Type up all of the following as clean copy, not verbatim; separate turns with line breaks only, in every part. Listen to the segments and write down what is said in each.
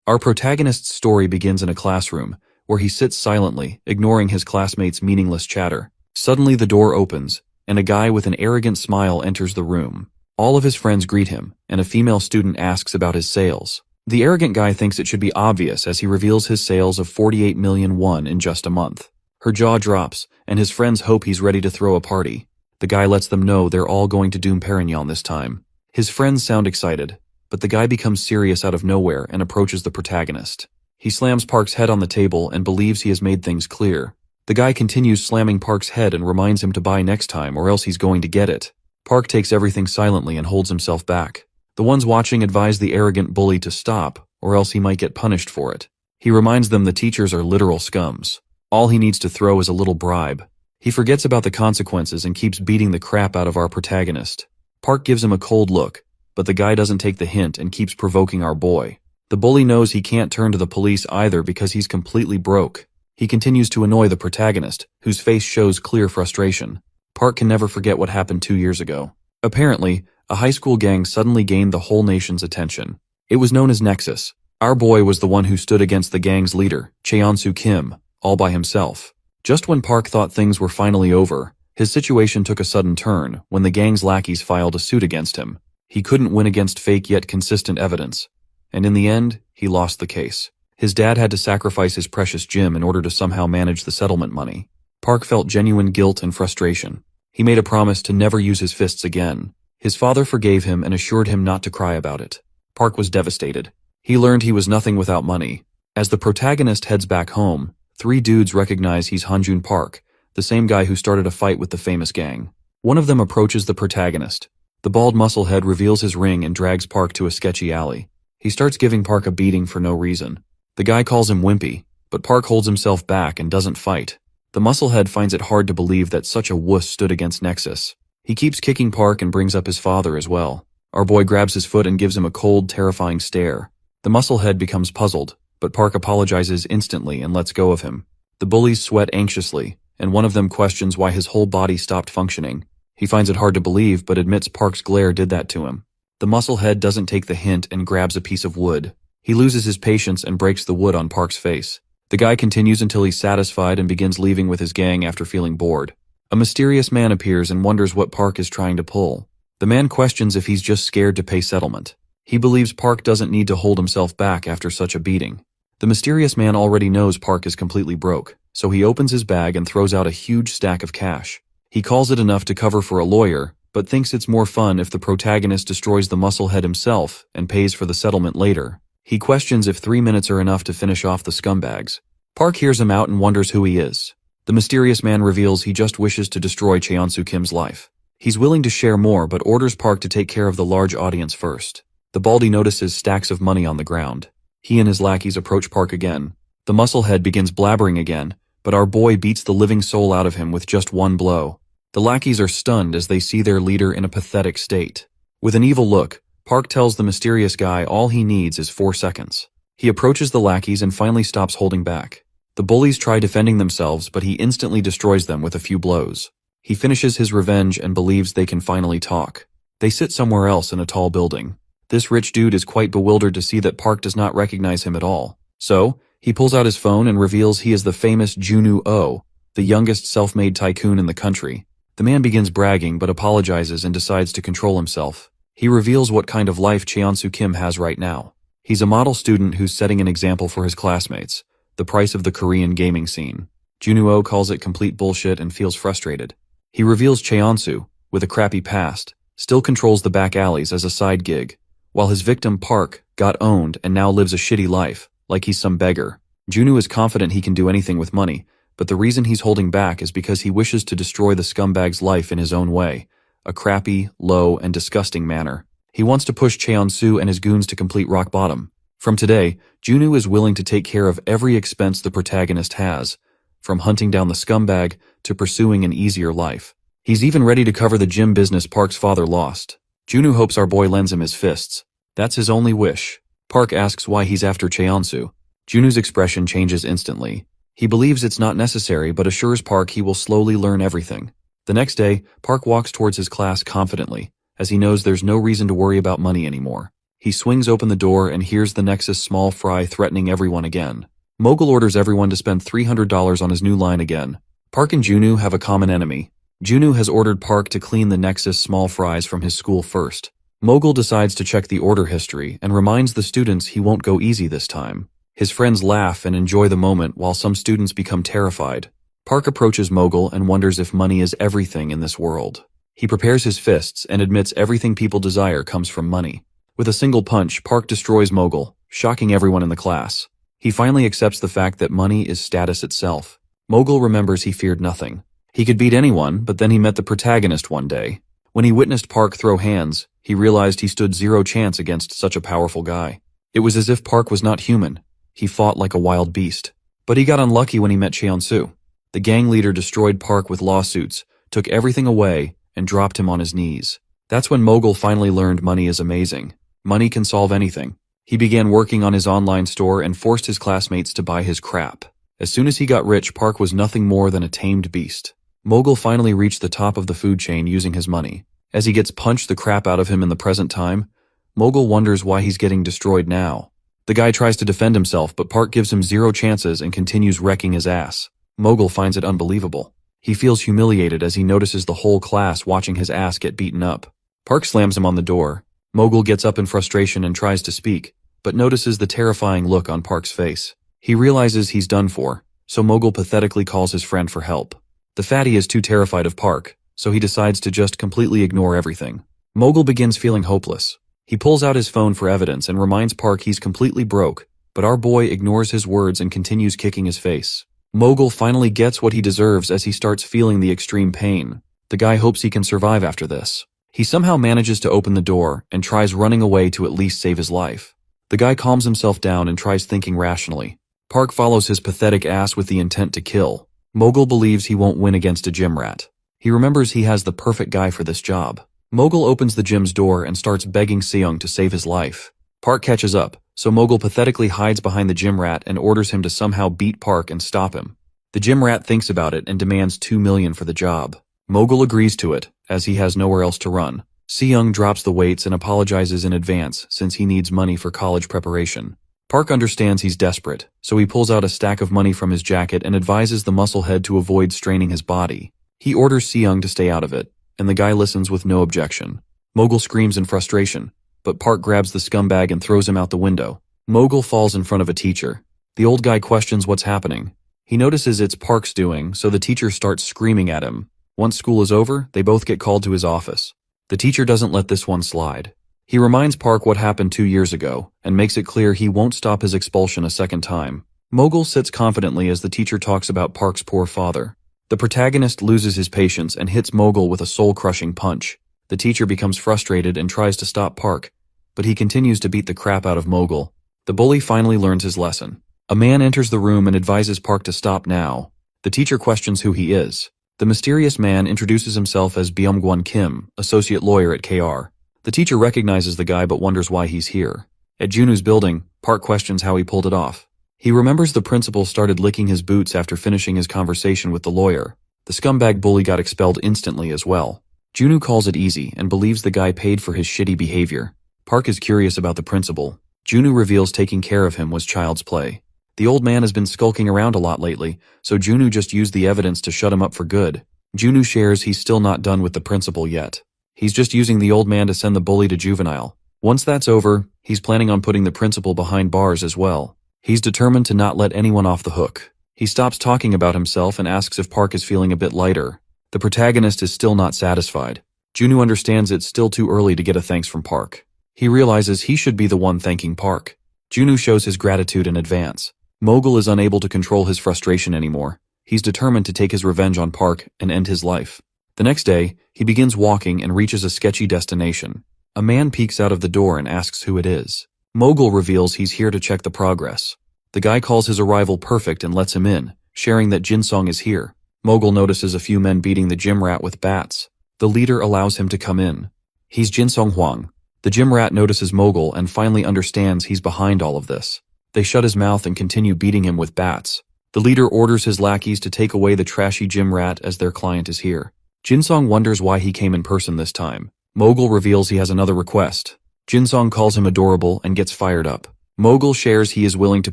Our protagonist's story begins in a classroom, where he sits silently, ignoring his classmates' meaningless chatter. Suddenly the door opens, and a guy with an arrogant smile enters the room. All of his friends greet him, and a female student asks about his sales. The arrogant guy thinks it should be obvious as he reveals his sales of 48 million won in just a month. Her jaw drops, and his friends hope he's ready to throw a party. The guy lets them know they're all going to Doom Perignon this time. His friends sound excited, but the guy becomes serious out of nowhere and approaches the protagonist. He slams Park's head on the table and believes he has made things clear. The guy continues slamming Park's head and reminds him to buy next time or else he's going to get it. Park takes everything silently and holds himself back. The ones watching advise the arrogant bully to stop, or else he might get punished for it. He reminds them the teachers are literal scums. All he needs to throw is a little bribe. He forgets about the consequences and keeps beating the crap out of our protagonist. Park gives him a cold look, but the guy doesn't take the hint and keeps provoking our boy. The bully knows he can't turn to the police either because he's completely broke. He continues to annoy the protagonist, whose face shows clear frustration. Park can never forget what happened 2 years ago. Apparently, a high school gang suddenly gained the whole nation's attention. It was known as Nexus. Our boy was the one who stood against the gang's leader, Cheonsu Kim, all by himself. Just when Park thought things were finally over, his situation took a sudden turn when the gang's lackeys filed a suit against him. He couldn't win against fake yet consistent evidence, and in the end, he lost the case. His dad had to sacrifice his precious gym in order to somehow manage the settlement money. Park felt genuine guilt and frustration. He made a promise to never use his fists again. His father forgave him and assured him not to cry about it. Park was devastated. He learned he was nothing without money. As the protagonist heads back home, 3 dudes recognize he's Hanjun Park, the same guy who started a fight with the famous gang. One of them approaches the protagonist. The bald musclehead reveals his ring and drags Park to a sketchy alley. He starts giving Park a beating for no reason. The guy calls him wimpy, but Park holds himself back and doesn't fight. The musclehead finds it hard to believe that such a wuss stood against Nexus. He keeps kicking Park and brings up his father as well. Our boy grabs his foot and gives him a cold, terrifying stare. The musclehead becomes puzzled, but Park apologizes instantly and lets go of him. The bullies sweat anxiously, and one of them questions why his whole body stopped functioning. He finds it hard to believe, but admits Park's glare did that to him. The musclehead doesn't take the hint and grabs a piece of wood. He loses his patience and breaks the wood on Park's face. The guy continues until he's satisfied and begins leaving with his gang after feeling bored. A mysterious man appears and wonders what Park is trying to pull. The man questions if he's just scared to pay settlement. He believes Park doesn't need to hold himself back after such a beating. The mysterious man already knows Park is completely broke, so he opens his bag and throws out a huge stack of cash. He calls it enough to cover for a lawyer, but thinks it's more fun if the protagonist destroys the musclehead himself and pays for the settlement later. He questions if 3 minutes are enough to finish off the scumbags. Park hears him out and wonders who he is. The mysterious man reveals he just wishes to destroy Cheonsu Kim's life. He's willing to share more but orders Park to take care of the large audience first. The baldy notices stacks of money on the ground. He and his lackeys approach Park again. The musclehead begins blabbering again, but our boy beats the living soul out of him with just one blow. The lackeys are stunned as they see their leader in a pathetic state. With an evil look, Park tells the mysterious guy all he needs is 4 seconds. He approaches the lackeys and finally stops holding back. The bullies try defending themselves, but he instantly destroys them with a few blows. He finishes his revenge and believes they can finally talk. They sit somewhere else in a tall building. This rich dude is quite bewildered to see that Park does not recognize him at all. So, he pulls out his phone and reveals he is the famous Junu Oh, the youngest self-made tycoon in the country. The man begins bragging but apologizes and decides to control himself. He reveals what kind of life Cheonsu Kim has right now. He's a model student who's setting an example for his classmates, the price of the Korean gaming scene. Junuo calls it complete bullshit and feels frustrated. He reveals Cheonsu, with a crappy past, still controls the back alleys as a side gig, while his victim Park got owned and now lives a shitty life, like he's some beggar. Junu is confident he can do anything with money, but the reason he's holding back is because he wishes to destroy the scumbag's life in his own way, a crappy, low, and disgusting manner. He wants to push Cheonsu and his goons to complete rock bottom. From today, Junu is willing to take care of every expense the protagonist has, from hunting down the scumbag to pursuing an easier life. He's even ready to cover the gym business Park's father lost. Junu hopes our boy lends him his fists. That's his only wish. Park asks why he's after Cheonsu. Junu's expression changes instantly. He believes it's not necessary but assures Park he will slowly learn everything. The next day, Park walks towards his class confidently, as he knows there's no reason to worry about money anymore. He swings open the door and hears the Nexus small fry threatening everyone again. Mogul orders everyone to spend $300 on his new line again. Park and Junu have a common enemy. Junu has ordered Park to clean the Nexus small fries from his school first. Mogul decides to check the order history and reminds the students he won't go easy this time. His friends laugh and enjoy the moment while some students become terrified. Park approaches Mogul and wonders if money is everything in this world. He prepares his fists and admits everything people desire comes from money. With a single punch, Park destroys Mogul, shocking everyone in the class. He finally accepts the fact that money is status itself. Mogul remembers he feared nothing. He could beat anyone, but then he met the protagonist one day. When he witnessed Park throw hands, he realized he stood zero chance against such a powerful guy. It was as if Park was not human. He fought like a wild beast. But he got unlucky when he met Cheon-soo. The gang leader destroyed Park with lawsuits, took everything away, and dropped him on his knees. That's when Mogul finally learned money is amazing. Money can solve anything. He began working on his online store and forced his classmates to buy his crap. As soon as he got rich, Park was nothing more than a tamed beast. Mogul finally reached the top of the food chain using his money. As he gets punched the crap out of him in the present time, Mogul wonders why he's getting destroyed now. The guy tries to defend himself, but Park gives him zero chances and continues wrecking his ass. Mogul finds it unbelievable. He feels humiliated as he notices the whole class watching his ass get beaten up. Park slams him on the door. Mogul gets up in frustration and tries to speak, but notices the terrifying look on Park's face. He realizes he's done for, so Mogul pathetically calls his friend for help. The fatty is too terrified of Park, so he decides to just completely ignore everything. Mogul begins feeling hopeless. He pulls out his phone for evidence and reminds Park he's completely broke, but our boy ignores his words and continues kicking his face. Mogul finally gets what he deserves as he starts feeling the extreme pain. The guy hopes he can survive after this. He somehow manages to open the door and tries running away to at least save his life. The guy calms himself down and tries thinking rationally. Park follows his pathetic ass with the intent to kill. Mogul believes he won't win against a gym rat. He remembers he has the perfect guy for this job. Mogul opens the gym's door and starts begging Seung to save his life. Park catches up, so Mogul pathetically hides behind the gym rat and orders him to somehow beat Park and stop him. The gym rat thinks about it and demands $2 million for the job. Mogul agrees to it, as he has nowhere else to run. Seung drops the weights and apologizes in advance since he needs money for college preparation. Park understands he's desperate, so he pulls out a stack of money from his jacket and advises the musclehead to avoid straining his body. He orders Seung to stay out of it, and the guy listens with no objection. Mogul screams in frustration, but Park grabs the scumbag and throws him out the window. Mogul falls in front of a teacher. The old guy questions what's happening. He notices it's Park's doing, so the teacher starts screaming at him. Once school is over, they both get called to his office. The teacher doesn't let this one slide. He reminds Park what happened 2 years ago, and makes it clear he won't stop his expulsion a second time. Mogul sits confidently as the teacher talks about Park's poor father. The protagonist loses his patience and hits Mogul with a soul-crushing punch. The teacher becomes frustrated and tries to stop Park, but he continues to beat the crap out of Mogul. The bully finally learns his lesson. A man enters the room and advises Park to stop now. The teacher questions who he is. The mysterious man introduces himself as Byung-gwon Kim, associate lawyer at KR. The teacher recognizes the guy but wonders why he's here. At Junu's building, Park questions how he pulled it off. He remembers the principal started licking his boots after finishing his conversation with the lawyer. The scumbag bully got expelled instantly as well. Junu calls it easy and believes the guy paid for his shitty behavior. Park is curious about the principal. Junu reveals taking care of him was child's play. The old man has been skulking around a lot lately, so Junu just used the evidence to shut him up for good. Junu shares he's still not done with the principal yet. He's just using the old man to send the bully to juvenile. Once that's over, he's planning on putting the principal behind bars as well. He's determined to not let anyone off the hook. He stops talking about himself and asks if Park is feeling a bit lighter. The protagonist is still not satisfied. Junu understands it's still too early to get a thanks from Park. He realizes he should be the one thanking Park. Junu shows his gratitude in advance. Mogul is unable to control his frustration anymore. He's determined to take his revenge on Park and end his life. The next day, he begins walking and reaches a sketchy destination. A man peeks out of the door and asks who it is. Mogul reveals he's here to check the progress. The guy calls his arrival perfect and lets him in, sharing that Jinsong is here. Mogul notices a few men beating the gym rat with bats. The leader allows him to come in. He's Jinsong Huang. The gym rat notices Mogul and finally understands he's behind all of this. They shut his mouth and continue beating him with bats. The leader orders his lackeys to take away the trashy gym rat as their client is here. Jinsong wonders why he came in person this time. Mogul reveals he has another request. Jinsong calls him adorable and gets fired up. Mogul shares he is willing to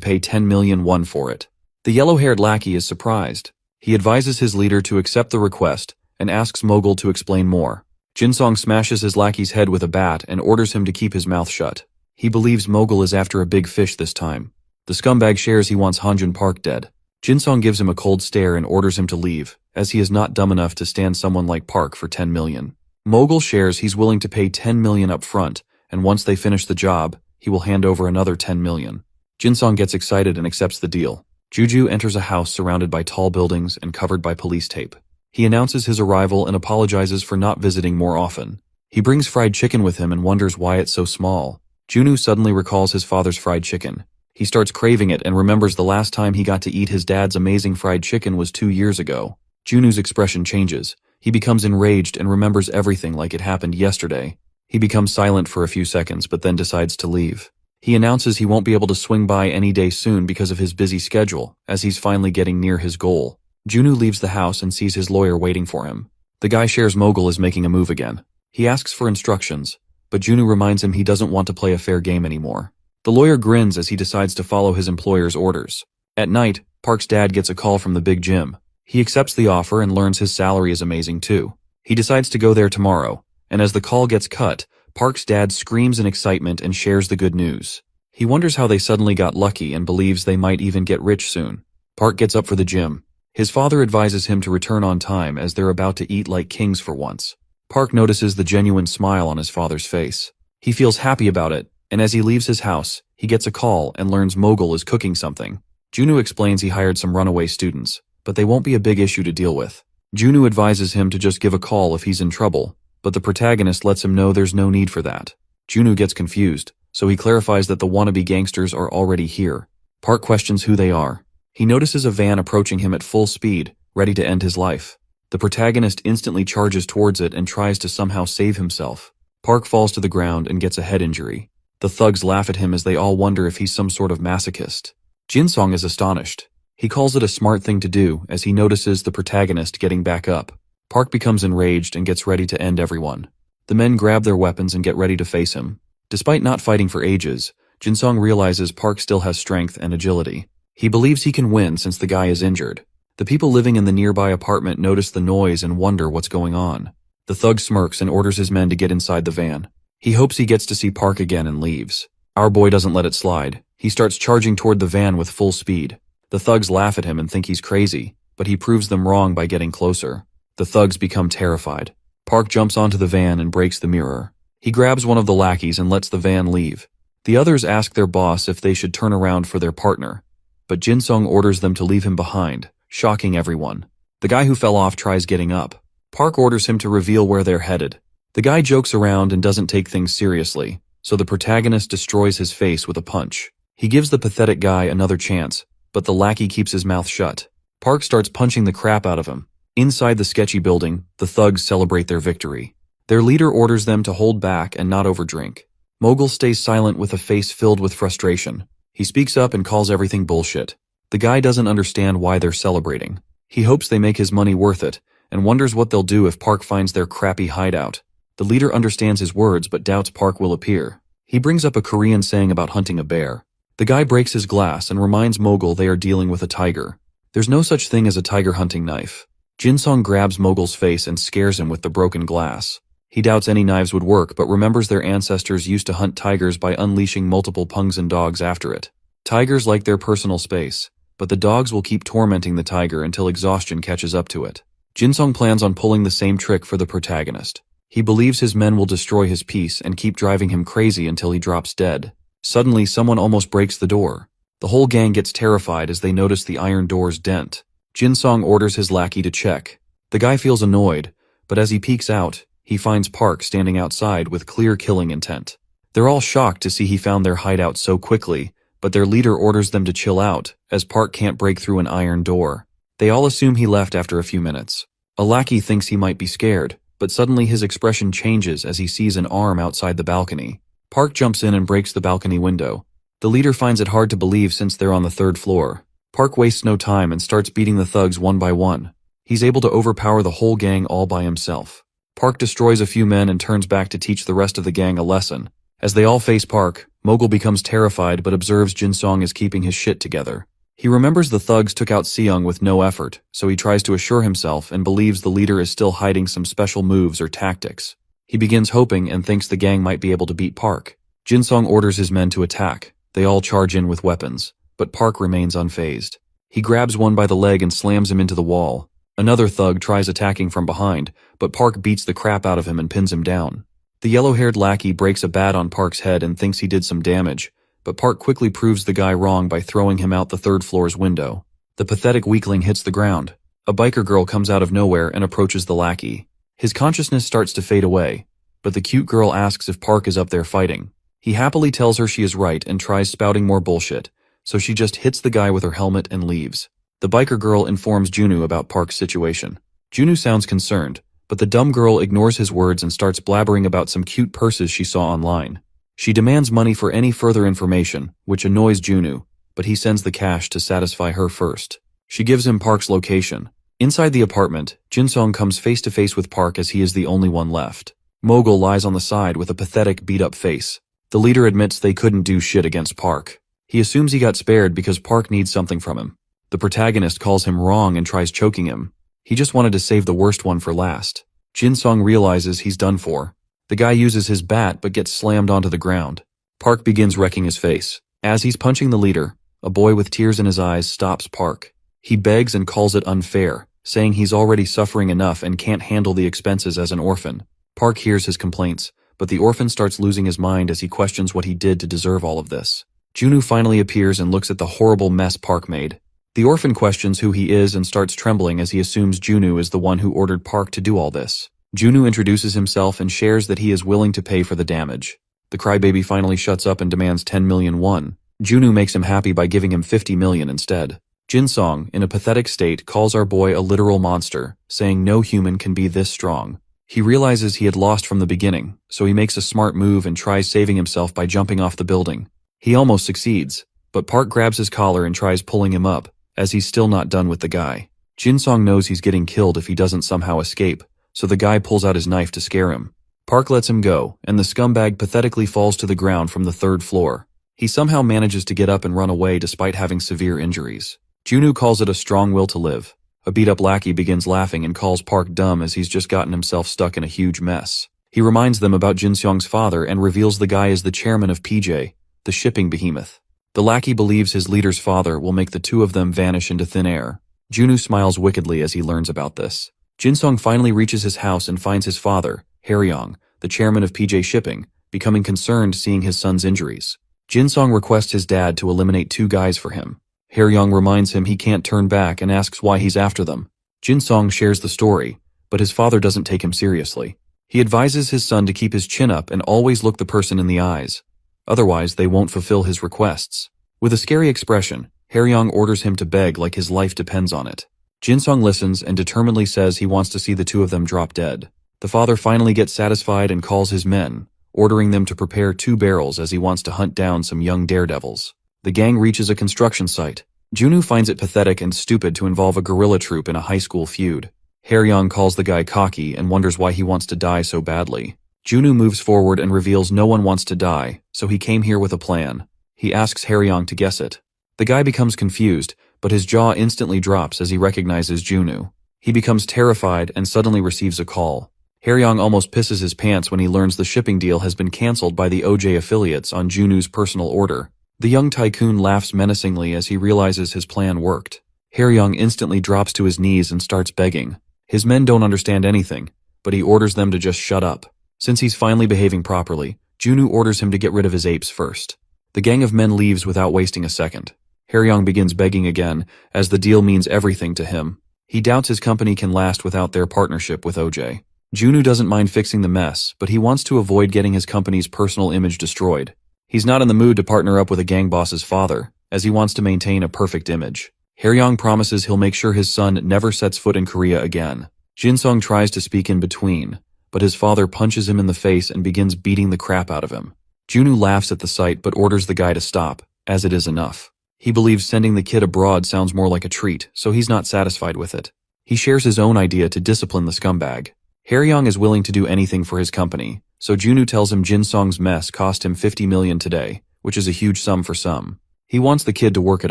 pay 10 million won for it. The yellow-haired lackey is surprised. He advises his leader to accept the request and asks Mogul to explain more. Jinsong smashes his lackey's head with a bat and orders him to keep his mouth shut. He believes Mogul is after a big fish this time. The scumbag shares he wants Hanjun Park dead. Jinsong gives him a cold stare and orders him to leave, as he is not dumb enough to stand someone like Park for 10 million. Mogul shares he's willing to pay 10 million up front, and once they finish the job, he will hand over another 10 million. Jinsong gets excited and accepts the deal. Juju enters a house surrounded by tall buildings and covered by police tape. He announces his arrival and apologizes for not visiting more often. He brings fried chicken with him and wonders why it's so small. Junu suddenly recalls his father's fried chicken. He starts craving it and remembers the last time he got to eat his dad's amazing fried chicken was 2 years ago. Junu's expression changes. He becomes enraged and remembers everything like it happened yesterday. He becomes silent for a few seconds but then decides to leave. He announces he won't be able to swing by any day soon because of his busy schedule, as he's finally getting near his goal. Junu leaves the house and sees his lawyer waiting for him. The guy shares Mogul is making a move again. He asks for instructions, but Junu reminds him he doesn't want to play a fair game anymore. The lawyer grins as he decides to follow his employer's orders. At night, Park's dad gets a call from the big gym. He accepts the offer and learns his salary is amazing too. He decides to go there tomorrow, and as the call gets cut, Park's dad screams in excitement and shares the good news. He wonders how they suddenly got lucky and believes they might even get rich soon. Park gets up for the gym. His father advises him to return on time as they're about to eat like kings for once. Park notices the genuine smile on his father's face. He feels happy about it, and as he leaves his house, he gets a call and learns Mogul is cooking something. Junu explains he hired some runaway students, but they won't be a big issue to deal with. Junu advises him to just give a call if he's in trouble, but the protagonist lets him know there's no need for that. Junu gets confused, so he clarifies that the wannabe gangsters are already here. Park questions who they are. He notices a van approaching him at full speed, ready to end his life. The protagonist instantly charges towards it and tries to somehow save himself. Park falls to the ground and gets a head injury. The thugs laugh at him as they all wonder if he's some sort of masochist. Jinsong is astonished. He calls it a smart thing to do as he notices the protagonist getting back up. Park becomes enraged and gets ready to end everyone. The men grab their weapons and get ready to face him. Despite not fighting for ages, Jinsong realizes Park still has strength and agility. He believes he can win since the guy is injured. The people living in the nearby apartment notice the noise and wonder what's going on. The thug smirks and orders his men to get inside the van. He hopes he gets to see Park again and leaves. Our boy doesn't let it slide. He starts charging toward the van with full speed. The thugs laugh at him and think he's crazy, but he proves them wrong by getting closer. The thugs become terrified. Park jumps onto the van and breaks the mirror. He grabs one of the lackeys and lets the van leave. The others ask their boss if they should turn around for their partner, but Jinsong orders them to leave him behind, shocking everyone. The guy who fell off tries getting up. Park orders him to reveal where they're headed. The guy jokes around and doesn't take things seriously, so the protagonist destroys his face with a punch. He gives the pathetic guy another chance, but the lackey keeps his mouth shut. Park starts punching the crap out of him. Inside the sketchy building, the thugs celebrate their victory. Their leader orders them to hold back and not overdrink. Mogul stays silent with a face filled with frustration. He speaks up and calls everything bullshit. The guy doesn't understand why they're celebrating. He hopes they make his money worth it, and wonders what they'll do if Park finds their crappy hideout. The leader understands his words but doubts Park will appear. He brings up a Korean saying about hunting a bear. The guy breaks his glass and reminds Mogul they are dealing with a tiger. There's no such thing as a tiger hunting knife. Jinsong grabs Mogul's face and scares him with the broken glass. He doubts any knives would work but remembers their ancestors used to hunt tigers by unleashing multiple Pungsan dogs after it. Tigers like their personal space, but the dogs will keep tormenting the tiger until exhaustion catches up to it. Jinsong plans on pulling the same trick for the protagonist. He believes his men will destroy his peace and keep driving him crazy until he drops dead. Suddenly, someone almost breaks the door. The whole gang gets terrified as they notice the iron door's dent. Jinsong orders his lackey to check. The guy feels annoyed, but as he peeks out, he finds Park standing outside with clear killing intent. They're all shocked to see he found their hideout so quickly, but their leader orders them to chill out, as Park can't break through an iron door. They all assume he left after a few minutes. A lackey thinks he might be scared, but suddenly his expression changes as he sees an arm outside the balcony. Park jumps in and breaks the balcony window. The leader finds it hard to believe since they're on the 3rd floor. Park wastes no time and starts beating the thugs one by one. He's able to overpower the whole gang all by himself. Park destroys a few men and turns back to teach the rest of the gang a lesson, As they all face Park, Mogul becomes terrified but observes Jinsong is keeping his shit together. He remembers the thugs took out Seong with no effort, so he tries to assure himself and believes the leader is still hiding some special moves or tactics. He begins hoping and thinks the gang might be able to beat Park. Jinsong orders his men to attack. They all charge in with weapons, but Park remains unfazed. He grabs one by the leg and slams him into the wall. Another thug tries attacking from behind, but Park beats the crap out of him and pins him down. The yellow-haired lackey breaks a bat on Park's head and thinks he did some damage, but Park quickly proves the guy wrong by throwing him out the third floor's window. The pathetic weakling hits the ground. A biker girl comes out of nowhere and approaches the lackey. His consciousness starts to fade away, but the cute girl asks if Park is up there fighting. He happily tells her she is right and tries spouting more bullshit, so she just hits the guy with her helmet and leaves. The biker girl informs Junu about Park's situation. Junu sounds concerned, but the dumb girl ignores his words and starts blabbering about some cute purses she saw online. She demands money for any further information, which annoys Junu, but he sends the cash to satisfy her first. She gives him Park's location. Inside the apartment, Jinsong comes face to face with Park as he is the only one left. Mogul lies on the side with a pathetic beat-up face. The leader admits they couldn't do shit against Park. He assumes he got spared because Park needs something from him. The protagonist calls him wrong and tries choking him. He just wanted to save the worst one for last. Jinsong realizes he's done for. The guy uses his bat but gets slammed onto the ground. Park begins wrecking his face. As he's punching the leader, a boy with tears in his eyes stops Park. He begs and calls it unfair, saying he's already suffering enough and can't handle the expenses as an orphan. Park hears his complaints, but the orphan starts losing his mind as he questions what he did to deserve all of this. Junu finally appears and looks at the horrible mess Park made. The orphan questions who he is and starts trembling as he assumes Junu is the one who ordered Park to do all this. Junu introduces himself and shares that he is willing to pay for the damage. The crybaby finally shuts up and demands 10 million won. Junu makes him happy by giving him 50 million instead. Jinsong, in a pathetic state, calls our boy a literal monster, saying no human can be this strong. He realizes he had lost from the beginning, so he makes a smart move and tries saving himself by jumping off the building. He almost succeeds, but Park grabs his collar and tries pulling him up, as he's still not done with the guy. Jinsong knows he's getting killed if he doesn't somehow escape, so the guy pulls out his knife to scare him. Park lets him go, and the scumbag pathetically falls to the ground from the third floor. He somehow manages to get up and run away despite having severe injuries. Junu calls it a strong will to live. A beat-up lackey begins laughing and calls Park dumb as he's just gotten himself stuck in a huge mess. He reminds them about Jinsong's father and reveals the guy is the chairman of PJ, the shipping behemoth. The lackey believes his leader's father will make the two of them vanish into thin air. Junu smiles wickedly as he learns about this. Jinsong finally reaches his house and finds his father, Haryong, the chairman of PJ Shipping, becoming concerned seeing his son's injuries. Jinsong requests his dad to eliminate two guys for him. Haryong reminds him he can't turn back and asks why he's after them. Jinsong shares the story, but his father doesn't take him seriously. He advises his son to keep his chin up and always look the person in the eyes. Otherwise, they won't fulfill his requests. With a scary expression, Haryong orders him to beg like his life depends on it. Jinsong listens and determinedly says he wants to see the two of them drop dead. The father finally gets satisfied and calls his men, ordering them to prepare 2 barrels as he wants to hunt down some young daredevils. The gang reaches a construction site. Junu finds it pathetic and stupid to involve a guerrilla troop in a high school feud. Haryong calls the guy cocky and wonders why he wants to die so badly. Junu moves forward and reveals no one wants to die, so he came here with a plan. He asks Haryong to guess it. The guy becomes confused, but his jaw instantly drops as he recognizes Junu. He becomes terrified and suddenly receives a call. Haryong almost pisses his pants when he learns the shipping deal has been cancelled by the OJ affiliates on Junu's personal order. The young tycoon laughs menacingly as he realizes his plan worked. Haryong instantly drops to his knees and starts begging. His men don't understand anything, but he orders them to just shut up. Since he's finally behaving properly, Junu orders him to get rid of his apes first. The gang of men leaves without wasting a second. Haryong begins begging again, as the deal means everything to him. He doubts his company can last without their partnership with OJ. Junu doesn't mind fixing the mess, but he wants to avoid getting his company's personal image destroyed. He's not in the mood to partner up with a gang boss's father, as he wants to maintain a perfect image. Haryong promises he'll make sure his son never sets foot in Korea again. Jinsong tries to speak in between, but his father punches him in the face and begins beating the crap out of him. Junu laughs at the sight but orders the guy to stop, as it is enough. He believes sending the kid abroad sounds more like a treat, so he's not satisfied with it. He shares his own idea to discipline the scumbag. Haryong is willing to do anything for his company, so Junwoo tells him Jin Song's mess cost him 50 million today, which is a huge sum for some. He wants the kid to work it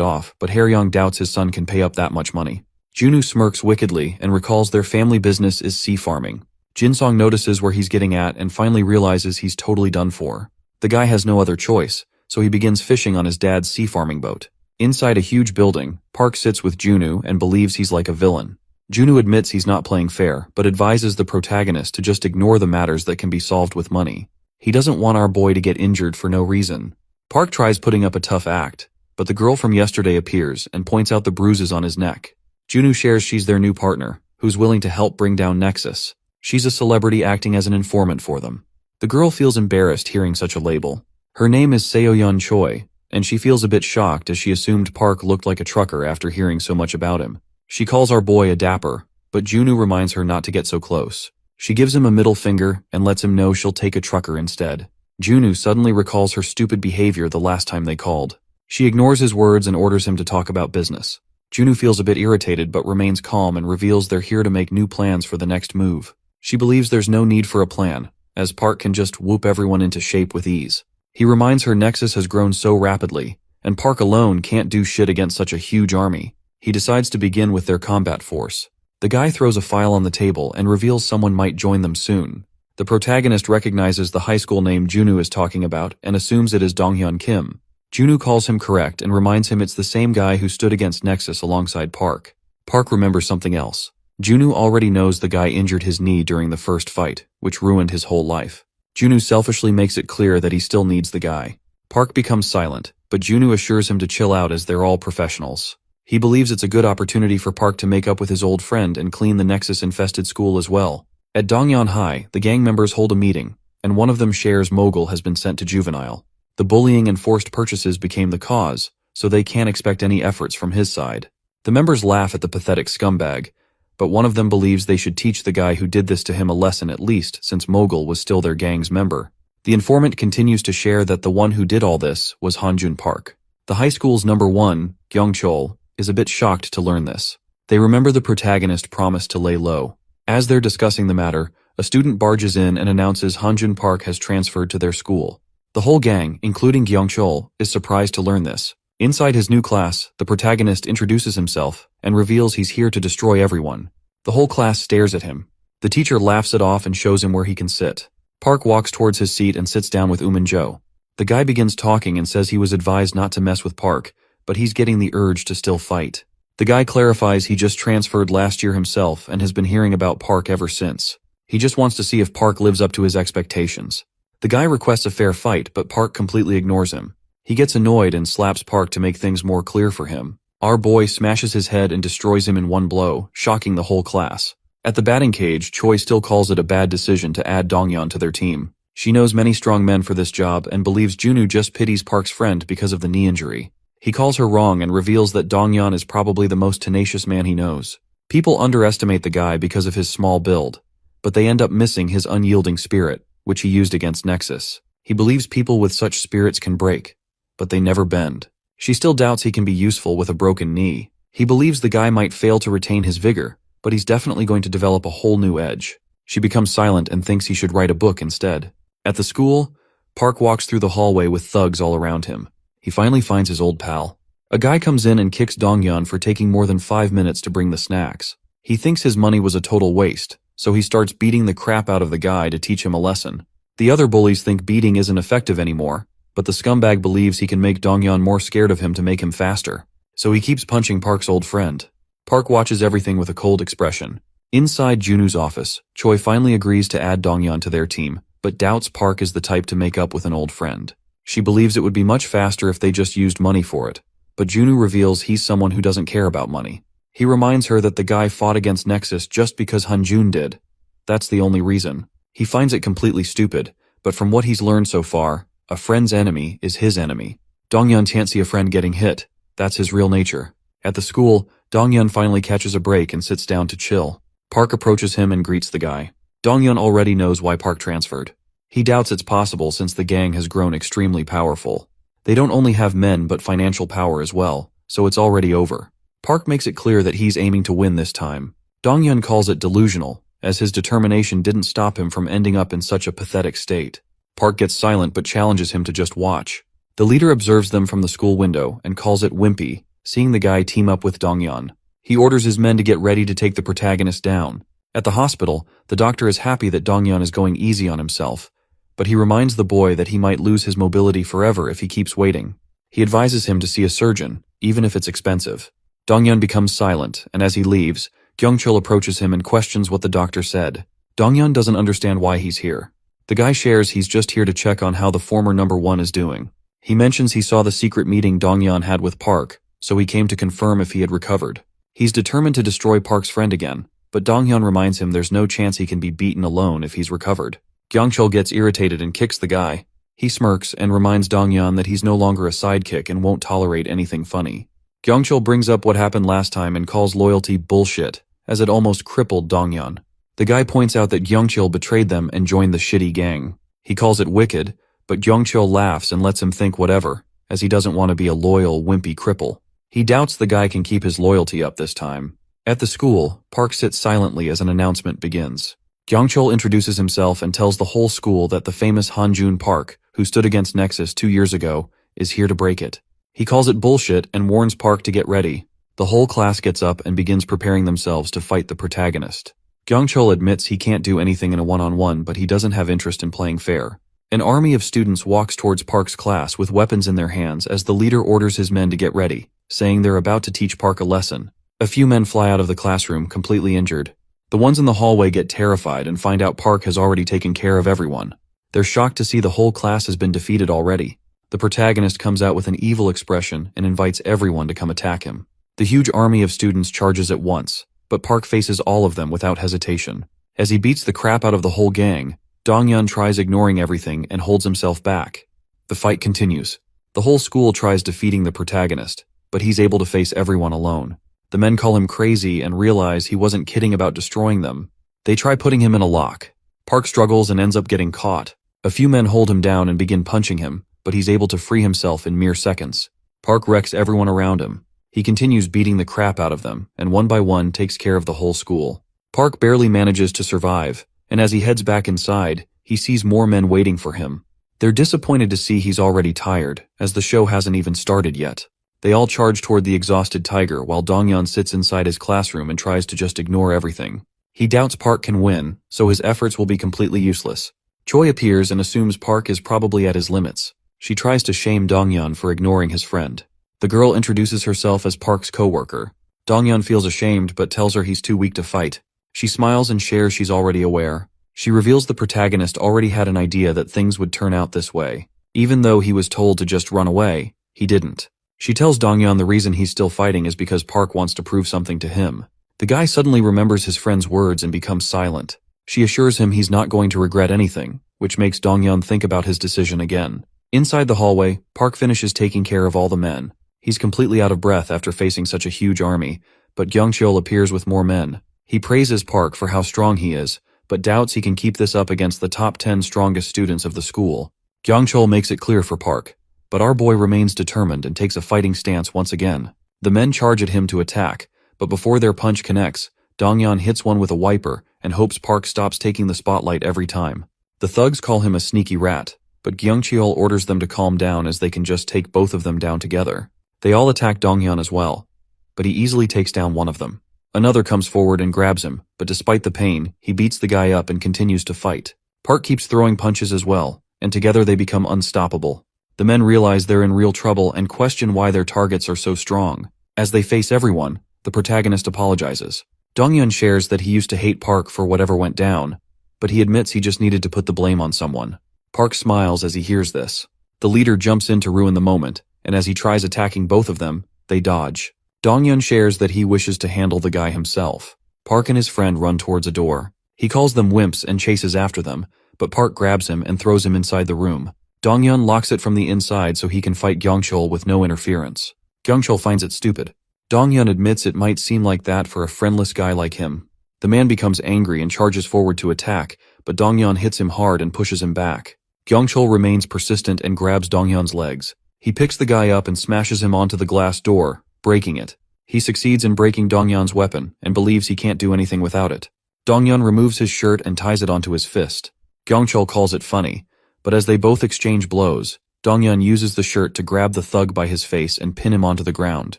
off, but Haryong doubts his son can pay up that much money. Junwoo smirks wickedly and recalls their family business is sea farming. Jin Song notices where he's getting at and finally realizes he's totally done for. The guy has no other choice, so he begins fishing on his dad's sea farming boat. Inside a huge building, Park sits with Junwoo and believes he's like a villain. Junwoo admits he's not playing fair, but advises the protagonist to just ignore the matters that can be solved with money. He doesn't want our boy to get injured for no reason. Park tries putting up a tough act, but the girl from yesterday appears and points out the bruises on his neck. Junwoo shares she's their new partner, who's willing to help bring down Nexus. She's a celebrity acting as an informant for them. The girl feels embarrassed hearing such a label. Her name is Seoyeon Choi, and she feels a bit shocked as she assumed Park looked like a trucker after hearing so much about him. She calls our boy a dapper, but Junwoo reminds her not to get so close. She gives him a middle finger and lets him know she'll take a trucker instead. Junwoo suddenly recalls her stupid behavior the last time they called. She ignores his words and orders him to talk about business. Junwoo feels a bit irritated but remains calm and reveals they're here to make new plans for the next move. She believes there's no need for a plan, as Park can just whoop everyone into shape with ease. He reminds her Nexus has grown so rapidly, and Park alone can't do shit against such a huge army. He decides to begin with their combat force. The guy throws a file on the table and reveals someone might join them soon. The protagonist recognizes the high school name Junwoo is talking about and assumes it is Donghyun Kim. Junwoo calls him correct and reminds him it's the same guy who stood against Nexus alongside Park. Park remembers something else. Junwoo already knows the guy injured his knee during the first fight, which ruined his whole life. Junwoo selfishly makes it clear that he still needs the guy. Park becomes silent, but Junwoo assures him to chill out as they're all professionals. He believes it's a good opportunity for Park to make up with his old friend and clean the Nexus-infested school as well. At Dongyeon High, the gang members hold a meeting, and one of them shares Mogul has been sent to juvenile. The bullying and forced purchases became the cause, so they can't expect any efforts from his side. The members laugh at the pathetic scumbag, but one of them believes they should teach the guy who did this to him a lesson at least, since Mogul was still their gang's member. The informant continues to share that the one who did all this was Hanjun Park. The high school's number one, Gyeongchol, is a bit shocked to learn this. They remember the protagonist promised to lay low. As they're discussing the matter, a student barges in and announces Hanjun Park has transferred to their school. The whole gang, including Gyeongchol, is surprised to learn this. Inside his new class, the protagonist introduces himself and reveals he's here to destroy everyone. The whole class stares at him. The teacher laughs it off and shows him where he can sit. Park walks towards his seat and sits down with Jo. The guy begins talking and says he was advised not to mess with Park, but he's getting the urge to still fight. The guy clarifies he just transferred last year himself and has been hearing about Park ever since. He just wants to see if Park lives up to his expectations. The guy requests a fair fight, but Park completely ignores him. He gets annoyed and slaps Park to make things more clear for him. Our boy smashes his head and destroys him in one blow, shocking the whole class. At the batting cage, Choi still calls it a bad decision to add Dongyeon to their team. She knows many strong men for this job and believes Junwoo just pities Park's friend because of the knee injury. He calls her wrong and reveals that Dongyeon is probably the most tenacious man he knows. People underestimate the guy because of his small build, but they end up missing his unyielding spirit, which he used against Nexus. He believes people with such spirits can break, but they never bend. She still doubts he can be useful with a broken knee. He believes the guy might fail to retain his vigor, but he's definitely going to develop a whole new edge. She becomes silent and thinks he should write a book instead. At the school, Park walks through the hallway with thugs all around him. He finally finds his old pal. A guy comes in and kicks Dongyeon for taking more than 5 minutes to bring the snacks. He thinks his money was a total waste, so he starts beating the crap out of the guy to teach him a lesson. The other bullies think beating isn't effective anymore, but the scumbag believes he can make Dongyeon more scared of him to make him faster, so he keeps punching Park's old friend. Park watches everything with a cold expression. Inside Junwoo's office, Choi finally agrees to add Dongyeon to their team, but doubts Park is the type to make up with an old friend. She believes it would be much faster if they just used money for it, but Junwoo reveals he's someone who doesn't care about money. He reminds her that the guy fought against Nexus just because Hanjun did. That's the only reason. He finds it completely stupid, but from what he's learned so far, a friend's enemy is his enemy. Dongyeon can't see a friend getting hit. That's his real nature. At the school, Dongyeon finally catches a break and sits down to chill. Park approaches him and greets the guy. Dongyeon already knows why Park transferred. He doubts it's possible since the gang has grown extremely powerful. They don't only have men but financial power as well, so it's already over. Park makes it clear that he's aiming to win this time. Dongyeon calls it delusional, as his determination didn't stop him from ending up in such a pathetic state. Park gets silent but challenges him to just watch. The leader observes them from the school window and calls it wimpy, seeing the guy team up with Donghyun. He orders his men to get ready to take the protagonist down. At the hospital, the doctor is happy that Donghyun is going easy on himself, but he reminds the boy that he might lose his mobility forever if he keeps waiting. He advises him to see a surgeon, even if it's expensive. Donghyun becomes silent, and as he leaves, Kyungchul approaches him and questions what the doctor said. Donghyun doesn't understand why he's here. The guy shares he's just here to check on how the former number one is doing. He mentions he saw the secret meeting Donghyun had with Park, so he came to confirm if he had recovered. He's determined to destroy Park's friend again, but Donghyun reminds him there's no chance he can be beaten alone if he's recovered. Kyungchul gets irritated and kicks the guy. He smirks and reminds Donghyun that he's no longer a sidekick and won't tolerate anything funny. Kyungchul brings up what happened last time and calls loyalty bullshit, as it almost crippled Donghyun. The guy points out that Kyungchul betrayed them and joined the shitty gang. He calls it wicked, but Kyungchul laughs and lets him think whatever, as he doesn't want to be a loyal, wimpy cripple. He doubts the guy can keep his loyalty up this time. At the school, Park sits silently as an announcement begins. Kyungchul introduces himself and tells the whole school that the famous Hanjun Park, who stood against Nexus 2 years ago, is here to break it. He calls it bullshit and warns Park to get ready. The whole class gets up and begins preparing themselves to fight the protagonist. Kyungchul admits he can't do anything in a one-on-one, but he doesn't have interest in playing fair. An army of students walks towards Park's class with weapons in their hands as the leader orders his men to get ready, saying they're about to teach Park a lesson. A few men fly out of the classroom, completely injured. The ones in the hallway get terrified and find out Park has already taken care of everyone. They're shocked to see the whole class has been defeated already. The protagonist comes out with an evil expression and invites everyone to come attack him. The huge army of students charges at once, but Park faces all of them without hesitation. As he beats the crap out of the whole gang, Donghyun tries ignoring everything and holds himself back. The fight continues. The whole school tries defeating the protagonist, but he's able to face everyone alone. The men call him crazy and realize he wasn't kidding about destroying them. They try putting him in a lock. Park struggles and ends up getting caught. A few men hold him down and begin punching him, but he's able to free himself in mere seconds. Park wrecks everyone around him. He continues beating the crap out of them, and one by one takes care of the whole school. Park barely manages to survive, and as he heads back inside, he sees more men waiting for him. They're disappointed to see he's already tired, as the show hasn't even started yet. They all charge toward the exhausted tiger while Donghyun sits inside his classroom and tries to just ignore everything. He doubts Park can win, so his efforts will be completely useless. Choi appears and assumes Park is probably at his limits. She tries to shame Donghyun for ignoring his friend. The girl introduces herself as Park's co-worker. Donghyun feels ashamed but tells her he's too weak to fight. She smiles and shares she's already aware. She reveals the protagonist already had an idea that things would turn out this way. Even though he was told to just run away, he didn't. She tells Donghyun the reason he's still fighting is because Park wants to prove something to him. The guy suddenly remembers his friend's words and becomes silent. She assures him he's not going to regret anything, which makes Donghyun think about his decision again. Inside the hallway, Park finishes taking care of all the men. He's completely out of breath after facing such a huge army, but Kyungchul appears with more men. He praises Park for how strong he is, but doubts he can keep this up against the top 10 strongest students of the school. Kyungchul makes it clear for Park, but our boy remains determined and takes a fighting stance once again. The men charge at him to attack, but before their punch connects, Donghyun hits one with a wiper and hopes Park stops taking the spotlight every time. The thugs call him a sneaky rat, but Kyungchul orders them to calm down as they can just take both of them down together. They all attack Donghyun as well, but he easily takes down one of them. Another comes forward and grabs him, but despite the pain, he beats the guy up and continues to fight. Park keeps throwing punches as well, and together they become unstoppable. The men realize they're in real trouble and question why their targets are so strong. As they face everyone, the protagonist apologizes. Donghyun shares that he used to hate Park for whatever went down, but he admits he just needed to put the blame on someone. Park smiles as he hears this. The leader jumps in to ruin the moment, and as he tries attacking both of them, they dodge. Donghyun shares that he wishes to handle the guy himself. Park and his friend run towards a door. He calls them wimps and chases after them, but Park grabs him and throws him inside the room. Donghyun locks it from the inside so he can fight Kyungchul with no interference. Kyungchul finds it stupid. Donghyun admits it might seem like that for a friendless guy like him. The man becomes angry and charges forward to attack, but Donghyun hits him hard and pushes him back. Kyungchul remains persistent and grabs Donghyun's legs. He picks the guy up and smashes him onto the glass door, breaking it. He succeeds in breaking Donghyun's weapon and believes he can't do anything without it. Donghyun removes his shirt and ties it onto his fist. Gyongchul calls it funny, but as they both exchange blows, Donghyun uses the shirt to grab the thug by his face and pin him onto the ground.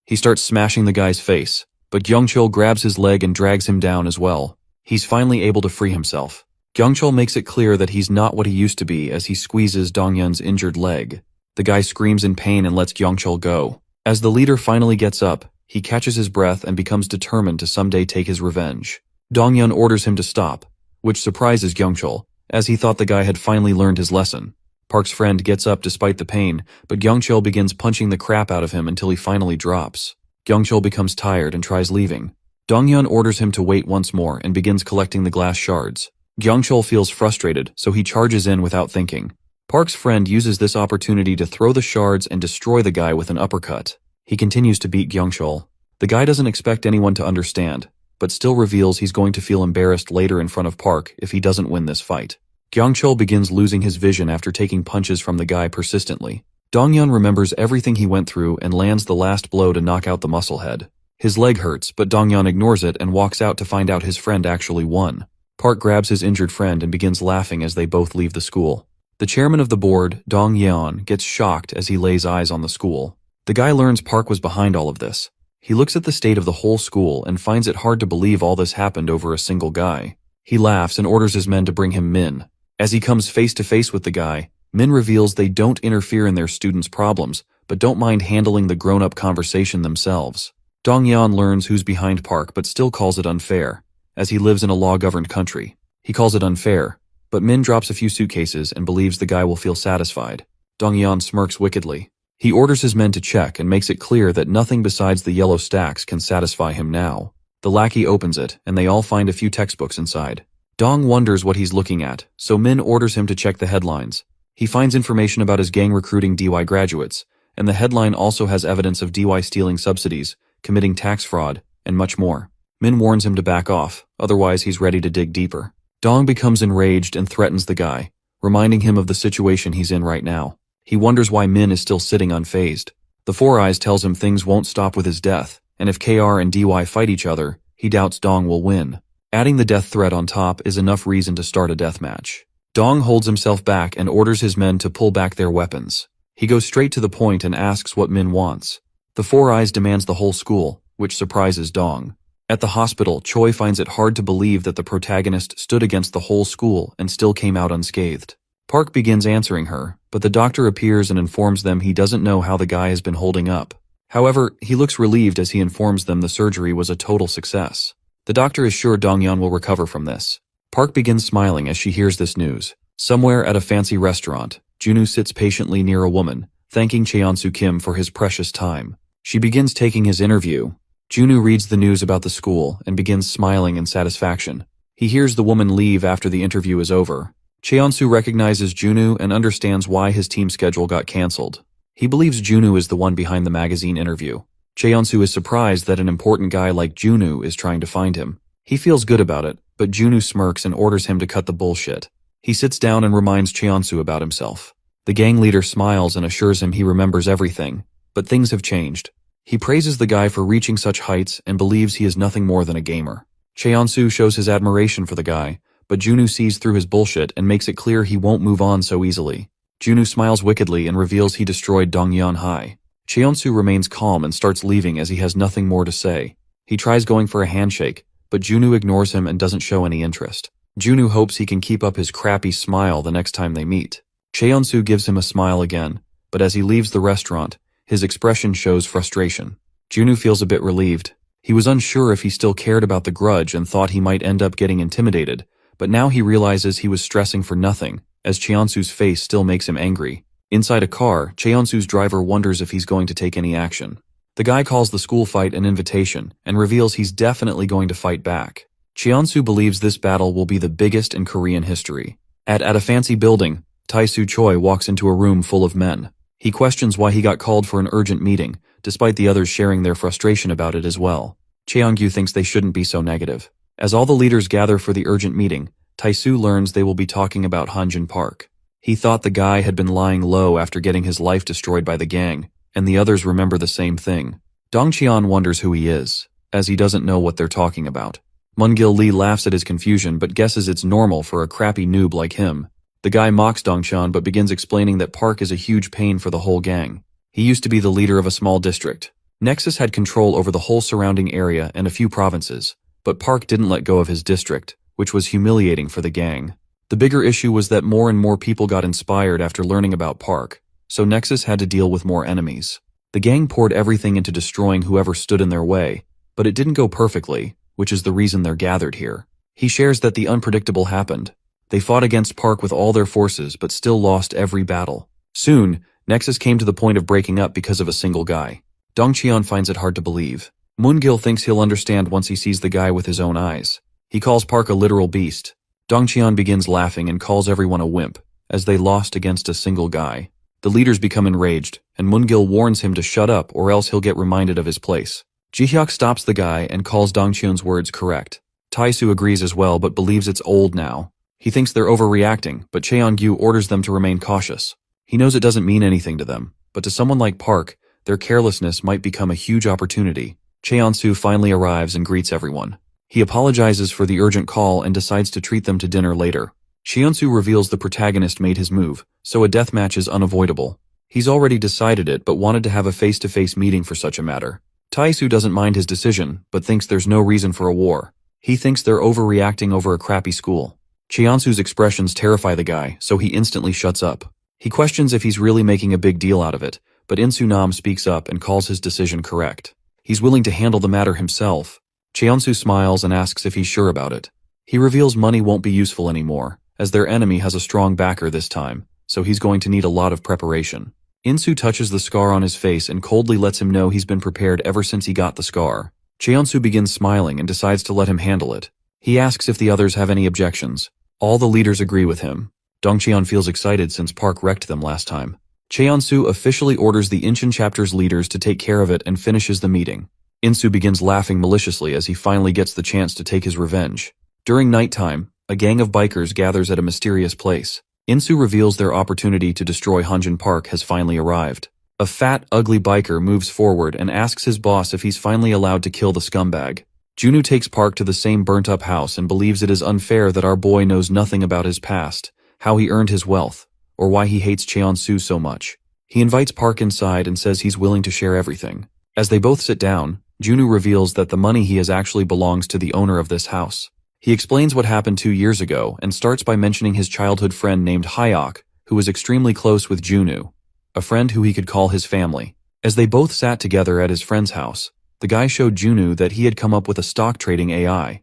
He starts smashing the guy's face, but Gyongchul grabs his leg and drags him down as well. He's finally able to free himself. Gyongchul makes it clear that he's not what he used to be as he squeezes Donghyun's injured leg. The guy screams in pain and lets Gyongchul go. As the leader finally gets up, he catches his breath and becomes determined to someday take his revenge. Donghyun orders him to stop, which surprises Gyongchul, as he thought the guy had finally learned his lesson. Park's friend gets up despite the pain, but Gyongchul begins punching the crap out of him until he finally drops. Gyongchul becomes tired and tries leaving. Donghyun orders him to wait once more and begins collecting the glass shards. Gyongchul feels frustrated, so he charges in without thinking. Park's friend uses this opportunity to throw the shards and destroy the guy with an uppercut. He continues to beat Gyongchul. The guy doesn't expect anyone to understand, but still reveals he's going to feel embarrassed later in front of Park if he doesn't win this fight. Gyongchul begins losing his vision after taking punches from the guy persistently. Donghyun remembers everything he went through and lands the last blow to knock out the musclehead. His leg hurts, but Donghyun ignores it and walks out to find out his friend actually won. Park grabs his injured friend and begins laughing as they both leave the school. The chairman of the board, Dong Yeon, gets shocked as he lays eyes on the school. The guy learns Park was behind all of this. He looks at the state of the whole school and finds it hard to believe all this happened over a single guy. He laughs and orders his men to bring him Min. As he comes face to face with the guy, Min reveals they don't interfere in their students' problems, but don't mind handling the grown-up conversation themselves. Dong Yeon learns who's behind Park but still calls it unfair, as he lives in a law-governed country. He calls it unfair, but Min drops a few suitcases and believes the guy will feel satisfied. Dong Yeon smirks wickedly. He orders his men to check and makes it clear that nothing besides the yellow stacks can satisfy him now. The lackey opens it, and they all find a few textbooks inside. Dong wonders what he's looking at, so Min orders him to check the headlines. He finds information about his gang recruiting DY graduates, and the headline also has evidence of DY stealing subsidies, committing tax fraud, and much more. Min warns him to back off, otherwise he's ready to dig deeper. Dong becomes enraged and threatens the guy, reminding him of the situation he's in right now. He wonders why Min is still sitting unfazed. The Four Eyes tells him things won't stop with his death, and if KR and DY fight each other, he doubts Dong will win. Adding the death threat on top is enough reason to start a deathmatch. Dong holds himself back and orders his men to pull back their weapons. He goes straight to the point and asks what Min wants. The Four Eyes demands the whole school, which surprises Dong. At the hospital, Choi finds it hard to believe that the protagonist stood against the whole school and still came out unscathed. Park begins answering her, but the doctor appears and informs them he doesn't know how the guy has been holding up. However, he looks relieved as he informs them the surgery was a total success. The doctor is sure Donghyun will recover from this. Park begins smiling as she hears this news. Somewhere at a fancy restaurant, Junwoo sits patiently near a woman, thanking Cheonsu Kim for his precious time. She begins taking his interview. Junwoo reads the news about the school and begins smiling in satisfaction. He hears the woman leave after the interview is over. Cheonsu recognizes Junwoo and understands why his team schedule got cancelled. He believes Junwoo is the one behind the magazine interview. Cheonsu is surprised that an important guy like Junwoo is trying to find him. He feels good about it, but Junwoo smirks and orders him to cut the bullshit. He sits down and reminds Cheonsu about himself. The gang leader smiles and assures him he remembers everything, but things have changed. He praises the guy for reaching such heights and believes he is nothing more than a gamer. Cheonsu shows his admiration for the guy, but Junwoo sees through his bullshit and makes it clear he won't move on so easily. Junwoo smiles wickedly and reveals he destroyed Donghyun High. Cheonsu remains calm and starts leaving as he has nothing more to say. He tries going for a handshake, but Junwoo ignores him and doesn't show any interest. Junwoo hopes he can keep up his crappy smile the next time they meet. Cheonsu gives him a smile again, but as he leaves the restaurant, his expression shows frustration. Junwoo feels a bit relieved. He was unsure if he still cared about the grudge and thought he might end up getting intimidated, but now he realizes he was stressing for nothing, as Cheonsu's face still makes him angry. Inside a car, Cheonsu's driver wonders if he's going to take any action. The guy calls the school fight an invitation and reveals he's definitely going to fight back. Cheonsu believes this battle will be the biggest in Korean history. At a fancy building, Tae-soo Choi walks into a room full of men. He questions why he got called for an urgent meeting, despite the others sharing their frustration about it as well. Cheongyu thinks they shouldn't be so negative. As all the leaders gather for the urgent meeting, Tae-soo learns they will be talking about Hanjin Park. He thought the guy had been lying low after getting his life destroyed by the gang, and the others remember the same thing. Dong Cheon wonders who he is, as he doesn't know what they're talking about. Mungil Lee laughs at his confusion but guesses it's normal for a crappy noob like him. The guy mocks Dongchan but begins explaining that Park is a huge pain for the whole gang. He used to be the leader of a small district. Nexus had control over the whole surrounding area and a few provinces, but Park didn't let go of his district, which was humiliating for the gang. The bigger issue was that more and more people got inspired after learning about Park, so Nexus had to deal with more enemies. The gang poured everything into destroying whoever stood in their way, but it didn't go perfectly, which is the reason they're gathered here. He shares that the unpredictable happened. They fought against Park with all their forces but still lost every battle. Soon, Nexus came to the point of breaking up because of a single guy. Dongqian finds it hard to believe. Moongil thinks he'll understand once he sees the guy with his own eyes. He calls Park a literal beast. Dongqian begins laughing and calls everyone a wimp, as they lost against a single guy. The leaders become enraged, and Moongil warns him to shut up or else he'll get reminded of his place. Jihyuk stops the guy and calls Dongqian's words correct. Taisu agrees as well but believes it's old now. He thinks they're overreacting, but Cheongyu orders them to remain cautious. He knows it doesn't mean anything to them, but to someone like Park, their carelessness might become a huge opportunity. Cheonsu finally arrives and greets everyone. He apologizes for the urgent call and decides to treat them to dinner later. Cheonsu reveals the protagonist made his move, so a deathmatch is unavoidable. He's already decided it but wanted to have a face-to-face meeting for such a matter. Taisu doesn't mind his decision, but thinks there's no reason for a war. He thinks they're overreacting over a crappy school. Cheonsu's expressions terrify the guy, so he instantly shuts up. He questions if he's really making a big deal out of it, but Insunam speaks up and calls his decision correct. He's willing to handle the matter himself. Cheonsu smiles and asks if he's sure about it. He reveals money won't be useful anymore, as their enemy has a strong backer this time, so he's going to need a lot of preparation. Insu touches the scar on his face and coldly lets him know he's been prepared ever since he got the scar. Cheonsu begins smiling and decides to let him handle it. He asks if the others have any objections. All the leaders agree with him. Dongqian feels excited since Park wrecked them last time. Cheonsu officially orders the Incheon chapter's leaders to take care of it and finishes the meeting. Insu begins laughing maliciously as he finally gets the chance to take his revenge. During nighttime, a gang of bikers gathers at a mysterious place. Insu reveals their opportunity to destroy Hunjin Park has finally arrived. A fat, ugly biker moves forward and asks his boss if he's finally allowed to kill the scumbag. Junu takes Park to the same burnt-up house and believes it is unfair that our boy knows nothing about his past, how he earned his wealth, or why he hates Cheonsu so much. He invites Park inside and says he's willing to share everything. As they both sit down, Junu reveals that the money he has actually belongs to the owner of this house. He explains what happened 2 years ago and starts by mentioning his childhood friend named Hyok, who was extremely close with Junu, a friend who he could call his family. As they both sat together at his friend's house, the guy showed Junu that he had come up with a stock trading AI,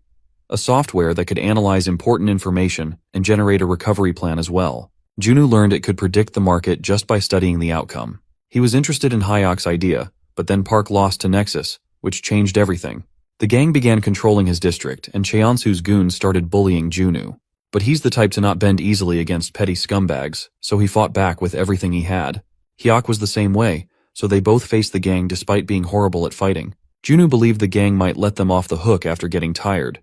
a software that could analyze important information and generate a recovery plan as well. Junu learned it could predict the market just by studying the outcome. He was interested in Hyok's idea, but then Park lost to Nexus, which changed everything. The gang began controlling his district, and Cheonsu's goons started bullying Junu. But he's the type to not bend easily against petty scumbags, so he fought back with everything he had. Hyok was the same way, so they both faced the gang despite being horrible at fighting. Junu believed the gang might let them off the hook after getting tired.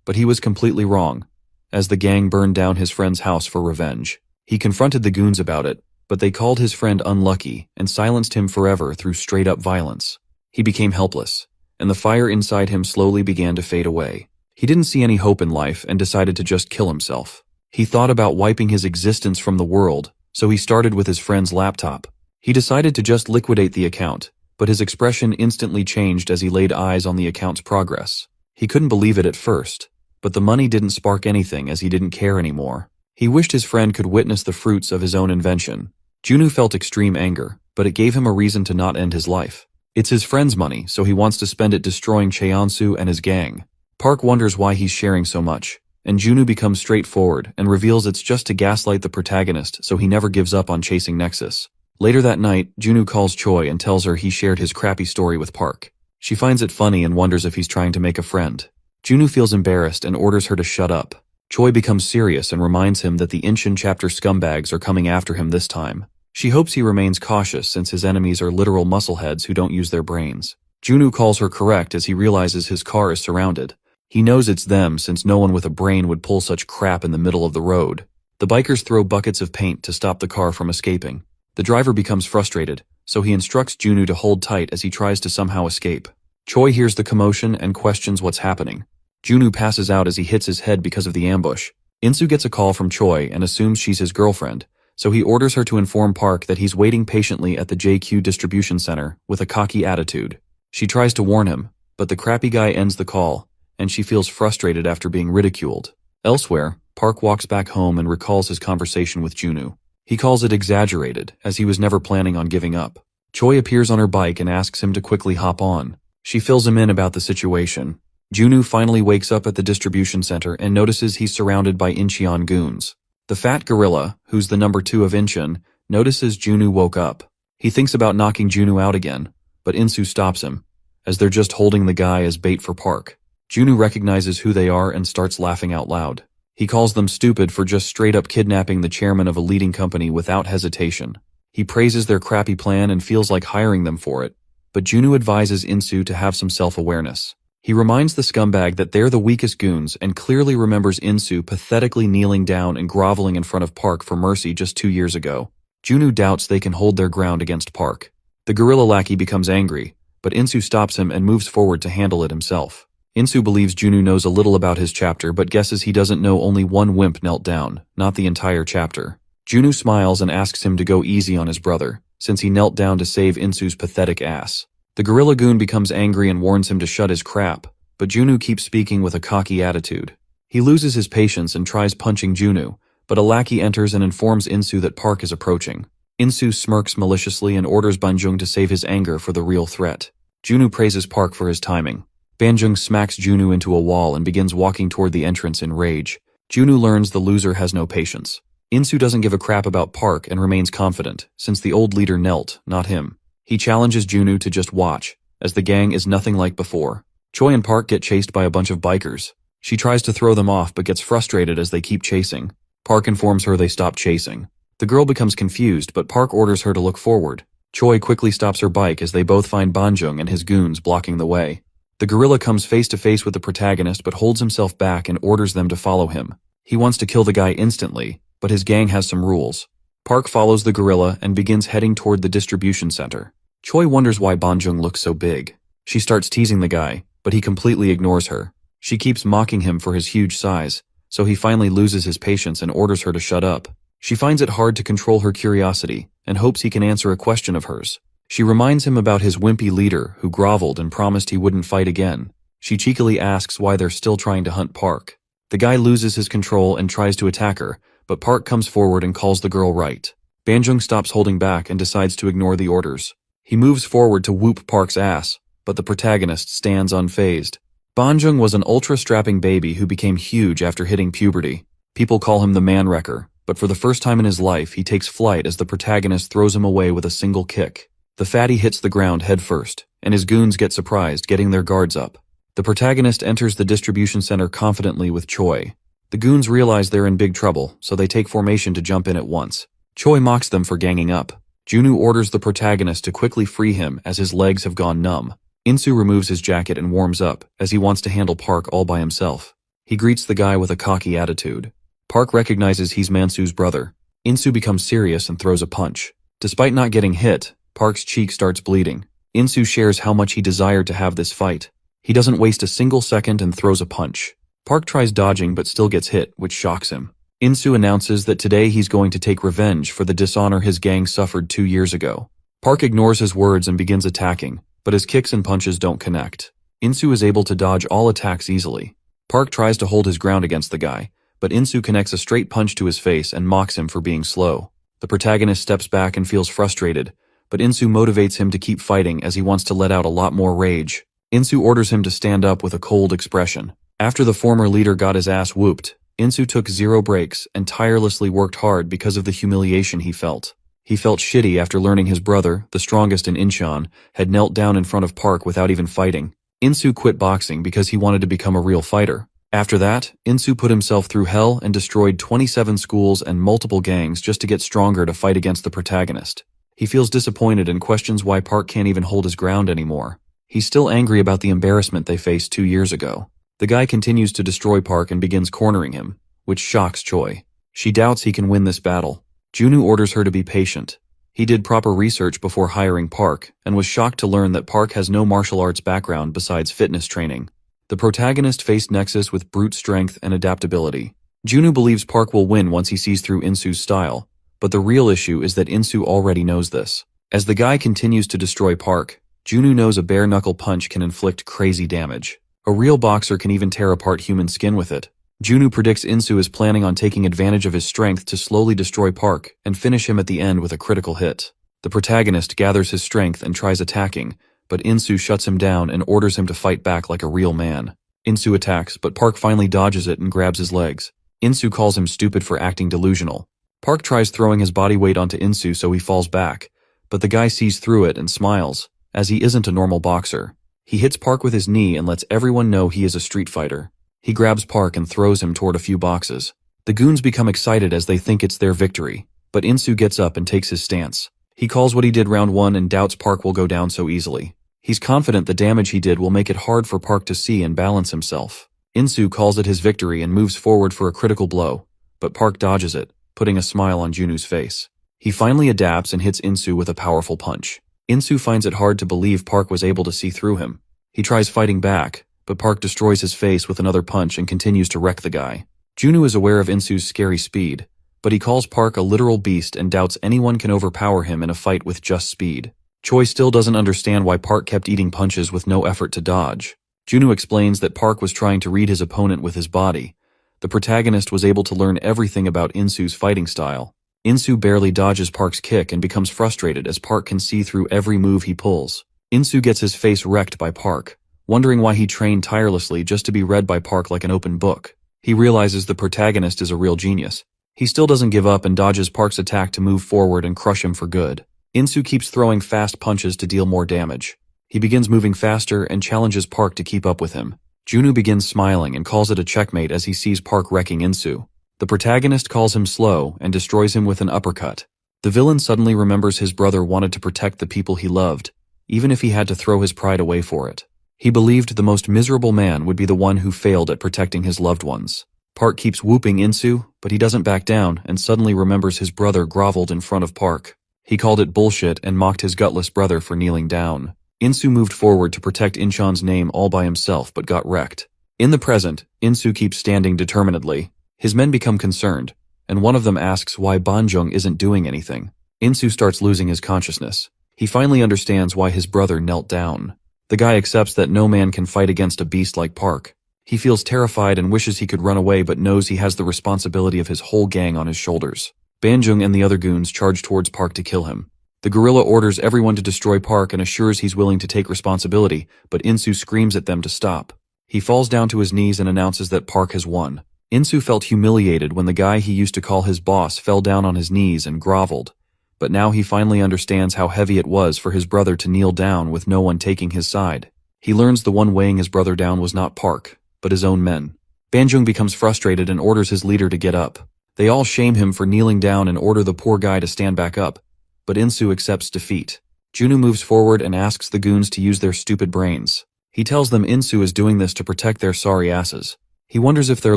But he was completely wrong, as the gang burned down his friend's house for revenge. He confronted the goons about it, but they called his friend unlucky and silenced him forever through straight-up violence. He became helpless, and the fire inside him slowly began to fade away. He didn't see any hope in life and decided to just kill himself. He thought about wiping his existence from the world, so he started with his friend's laptop. He decided to just liquidate the account, but his expression instantly changed as he laid eyes on the account's progress. He couldn't believe it at first, but the money didn't spark anything as he didn't care anymore. He wished his friend could witness the fruits of his own invention. Junu felt extreme anger, but it gave him a reason to not end his life. It's his friend's money, so he wants to spend it destroying Cheonsu and his gang. Park wonders why he's sharing so much, and Junu becomes straightforward and reveals it's just to gaslight the protagonist so he never gives up on chasing Nexus. Later that night, Junu calls Choi and tells her he shared his crappy story with Park. She finds it funny and wonders if he's trying to make a friend. Junu feels embarrassed and orders her to shut up. Choi becomes serious and reminds him that the Incheon chapter scumbags are coming after him this time. She hopes he remains cautious since his enemies are literal muscleheads who don't use their brains. Junu calls her correct as he realizes his car is surrounded. He knows it's them since no one with a brain would pull such crap in the middle of the road. The bikers throw buckets of paint to stop the car from escaping. The driver becomes frustrated, so he instructs Junu to hold tight as he tries to somehow escape. Choi hears the commotion and questions what's happening. Junwoo passes out as he hits his head because of the ambush. Insu gets a call from Choi and assumes she's his girlfriend, so he orders her to inform Park that he's waiting patiently at the JQ distribution center with a cocky attitude. She tries to warn him, but the crappy guy ends the call, and she feels frustrated after being ridiculed. Elsewhere, Park walks back home and recalls his conversation with Junwoo. He calls it exaggerated, as he was never planning on giving up. Choi appears on her bike and asks him to quickly hop on. She fills him in about the situation. Junwoo finally wakes up at the distribution center and notices he's surrounded by Incheon goons. The fat gorilla, who's the number 2 of Incheon, notices Junwoo woke up. He thinks about knocking Junwoo out again, but Insu stops him, as they're just holding the guy as bait for Park. Junwoo recognizes who they are and starts laughing out loud. He calls them stupid for just straight up kidnapping the chairman of a leading company without hesitation. He praises their crappy plan and feels like hiring them for it, but Junwoo advises Insu to have some self-awareness. He reminds the scumbag that they're the weakest goons and clearly remembers Insu pathetically kneeling down and groveling in front of Park for mercy just 2 years ago. Junwoo doubts they can hold their ground against Park. The gorilla lackey becomes angry, but Insu stops him and moves forward to handle it himself. Insu believes Junwoo knows a little about his chapter but guesses he doesn't know only one wimp knelt down, not the entire chapter. Junwoo smiles and asks him to go easy on his brother, since he knelt down to save Insu's pathetic ass. The gorilla goon becomes angry and warns him to shut his crap, but Junwoo keeps speaking with a cocky attitude. He loses his patience and tries punching Junwoo, but a lackey enters and informs Insu that Park is approaching. Insu smirks maliciously and orders Banjung to save his anger for the real threat. Junwoo praises Park for his timing. Banjung smacks Junwoo into a wall and begins walking toward the entrance in rage. Junwoo learns the loser has no patience. Insu doesn't give a crap about Park and remains confident, since the old leader knelt, not him. He challenges Junwoo to just watch, as the gang is nothing like before. Choi and Park get chased by a bunch of bikers. She tries to throw them off but gets frustrated as they keep chasing. Park informs her they stop chasing. The girl becomes confused, but Park orders her to look forward. Choi quickly stops her bike as they both find Banjung and his goons blocking the way. The gorilla comes face to face with the protagonist but holds himself back and orders them to follow him. He wants to kill the guy instantly, but his gang has some rules. Park follows the gorilla and begins heading toward the distribution center. Choi wonders why Banjung looks so big. She starts teasing the guy, but he completely ignores her. She keeps mocking him for his huge size, so he finally loses his patience and orders her to shut up. She finds it hard to control her curiosity and hopes he can answer a question of hers. She reminds him about his wimpy leader who groveled and promised he wouldn't fight again. She cheekily asks why they're still trying to hunt Park. The guy loses his control and tries to attack her, but Park comes forward and calls the girl right. Banjung stops holding back and decides to ignore the orders. He moves forward to whoop Park's ass, but the protagonist stands unfazed. Banjung was an ultra-strapping baby who became huge after hitting puberty. People call him the man-wrecker, but for the first time in his life he takes flight as the protagonist throws him away with a single kick. The fatty hits the ground headfirst, and his goons get surprised, getting their guards up. The protagonist enters the distribution center confidently with Choi. The goons realize they're in big trouble, so they take formation to jump in at once. Choi mocks them for ganging up. Junwoo orders the protagonist to quickly free him as his legs have gone numb. Insu removes his jacket and warms up, as he wants to handle Park all by himself. He greets the guy with a cocky attitude. Park recognizes he's Mansu's brother. Insu becomes serious and throws a punch. Despite not getting hit, Park's cheek starts bleeding. Insu shares how much he desired to have this fight. He doesn't waste a single second and throws a punch. Park tries dodging but still gets hit, which shocks him. Insu announces that today he's going to take revenge for the dishonor his gang suffered 2 years ago. Park ignores his words and begins attacking, but his kicks and punches don't connect. Insu is able to dodge all attacks easily. Park tries to hold his ground against the guy, but Insu connects a straight punch to his face and mocks him for being slow. The protagonist steps back and feels frustrated, but Insu motivates him to keep fighting as he wants to let out a lot more rage. Insu orders him to stand up with a cold expression. After the former leader got his ass whooped, Insu took 0 breaks and tirelessly worked hard because of the humiliation he felt. He felt shitty after learning his brother, the strongest in Incheon, had knelt down in front of Park without even fighting. Insu quit boxing because he wanted to become a real fighter. After that, Insu put himself through hell and destroyed 27 schools and multiple gangs just to get stronger to fight against the protagonist. He feels disappointed and questions why Park can't even hold his ground anymore. He's still angry about the embarrassment they faced 2 years ago. The guy continues to destroy Park and begins cornering him, which shocks Choi. She doubts he can win this battle. Junwoo orders her to be patient. He did proper research before hiring Park and was shocked to learn that Park has no martial arts background besides fitness training. The protagonist faced Nexus with brute strength and adaptability. Junu believes Park will win once he sees through Insu's style, but the real issue is that Insu already knows this. As the guy continues to destroy Park, Junu knows a bare-knuckle punch can inflict crazy damage. A real boxer can even tear apart human skin with it. Junu predicts Insu is planning on taking advantage of his strength to slowly destroy Park and finish him at the end with a critical hit. The protagonist gathers his strength and tries attacking, but Insu shuts him down and orders him to fight back like a real man. Insu attacks, but Park finally dodges it and grabs his legs. Insu calls him stupid for acting delusional. Park tries throwing his body weight onto Insu so he falls back, but the guy sees through it and smiles, as he isn't a normal boxer. He hits Park with his knee and lets everyone know he is a street fighter. He grabs Park and throws him toward a few boxes. The goons become excited as they think it's their victory, but Insu gets up and takes his stance. He calls what he did round 1 and doubts Park will go down so easily. He's confident the damage he did will make it hard for Park to see and balance himself. Insu calls it his victory and moves forward for a critical blow, but Park dodges it, putting a smile on Junu's face. He finally adapts and hits Insu with a powerful punch. Insu finds it hard to believe Park was able to see through him. He tries fighting back, but Park destroys his face with another punch and continues to wreck the guy. Junu is aware of Insu's scary speed, but he calls Park a literal beast and doubts anyone can overpower him in a fight with just speed. Choi still doesn't understand why Park kept eating punches with no effort to dodge. Junu explains that Park was trying to read his opponent with his body. The protagonist was able to learn everything about Insu's fighting style. Insu barely dodges Park's kick and becomes frustrated as Park can see through every move he pulls. Insu gets his face wrecked by Park, wondering why he trained tirelessly just to be read by Park like an open book. He realizes the protagonist is a real genius. He still doesn't give up and dodges Park's attack to move forward and crush him for good. Insu keeps throwing fast punches to deal more damage. He begins moving faster and challenges Park to keep up with him. Junu begins smiling and calls it a checkmate as he sees Park wrecking Insu. The protagonist calls him slow and destroys him with an uppercut. The villain suddenly remembers his brother wanted to protect the people he loved, even if he had to throw his pride away for it. He believed the most miserable man would be the one who failed at protecting his loved ones. Park keeps whooping Insu, but he doesn't back down and suddenly remembers his brother groveled in front of Park. He called it bullshit and mocked his gutless brother for kneeling down. Insu moved forward to protect Inchan's name all by himself but got wrecked. In the present, Insu keeps standing determinedly. His men become concerned, and one of them asks why Banjung isn't doing anything. Insu starts losing his consciousness. He finally understands why his brother knelt down. The guy accepts that no man can fight against a beast like Park. He feels terrified and wishes he could run away but knows he has the responsibility of his whole gang on his shoulders. Banjung and the other goons charge towards Park to kill him. The gorilla orders everyone to destroy Park and assures he's willing to take responsibility, but Insu screams at them to stop. He falls down to his knees and announces that Park has won. Insu felt humiliated when the guy he used to call his boss fell down on his knees and groveled, but now he finally understands how heavy it was for his brother to kneel down with no one taking his side. He learns the one weighing his brother down was not Park, but his own men. Banjung becomes frustrated and orders his leader to get up. They all shame him for kneeling down and order the poor guy to stand back up, but Insu accepts defeat. Junu moves forward and asks the goons to use their stupid brains. He tells them Insu is doing this to protect their sorry asses. He wonders if they're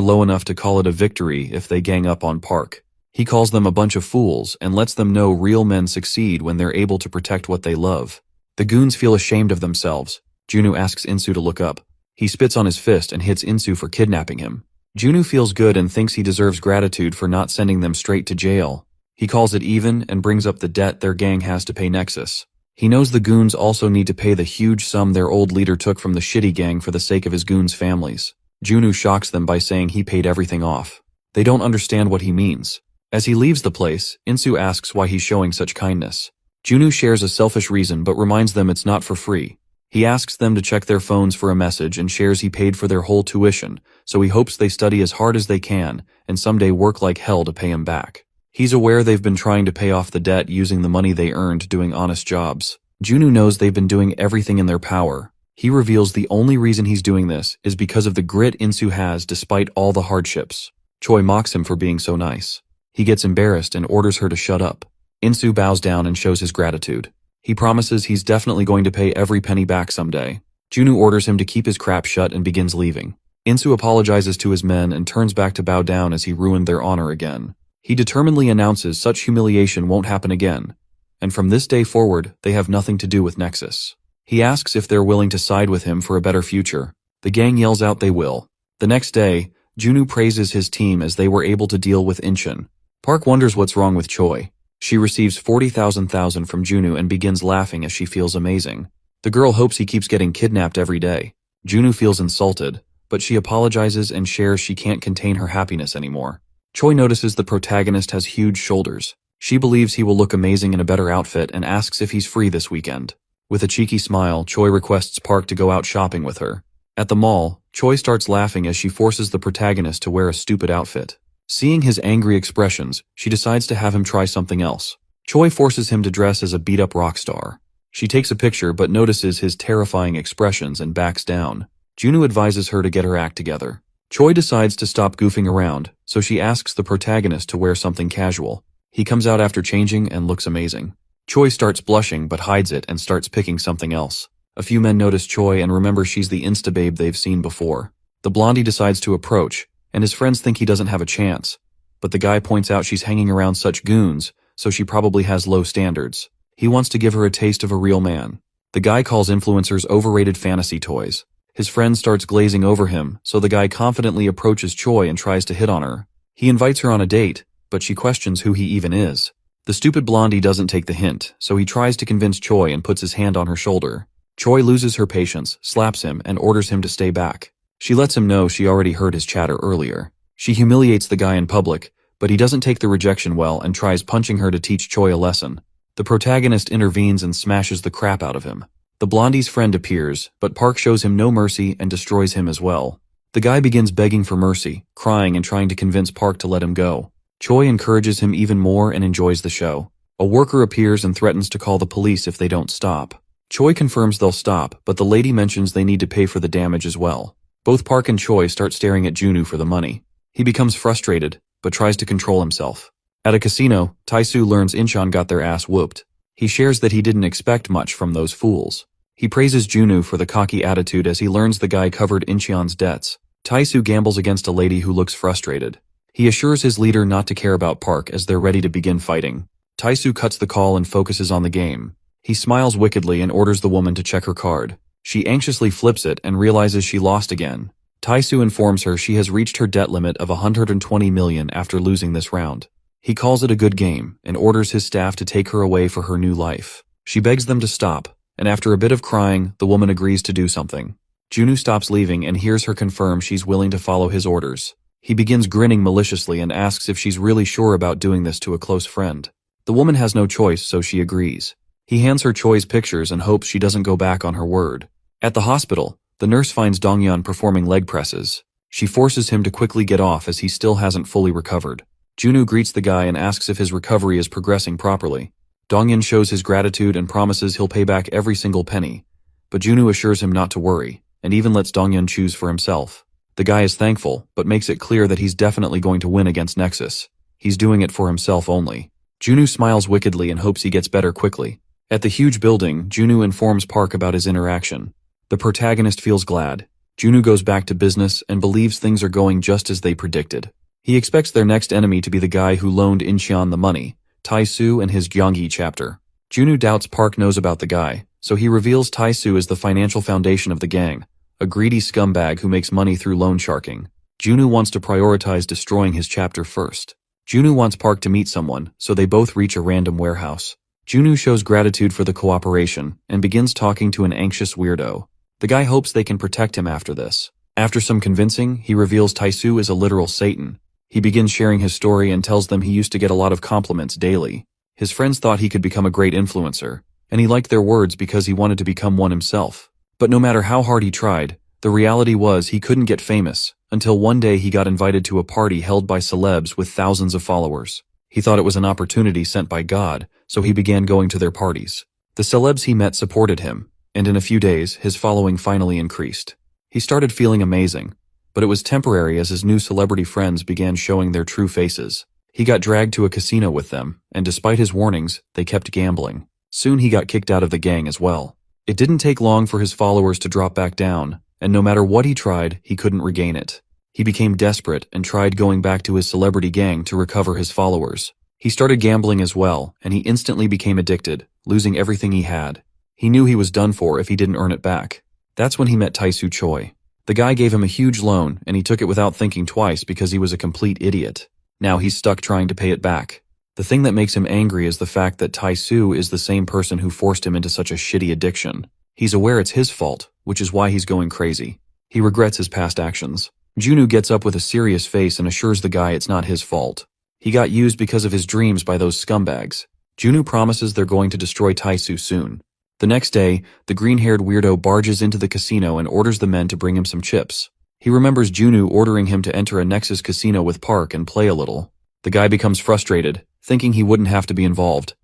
low enough to call it a victory if they gang up on Park. He calls them a bunch of fools and lets them know real men succeed when they're able to protect what they love. The goons feel ashamed of themselves. Junu asks Insu to look up. He spits on his fist and hits Insu for kidnapping him. Junu feels good and thinks he deserves gratitude for not sending them straight to jail. He calls it even and brings up the debt their gang has to pay Nexus. He knows the goons also need to pay the huge sum their old leader took from the shitty gang for the sake of his goons' families. Junu shocks them by saying he paid everything off. They don't understand what he means. As he leaves the place, Insu asks why he's showing such kindness. Junu shares a selfish reason but reminds them it's not for free. He asks them to check their phones for a message and shares he paid for their whole tuition, so he hopes they study as hard as they can and someday work like hell to pay him back. He's aware they've been trying to pay off the debt using the money they earned doing honest jobs. Junu knows they've been doing everything in their power. He reveals the only reason he's doing this is because of the grit Insu has despite all the hardships. Choi mocks him for being so nice. He gets embarrassed and orders her to shut up. Insu bows down and shows his gratitude. He promises he's definitely going to pay every penny back someday. Junu orders him to keep his crap shut and begins leaving. Insu apologizes to his men and turns back to bow down as he ruined their honor again. He determinedly announces such humiliation won't happen again, and from this day forward, they have nothing to do with Nexus. He asks if they're willing to side with him for a better future. The gang yells out they will. The next day, Junwoo praises his team as they were able to deal with Incheon. Park wonders what's wrong with Choi. She receives 40,000 from Junwoo and begins laughing as she feels amazing. The girl hopes he keeps getting kidnapped every day. Junwoo feels insulted, but she apologizes and shares she can't contain her happiness anymore. Choi notices the protagonist has huge shoulders. She believes he will look amazing in a better outfit and asks if he's free this weekend. With a cheeky smile, Choi requests Park to go out shopping with her. At the mall, Choi starts laughing as she forces the protagonist to wear a stupid outfit. Seeing his angry expressions, she decides to have him try something else. Choi forces him to dress as a beat-up rock star. She takes a picture but notices his terrifying expressions and backs down. Junwoo advises her to get her act together. Choi decides to stop goofing around, so she asks the protagonist to wear something casual. He comes out after changing and looks amazing. Choi starts blushing but hides it and starts picking something else. A few men notice Choi and remember she's the insta-babe they've seen before. The blondie decides to approach, and his friends think he doesn't have a chance. But the guy points out she's hanging around such goons, so she probably has low standards. He wants to give her a taste of a real man. The guy calls influencers overrated fantasy toys. His friend starts glazing over him, so the guy confidently approaches Choi and tries to hit on her. He invites her on a date, but she questions who he even is. The stupid blondie doesn't take the hint, so he tries to convince Choi and puts his hand on her shoulder. Choi loses her patience, slaps him, and orders him to stay back. She lets him know she already heard his chatter earlier. She humiliates the guy in public, but he doesn't take the rejection well and tries punching her to teach Choi a lesson. The protagonist intervenes and smashes the crap out of him. The blondie's friend appears, but Park shows him no mercy and destroys him as well. The guy begins begging for mercy, crying and trying to convince Park to let him go. Choi encourages him even more and enjoys the show. A worker appears and threatens to call the police if they don't stop. Choi confirms they'll stop, but the lady mentions they need to pay for the damage as well. Both Park and Choi start staring at Junwoo for the money. He becomes frustrated, but tries to control himself. At a casino, Tae-soo learns Incheon got their ass whooped. He shares that he didn't expect much from those fools. He praises Junwoo for the cocky attitude as he learns the guy covered Incheon's debts. Tae-soo gambles against a lady who looks frustrated. He assures his leader not to care about Park as they're ready to begin fighting. Tae-soo cuts the call and focuses on the game. He smiles wickedly and orders the woman to check her card. She anxiously flips it and realizes she lost again. Tae-soo informs her she has reached her debt limit of 120 million after losing this round. He calls it a good game and orders his staff to take her away for her new life. She begs them to stop, and after a bit of crying, the woman agrees to do something. Junwoo stops leaving and hears her confirm she's willing to follow his orders. He begins grinning maliciously and asks if she's really sure about doing this to a close friend. The woman has no choice, so she agrees. He hands her Choi's pictures and hopes she doesn't go back on her word. At the hospital, the nurse finds Donghyun performing leg presses. She forces him to quickly get off as he still hasn't fully recovered. Junwoo greets the guy and asks if his recovery is progressing properly. Donghyun shows his gratitude and promises he'll pay back every single penny. But Junwoo assures him not to worry, and even lets Donghyun choose for himself. The guy is thankful, but makes it clear that he's definitely going to win against Nexus. He's doing it for himself only. Junwoo smiles wickedly and hopes he gets better quickly. At the huge building, Junwoo informs Park about his interaction. The protagonist feels glad. Junwoo goes back to business and believes things are going just as they predicted. He expects their next enemy to be the guy who loaned Incheon the money, Tae-soo and his Gyeonggi chapter. Junwoo doubts Park knows about the guy, so he reveals Tae-soo as the financial foundation of the gang, a greedy scumbag who makes money through loan sharking. Junwoo wants to prioritize destroying his chapter first. Junwoo wants Park to meet someone, so they both reach a random warehouse. Junwoo shows gratitude for the cooperation and begins talking to an anxious weirdo. The guy hopes they can protect him after this. After some convincing, he reveals Tae-soo is a literal Satan. He begins sharing his story and tells them he used to get a lot of compliments daily. His friends thought he could become a great influencer, and he liked their words because he wanted to become one himself. But no matter how hard he tried, the reality was he couldn't get famous, until one day he got invited to a party held by celebs with thousands of followers. He thought it was an opportunity sent by God, so he began going to their parties. The celebs he met supported him, and in a few days, his following finally increased. He started feeling amazing, but it was temporary as his new celebrity friends began showing their true faces. He got dragged to a casino with them, and despite his warnings, they kept gambling. Soon he got kicked out of the gang as well. It didn't take long for his followers to drop back down, and no matter what he tried, he couldn't regain it. He became desperate and tried going back to his celebrity gang to recover his followers. He started gambling as well, and he instantly became addicted, losing everything he had. He knew he was done for if he didn't earn it back. That's when he met Tae-soo Choi. The guy gave him a huge loan, and he took it without thinking twice because he was a complete idiot. Now he's stuck trying to pay it back. The thing that makes him angry is the fact that Tai-Su is the same person who forced him into such a shitty addiction. He's aware it's his fault, which is why he's going crazy. He regrets his past actions. Junwoo gets up with a serious face and assures the guy it's not his fault. He got used because of his dreams by those scumbags. Junwoo promises they're going to destroy Tai-Su soon. The next day, the green-haired weirdo barges into the casino and orders the men to bring him some chips. He remembers Junwoo ordering him to enter a Nexus casino with Park and play a little. The guy becomes frustrated, thinking he wouldn't have to be involved.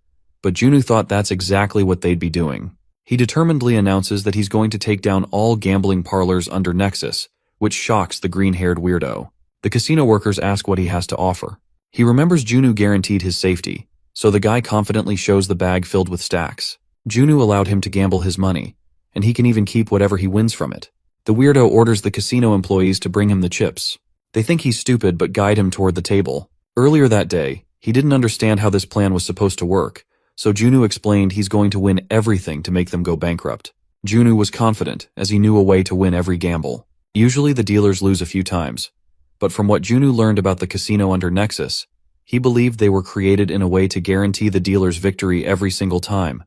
But Junwoo thought that's exactly what they'd be doing. He determinedly announces that he's going to take down all gambling parlors under Nexus, which shocks the green-haired weirdo. The casino workers ask what he has to offer. He remembers Junwoo guaranteed his safety, so the guy confidently shows the bag filled with stacks. Junwoo allowed him to gamble his money, and he can even keep whatever he wins from it. The weirdo orders the casino employees to bring him the chips. They think he's stupid but guide him toward the table. Earlier that day, he didn't understand how this plan was supposed to work, so Junwoo explained he's going to win everything to make them go bankrupt. Junwoo was confident, as he knew a way to win every gamble. Usually the dealers lose a few times, but from what Junwoo learned about the casino under Nexus, he believed they were created in a way to guarantee the dealer's victory every single time,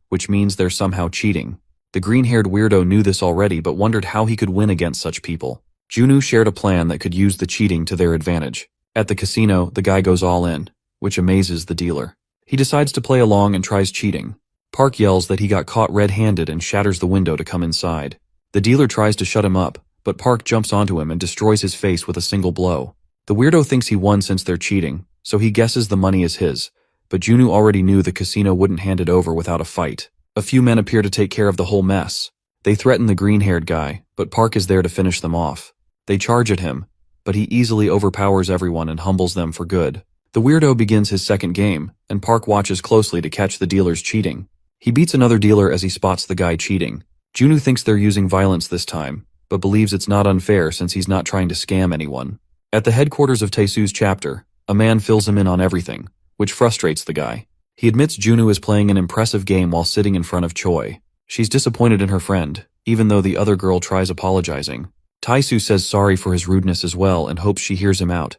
which means they're somehow cheating. The green-haired weirdo knew this already but wondered how he could win against such people. Junwoo shared a plan that could use the cheating to their advantage. At the casino, the guy goes all in, which amazes the dealer. He decides to play along and tries cheating. Park yells that he got caught red-handed and shatters the window to come inside. The dealer tries to shut him up, but Park jumps onto him and destroys his face with a single blow. The weirdo thinks he won since they're cheating, so he guesses the money is his, but Junwoo already knew the casino wouldn't hand it over without a fight. A few men appear to take care of the whole mess. They threaten the green-haired guy, but Park is there to finish them off. They charge at him, but he easily overpowers everyone and humbles them for good. The weirdo begins his second game, and Park watches closely to catch the dealers cheating. He beats another dealer as he spots the guy cheating. Junwoo thinks they're using violence this time, but believes it's not unfair since he's not trying to scam anyone. At the headquarters of Taesu's chapter, a man fills him in on everything, which frustrates the guy. He admits Junwoo is playing an impressive game while sitting in front of Choi. She's disappointed in her friend, even though the other girl tries apologizing. Taesu says sorry for his rudeness as well and hopes she hears him out,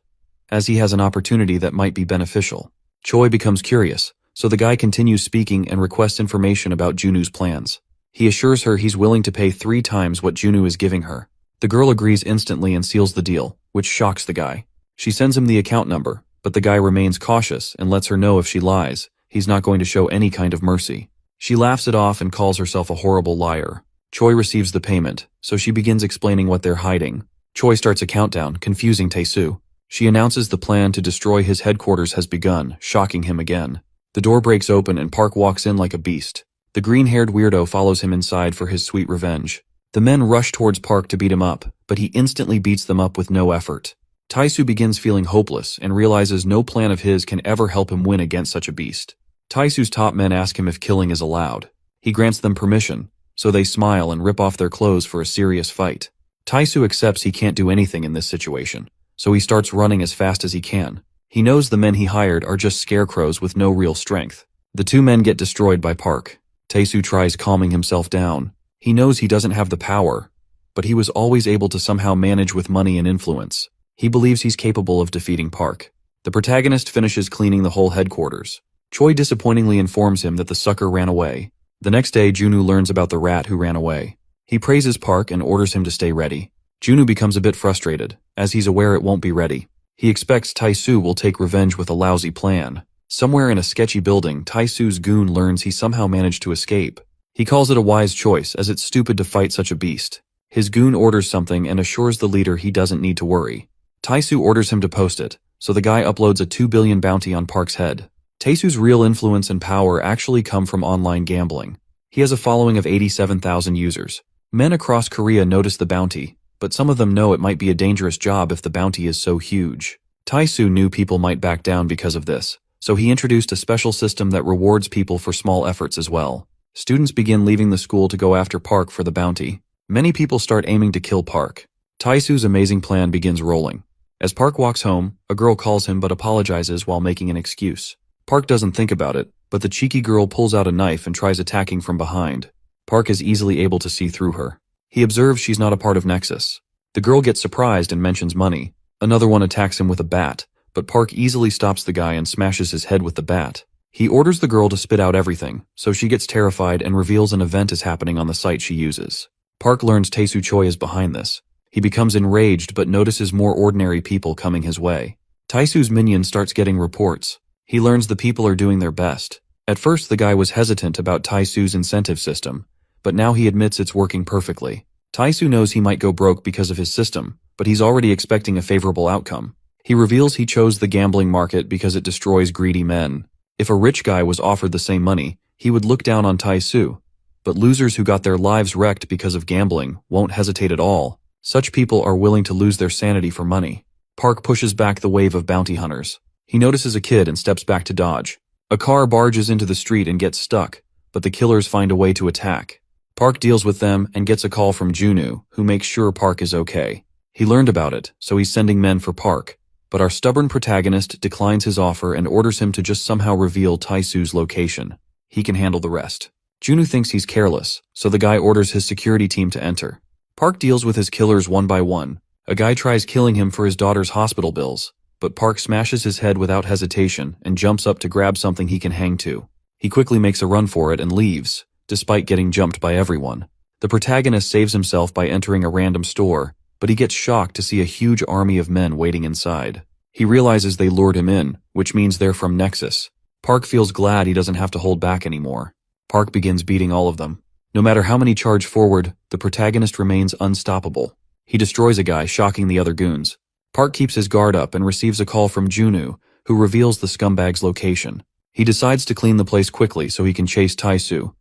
as he has an opportunity that might be beneficial. Choi becomes curious, so the guy continues speaking and requests information about Junwoo's plans. He assures her he's willing to pay 3 times what Junwoo is giving her. The girl agrees instantly and seals the deal, which shocks the guy. She sends him the account number, but the guy remains cautious and lets her know if she lies, he's not going to show any kind of mercy. She laughs it off and calls herself a horrible liar. Choi receives the payment, so she begins explaining what they're hiding. Choi starts a countdown, confusing Taesu. She announces the plan to destroy his headquarters has begun, shocking him again. The door breaks open and Park walks in like a beast. The green-haired weirdo follows him inside for his sweet revenge. The men rush towards Park to beat him up, but he instantly beats them up with no effort. Taesu begins feeling hopeless and realizes no plan of his can ever help him win against such a beast. Taesu's top men ask him if killing is allowed. He grants them permission, so they smile and rip off their clothes for a serious fight. Taesu accepts he can't do anything in this situation, so he starts running as fast as he can. He knows the men he hired are just scarecrows with no real strength. The 2 men get destroyed by Park. Taesu tries calming himself down. He knows he doesn't have the power, but he was always able to somehow manage with money and influence. He believes he's capable of defeating Park. The protagonist finishes cleaning the whole headquarters. Choi disappointingly informs him that the sucker ran away. The next day, Junwoo learns about the rat who ran away. He praises Park and orders him to stay ready. Junwoo becomes a bit frustrated, as he's aware it won't be ready. He expects Taesu will take revenge with a lousy plan. Somewhere in a sketchy building, Taesu's goon learns he somehow managed to escape. He calls it a wise choice, as it's stupid to fight such a beast. His goon orders something and assures the leader he doesn't need to worry. Taesu orders him to post it, so the guy uploads a 2 billion bounty on Park's head. Taesu's real influence and power actually come from online gambling. He has a following of 87,000 users. Men across Korea notice the bounty, but some of them know it might be a dangerous job if the bounty is so huge. Taesu knew people might back down because of this, so he introduced a special system that rewards people for small efforts as well. Students begin leaving the school to go after Park for the bounty. Many people start aiming to kill Park. Taesu's amazing plan begins rolling. As Park walks home, a girl calls him but apologizes while making an excuse. Park doesn't think about it, but the cheeky girl pulls out a knife and tries attacking from behind. Park is easily able to see through her. He observes she's not a part of Nexus, The girl gets surprised and mentions money. Another one attacks him with a bat, but Park easily stops the guy and smashes his head with the bat. He orders the girl to spit out everything, so she gets terrified and reveals an event is happening on the site she uses. Park learns Tae-soo Choi is behind this. He becomes enraged but notices more ordinary people coming his way. Tae-soo's minion starts getting reports. He learns the people are doing their best. At first the guy was hesitant about Tae-soo's incentive system, but now he admits it's working perfectly. Tae-soo knows he might go broke because of his system, but he's already expecting a favorable outcome. He reveals he chose the gambling market because it destroys greedy men. If a rich guy was offered the same money, he would look down on Tae-soo. But losers who got their lives wrecked because of gambling won't hesitate at all. Such people are willing to lose their sanity for money. Park pushes back the wave of bounty hunters. He notices a kid and steps back to dodge. A car barges into the street and gets stuck, but the killers find a way to attack. Park deals with them and gets a call from Junwoo, who makes sure Park is okay. He learned about it, so he's sending men for Park. But our stubborn protagonist declines his offer and orders him to just somehow reveal Tae-soo's location. He can handle the rest. Junwoo thinks he's careless, so the guy orders his security team to enter. Park deals with his killers one by one. A guy tries killing him for his daughter's hospital bills, but Park smashes his head without hesitation and jumps up to grab something he can hang to. He quickly makes a run for it and leaves, despite getting jumped by everyone. The protagonist saves himself by entering a random store, but he gets shocked to see a huge army of men waiting inside. He realizes they lured him in, which means they're from Nexus. Park feels glad he doesn't have to hold back anymore. Park begins beating all of them. No matter how many charge forward, the protagonist remains unstoppable. He destroys a guy, shocking the other goons. Park keeps his guard up and receives a call from Junwoo, who reveals the scumbag's location. He decides to clean the place quickly so he can chase Tae-soo,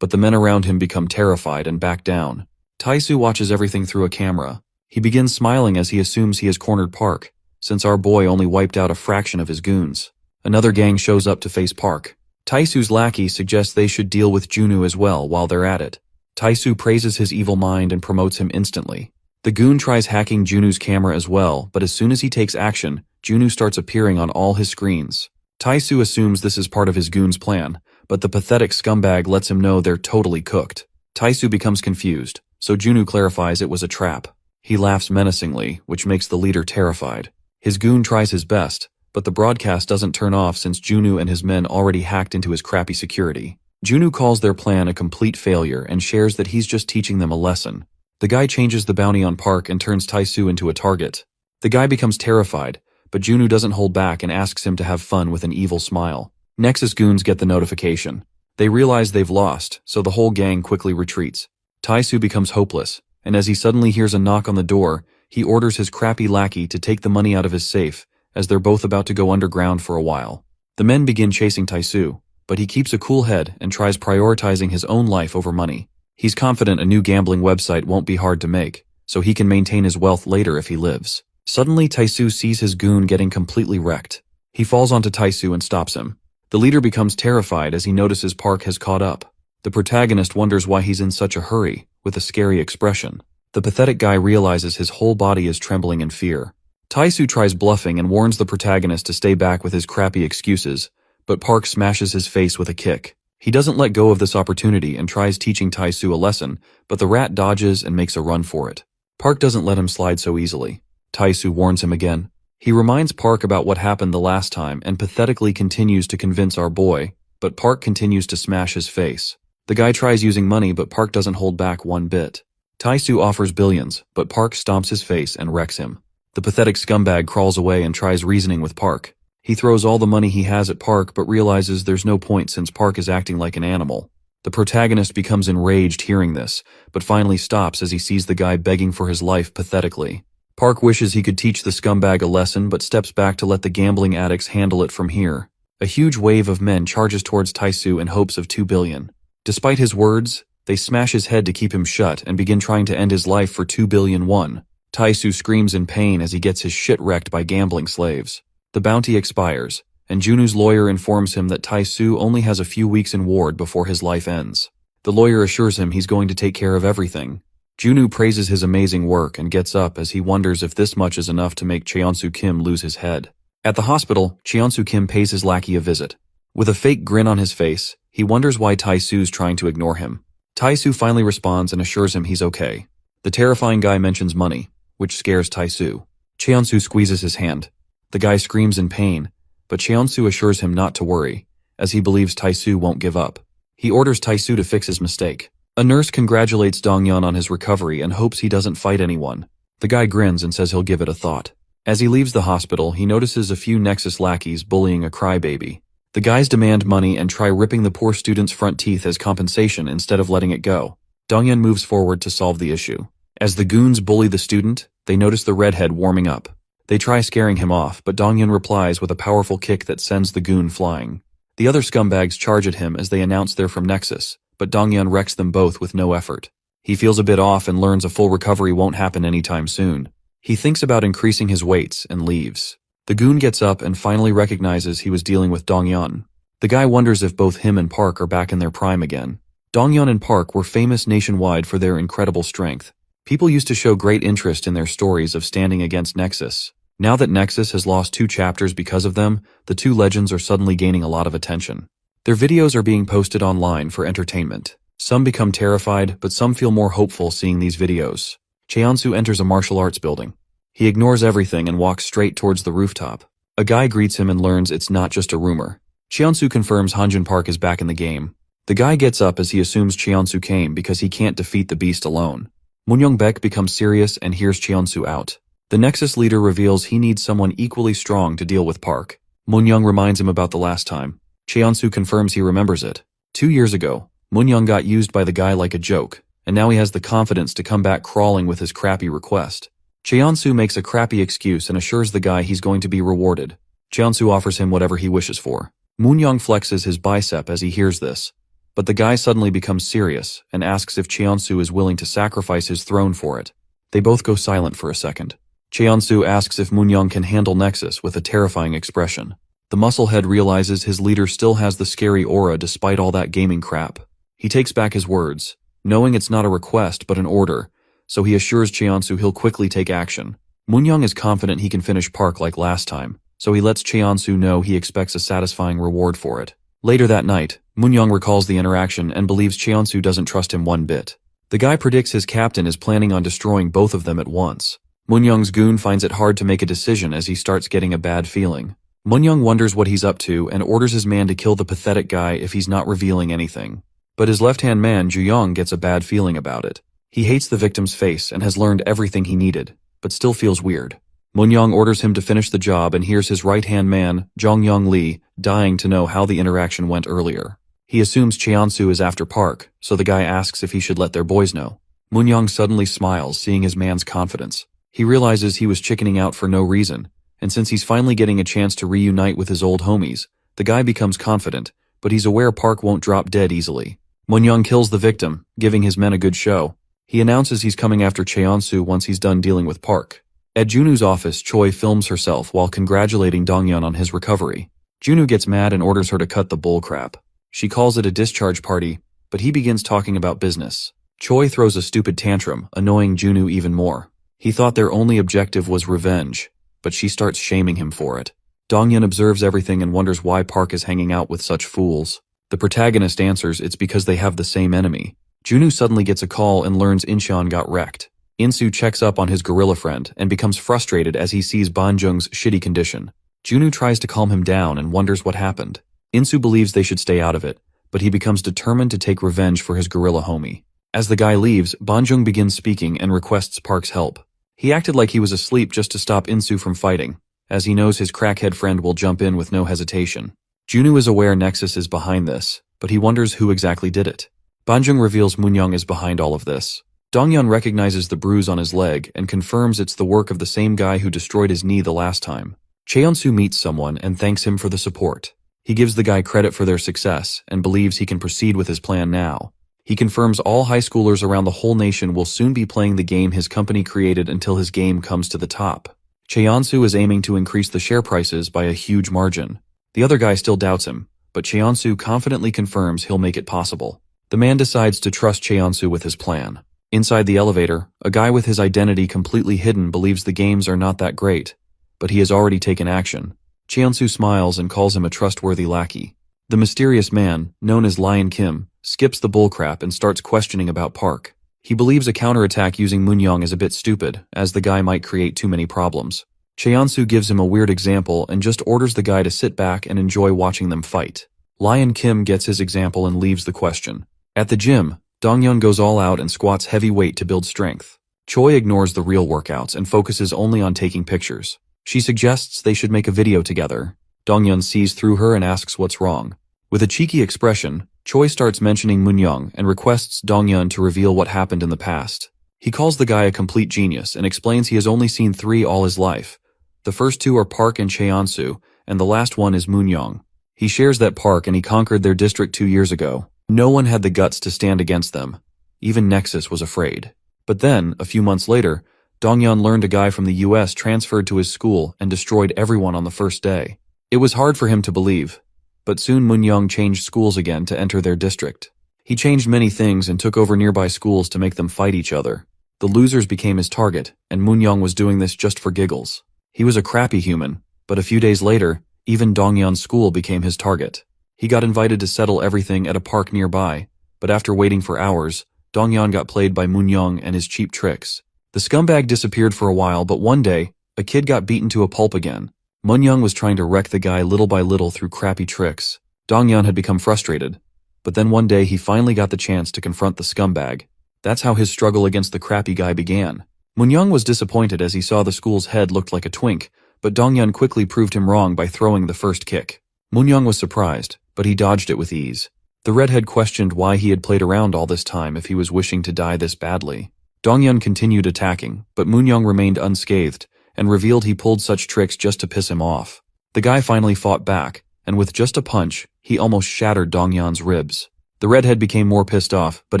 but the men around him become terrified and back down. Tae-soo watches everything through a camera. He begins smiling as he assumes he has cornered Park, since our boy only wiped out a fraction of his goons. Another gang shows up to face Park. Tae-soo's lackey suggests they should deal with Junwoo as well while they're at it. Tae-soo praises his evil mind and promotes him instantly. The goon tries hacking Junwoo's camera as well, but as soon as he takes action, Junwoo starts appearing on all his screens. Tae-soo assumes this is part of his goon's plan, but the pathetic scumbag lets him know they're totally cooked. Tae-soo becomes confused, so Junwoo clarifies it was a trap. He laughs menacingly, which makes the leader terrified. His goon tries his best, but the broadcast doesn't turn off since Junwoo and his men already hacked into his crappy security. Junwoo calls their plan a complete failure and shares that he's just teaching them a lesson. The guy changes the bounty on Park and turns Tae-soo into a target. The guy becomes terrified, but Junwoo doesn't hold back and asks him to have fun with an evil smile. Nexus goons get the notification. They realize they've lost, so the whole gang quickly retreats. Tae-soo becomes hopeless, and as he suddenly hears a knock on the door, he orders his crappy lackey to take the money out of his safe, as they're both about to go underground for a while. The men begin chasing Tae-soo, but he keeps a cool head and tries prioritizing his own life over money. He's confident a new gambling website won't be hard to make, so he can maintain his wealth later if he lives. Suddenly, Tae-soo sees his goon getting completely wrecked. He falls onto Tae-soo and stops him. The leader becomes terrified as he notices Park has caught up. The protagonist wonders why he's in such a hurry, with a scary expression. The pathetic guy realizes his whole body is trembling in fear. Tae-soo tries bluffing and warns the protagonist to stay back with his crappy excuses, but Park smashes his face with a kick. He doesn't let go of this opportunity and tries teaching Tae-soo a lesson, but the rat dodges and makes a run for it. Park doesn't let him slide so easily. Tae-soo warns him again. He reminds Park about what happened the last time and pathetically continues to convince our boy, but Park continues to smash his face. The guy tries using money, but Park doesn't hold back one bit. Tae-soo offers billions, but Park stomps his face and wrecks him. The pathetic scumbag crawls away and tries reasoning with Park. He throws all the money he has at Park but realizes there's no point since Park is acting like an animal. The protagonist becomes enraged hearing this, but finally stops as he sees the guy begging for his life pathetically. Park wishes he could teach the scumbag a lesson but steps back to let the gambling addicts handle it from here. A huge wave of men charges towards Tae-soo in hopes of 2 billion. Despite his words, they smash his head to keep him shut and begin trying to end his life for 2 billion won. Tae-soo screams in pain as he gets his shit wrecked by gambling slaves. The bounty expires, and Junwoo's lawyer informs him that Tae-soo only has a few weeks in ward before his life ends. The lawyer assures him he's going to take care of everything. Junwoo praises his amazing work and gets up as he wonders if this much is enough to make Cheon-soo Kim lose his head. At the hospital, Cheon-soo Kim pays his lackey a visit. With a fake grin on his face, he wonders why Tae-soo's trying to ignore him. Tae-soo finally responds and assures him he's okay. The terrifying guy mentions money. which scares Tae-soo. Cheon-soo squeezes his hand. The guy screams in pain, but Cheon-soo assures him not to worry, as he believes Tae-soo won't give up. He orders Tae-soo to fix his mistake. A nurse congratulates Dong-yeon on his recovery and hopes he doesn't fight anyone. The guy grins and says he'll give it a thought. As he leaves the hospital, he notices a few Nexus lackeys bullying a crybaby. The guys demand money and try ripping the poor student's front teeth as compensation instead of letting it go. Dong-yeon moves forward to solve the issue. As the goons bully the student, they notice the redhead warming up. They try scaring him off, but Dong-yeon replies with a powerful kick that sends the goon flying. The other scumbags charge at him as they announce they're from Nexus, but Dong-yeon wrecks them both with no effort. He feels a bit off and learns a full recovery won't happen anytime soon. He thinks about increasing his weights and leaves. The goon gets up and finally recognizes he was dealing with Dong-yeon. The guy wonders if both him and Park are back in their prime again. Dong-yeon and Park were famous nationwide for their incredible strength. People used to show great interest in their stories of standing against Nexus. Now that Nexus has lost 2 chapters because of them, the two legends are suddenly gaining a lot of attention. Their videos are being posted online for entertainment. Some become terrified, but some feel more hopeful seeing these videos. Cheon-soo enters a martial arts building. He ignores everything and walks straight towards the rooftop. A guy greets him and learns it's not just a rumor. Cheon-soo confirms Hanjin Park is back in the game. The guy gets up as he assumes Cheon-soo came because he can't defeat the beast alone. Moon-young-baek becomes serious and hears Cheon-soo out. The Nexus leader reveals he needs someone equally strong to deal with Park. Moon-young reminds him about the last time. Cheon-soo confirms he remembers it. 2 years ago, Moon-young got used by the guy like a joke, and now he has the confidence to come back crawling with his crappy request. Cheon-soo makes a crappy excuse and assures the guy he's going to be rewarded. Cheon-soo offers him whatever he wishes for. Moon-young flexes his bicep as he hears this, but the guy suddenly becomes serious and asks if Cheon-soo is willing to sacrifice his throne for it. They both go silent for a second. Cheon-soo asks if Moon-young can handle Nexus with a terrifying expression. The musclehead realizes his leader still has the scary aura despite all that gaming crap. He takes back his words, knowing it's not a request but an order, so he assures Cheon-soo he'll quickly take action. Moon-young is confident he can finish Park like last time, so he lets Cheon-soo know he expects a satisfying reward for it. Later that night, Moon-young recalls the interaction and believes Cheon-soo doesn't trust him one bit. The guy predicts his captain is planning on destroying both of them at once. Moon-young's goon finds it hard to make a decision as he starts getting a bad feeling. Moon-young wonders what he's up to and orders his man to kill the pathetic guy if he's not revealing anything. But his left-hand man, Ju-young, gets a bad feeling about it. He hates the victim's face and has learned everything he needed, but still feels weird. Moon-young orders him to finish the job and hears his right-hand man, Jong-young Lee, dying to know how the interaction went earlier. He assumes Cheon-soo is after Park, so the guy asks if he should let their boys know. Moon-young suddenly smiles, seeing his man's confidence. He realizes he was chickening out for no reason, and since he's finally getting a chance to reunite with his old homies, the guy becomes confident, but he's aware Park won't drop dead easily. Moon-young kills the victim, giving his men a good show. He announces he's coming after Cheon-soo once he's done dealing with Park. At Junu's office, Choi films herself while congratulating Dong-yeon on his recovery. Junu gets mad and orders her to cut the bullcrap. She calls it a discharge party, but he begins talking about business. Choi throws a stupid tantrum, annoying Junu even more. He thought their only objective was revenge, but she starts shaming him for it. Dong-yeon observes everything and wonders why Park is hanging out with such fools. The protagonist answers it's because they have the same enemy. Junu suddenly gets a call and learns Incheon got wrecked. Insu checks up on his gorilla friend and becomes frustrated as he sees Banjung's shitty condition. Junu tries to calm him down and wonders what happened. Insu believes they should stay out of it, but he becomes determined to take revenge for his gorilla homie. As the guy leaves, Banjung begins speaking and requests Park's help. He acted like he was asleep just to stop Insu from fighting, as he knows his crackhead friend will jump in with no hesitation. Junu is aware Nexus is behind this, but he wonders who exactly did it. Banjung reveals Moon-young is behind all of this. Dong-yeon recognizes the bruise on his leg and confirms it's the work of the same guy who destroyed his knee the last time. Cheon-soo meets someone and thanks him for the support. He gives the guy credit for their success and believes he can proceed with his plan now. He confirms all high schoolers around the whole nation will soon be playing the game his company created until his game comes to the top. Cheon-soo is aiming to increase the share prices by a huge margin. The other guy still doubts him, but Cheon-soo confidently confirms he'll make it possible. The man decides to trust Cheon-soo with his plan. Inside the elevator, a guy with his identity completely hidden believes the games are not that great, but he has already taken action. Cheon-soo smiles and calls him a trustworthy lackey. The mysterious man, known as Lion Kim, skips the bullcrap and starts questioning about Park. He believes a counterattack using Moonyoung is a bit stupid, as the guy might create too many problems. Cheonsu gives him a weird example and just orders the guy to sit back and enjoy watching them fight. Lion Kim gets his example and leaves the question. At the gym, Donghyun goes all out and squats heavy weight to build strength. Choi ignores the real workouts and focuses only on taking pictures. She suggests they should make a video together. Donghyun sees through her and asks what's wrong. With a cheeky expression, Choi starts mentioning Moonyoung and requests Donghyun to reveal what happened in the past. He calls the guy a complete genius and explains he has only seen 3 all his life. The first 2 are Park and Cheonsu, and the last one is Moonyoung. He shares that Park and he conquered their district 2 years ago. No one had the guts to stand against them. Even Nexus was afraid. But then, a few months later, Donghyun learned a guy from the US transferred to his school and destroyed everyone on the first day. It was hard for him to believe. But soon Moonyoung changed schools again to enter their district. He changed many things and took over nearby schools to make them fight each other. The losers became his target, and Moonyoung was doing this just for giggles. He was a crappy human, but a few days later, even Donghyun's school became his target. He got invited to settle everything at a park nearby, but after waiting for hours, Donghyun got played by Moonyoung and his cheap tricks. The scumbag disappeared for a while, but one day, a kid got beaten to a pulp again. Moonyoung was trying to wreck the guy little by little through crappy tricks. Donghyun had become frustrated, but then one day he finally got the chance to confront the scumbag. That's how his struggle against the crappy guy began. Moonyoung was disappointed as he saw the school's head looked like a twink, but Donghyun quickly proved him wrong by throwing the first kick. Moonyoung was surprised, but he dodged it with ease. The redhead questioned why he had played around all this time if he was wishing to die this badly. Donghyun continued attacking, but Moonyoung remained unscathed, and revealed he pulled such tricks just to piss him off. The guy finally fought back, and with just a punch, he almost shattered Donghyun's ribs. The redhead became more pissed off, but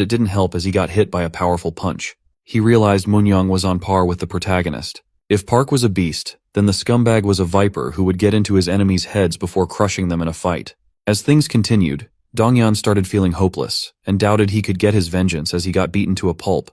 it didn't help as he got hit by a powerful punch. He realized Moonyoung was on par with the protagonist. If Park was a beast, then the scumbag was a viper who would get into his enemies' heads before crushing them in a fight. As things continued, Donghyun started feeling hopeless, and doubted he could get his vengeance as he got beaten to a pulp.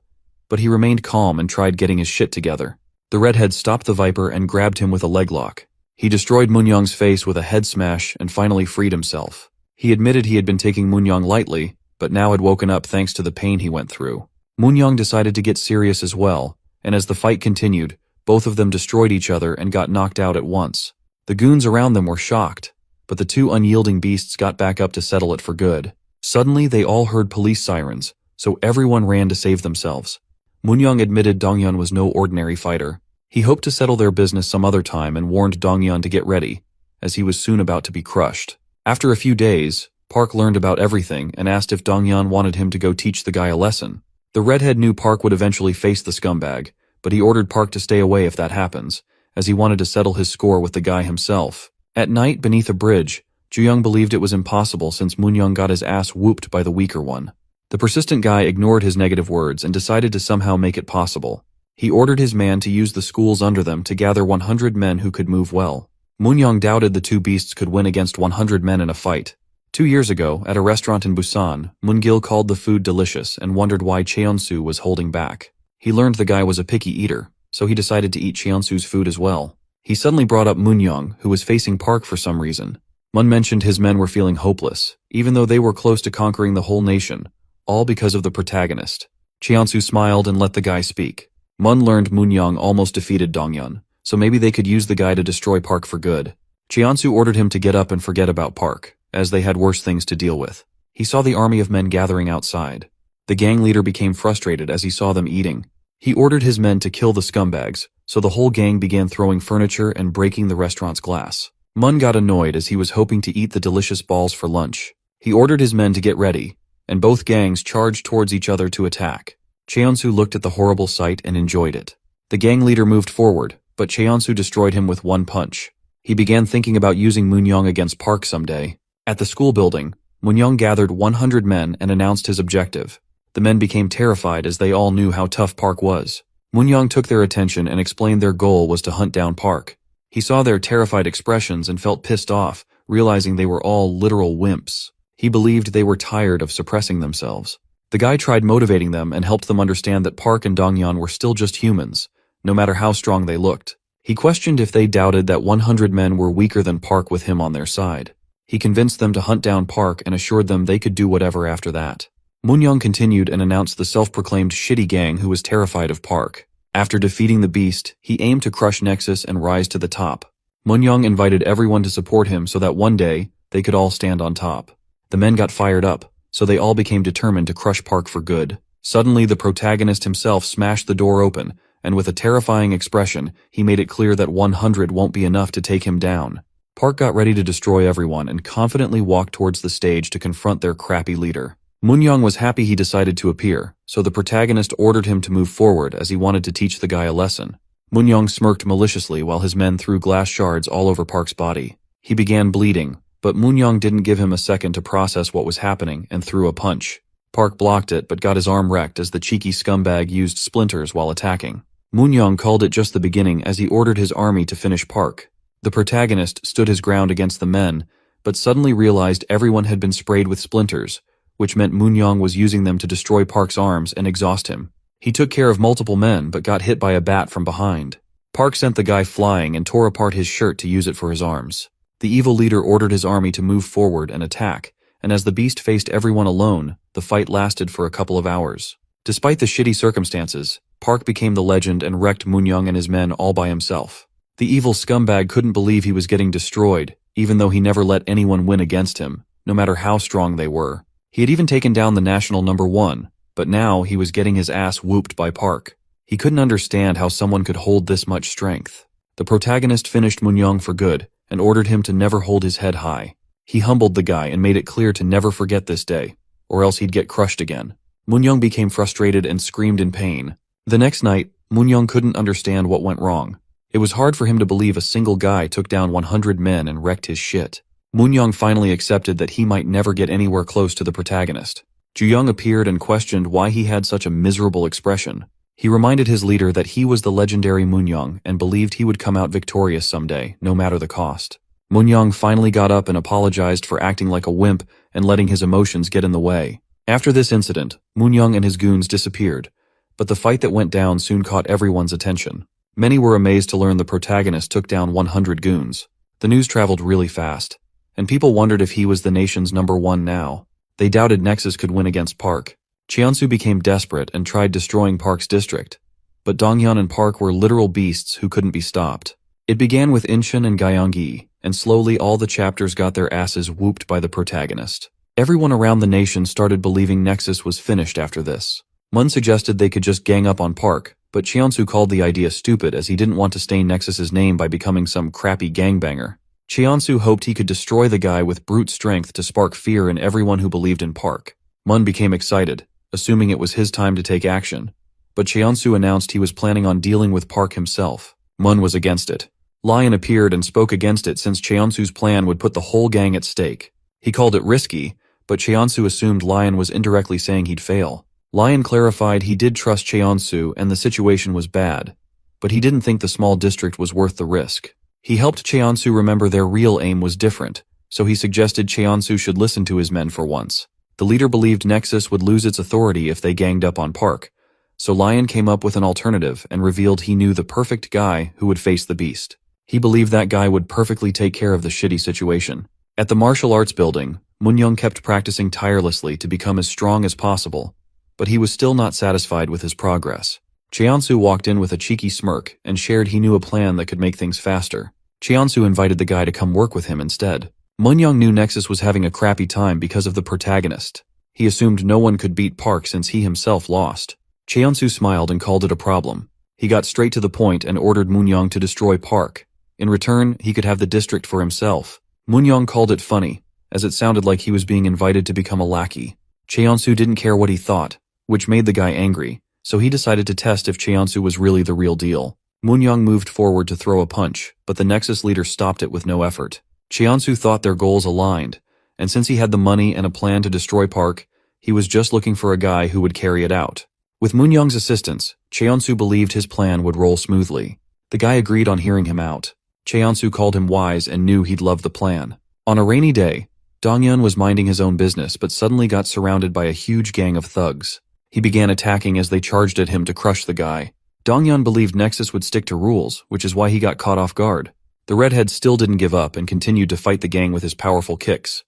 But he remained calm and tried getting his shit together. The redhead stopped the viper and grabbed him with a leg lock. He destroyed Moonyoung's face with a head smash and finally freed himself. He admitted he had been taking Moonyoung lightly, but now had woken up thanks to the pain he went through. Moonyoung decided to get serious as well, and as the fight continued, both of them destroyed each other and got knocked out at once. The goons around them were shocked, but the 2 unyielding beasts got back up to settle it for good. Suddenly, they all heard police sirens, so everyone ran to save themselves. Moonyoung admitted Donghyun was no ordinary fighter. He hoped to settle their business some other time and warned Donghyun to get ready, as he was soon about to be crushed. After a few days, Park learned about everything and asked if Donghyun wanted him to go teach the guy a lesson. The redhead knew Park would eventually face the scumbag, but he ordered Park to stay away if that happens, as he wanted to settle his score with the guy himself. At night, beneath a bridge, Jooyoung believed it was impossible since Moonyoung got his ass whooped by the weaker one. The persistent guy ignored his negative words and decided to somehow make it possible. He ordered his man to use the schools under them to gather 100 men who could move well. Moonyoung doubted the 2 beasts could win against 100 men in a fight. 2 years ago, at a restaurant in Busan, Moongil called the food delicious and wondered why Cheonsu was holding back. He learned the guy was a picky eater, so he decided to eat Cheonsu's food as well. He suddenly brought up Moonyoung, who was facing Park for some reason. Mun mentioned his men were feeling hopeless, even though they were close to conquering the whole nation, all because of the protagonist. Cheonsu smiled and let the guy speak. Mun learned Moonyoung almost defeated Donghyun, so maybe they could use the guy to destroy Park for good. Cheonsu ordered him to get up and forget about Park, as they had worse things to deal with. He saw the army of men gathering outside. The gang leader became frustrated as he saw them eating. He ordered his men to kill the scumbags, so the whole gang began throwing furniture and breaking the restaurant's glass. Mun got annoyed as he was hoping to eat the delicious balls for lunch. He ordered his men to get ready, and both gangs charged towards each other to attack. Cheonsu looked at the horrible sight and enjoyed it. The gang leader moved forward, but Cheonsu destroyed him with one punch. He began thinking about using Moonyoung against Park someday. At the school building, Moonyoung gathered 100 men and announced his objective. The men became terrified as they all knew how tough Park was. Moonyoung took their attention and explained their goal was to hunt down Park. He saw their terrified expressions and felt pissed off, realizing they were all literal wimps. He believed they were tired of suppressing themselves. The guy tried motivating them and helped them understand that Park and Donghyun were still just humans, no matter how strong they looked. He questioned if they doubted that 100 men were weaker than Park with him on their side. He convinced them to hunt down Park and assured them they could do whatever after that. Moon-young continued and announced the self-proclaimed shitty gang who was terrified of Park. After defeating the beast, he aimed to crush Nexus and rise to the top. Moon-young invited everyone to support him so that one day, they could all stand on top. The men got fired up, so they all became determined to crush Park for good. Suddenly, the protagonist himself smashed the door open, and with a terrifying expression, he made it clear that 100 won't be enough to take him down. Park got ready to destroy everyone and confidently walked towards the stage to confront their crappy leader. Moon-young was happy he decided to appear, so the protagonist ordered him to move forward as he wanted to teach the guy a lesson. Moon-young smirked maliciously while his men threw glass shards all over Park's body. He began bleeding, but Moon-young didn't give him a second to process what was happening and threw a punch. Park blocked it but got his arm wrecked as the cheeky scumbag used splinters while attacking. Moon-young called it just the beginning as he ordered his army to finish Park. The protagonist stood his ground against the men, but suddenly realized everyone had been sprayed with splinters, which meant Moon-young was using them to destroy Park's arms and exhaust him. He took care of multiple men but got hit by a bat from behind. Park sent the guy flying and tore apart his shirt to use it for his arms. The evil leader ordered his army to move forward and attack, and as the beast faced everyone alone, the fight lasted for a couple of hours. Despite the shitty circumstances, Park became the legend and wrecked Moon-young and his men all by himself. The evil scumbag couldn't believe he was getting destroyed, even though he never let anyone win against him, no matter how strong they were. He had even taken down the national #1, but now he was getting his ass whooped by Park. He couldn't understand how someone could hold this much strength. The protagonist finished Moon-young for good and ordered him to never hold his head high. He humbled the guy and made it clear to never forget this day, or else he'd get crushed again. Moon-young became frustrated and screamed in pain. The next night, Moon-young couldn't understand what went wrong. It was hard for him to believe a single guy took down 100 men and wrecked his shit. Moon-young finally accepted that he might never get anywhere close to the protagonist. Ju-young appeared and questioned why he had such a miserable expression. He reminded his leader that he was the legendary Moon-young and believed he would come out victorious someday, no matter the cost. Moon-young finally got up and apologized for acting like a wimp and letting his emotions get in the way. After this incident, Moon-young and his goons disappeared, but the fight that went down soon caught everyone's attention. Many were amazed to learn the protagonist took down 100 goons. The news traveled really fast, and people wondered if he was the nation's #1 now. They doubted Nexus could win against Park. Cheonsu became desperate and tried destroying Park's district, but Donghyun and Park were literal beasts who couldn't be stopped. It began with Incheon and Gyeonggi, and slowly all the chapters got their asses whooped by the protagonist. Everyone around the nation started believing Nexus was finished after this. Mun suggested they could just gang up on Park, but Cheonsu called the idea stupid as he didn't want to stain Nexus's name by becoming some crappy gangbanger. Cheonsu hoped he could destroy the guy with brute strength to spark fear in everyone who believed in Park. Mun became excited, assuming it was his time to take action, but Cheonsu announced he was planning on dealing with Park himself. Mun was against it. Lion appeared and spoke against it since Cheonsu's plan would put the whole gang at stake. He called it risky, but Cheonsu assumed Lion was indirectly saying he'd fail. Lion clarified he did trust Cheonsu and the situation was bad, but he didn't think the small district was worth the risk. He helped Cheonsu remember their real aim was different, so he suggested Cheonsu should listen to his men for once. The leader believed Nexus would lose its authority if they ganged up on Park, so Lion came up with an alternative and revealed he knew the perfect guy who would face the beast. He believed that guy would perfectly take care of the shitty situation. At the martial arts building, Moon-young kept practicing tirelessly to become as strong as possible, but he was still not satisfied with his progress. Cheonsu walked in with a cheeky smirk and shared he knew a plan that could make things faster. Cheonsu invited the guy to come work with him instead. Moon-young knew Nexus was having a crappy time because of the protagonist. He assumed no one could beat Park since he himself lost. Cheonsu smiled and called it a problem. He got straight to the point and ordered Moon-young to destroy Park. In return, he could have the district for himself. Moon-young called it funny, as it sounded like he was being invited to become a lackey. Cheonsu didn't care what he thought, which made the guy angry, so he decided to test if Cheonsu was really the real deal. Moon-young moved forward to throw a punch, but the Nexus leader stopped it with no effort. Cheonsu thought their goals aligned, and since he had the money and a plan to destroy Park, he was just looking for a guy who would carry it out. With Moon-young's assistance, Cheonsu believed his plan would roll smoothly. The guy agreed on hearing him out. Cheonsu called him wise and knew he'd love the plan. On a rainy day, Donghyun was minding his own business but suddenly got surrounded by a huge gang of thugs. He began attacking as they charged at him to crush the guy. Donghyun believed Nexus would stick to rules, which is why he got caught off guard. The redhead still didn't give up and continued to fight the gang with his powerful kicks,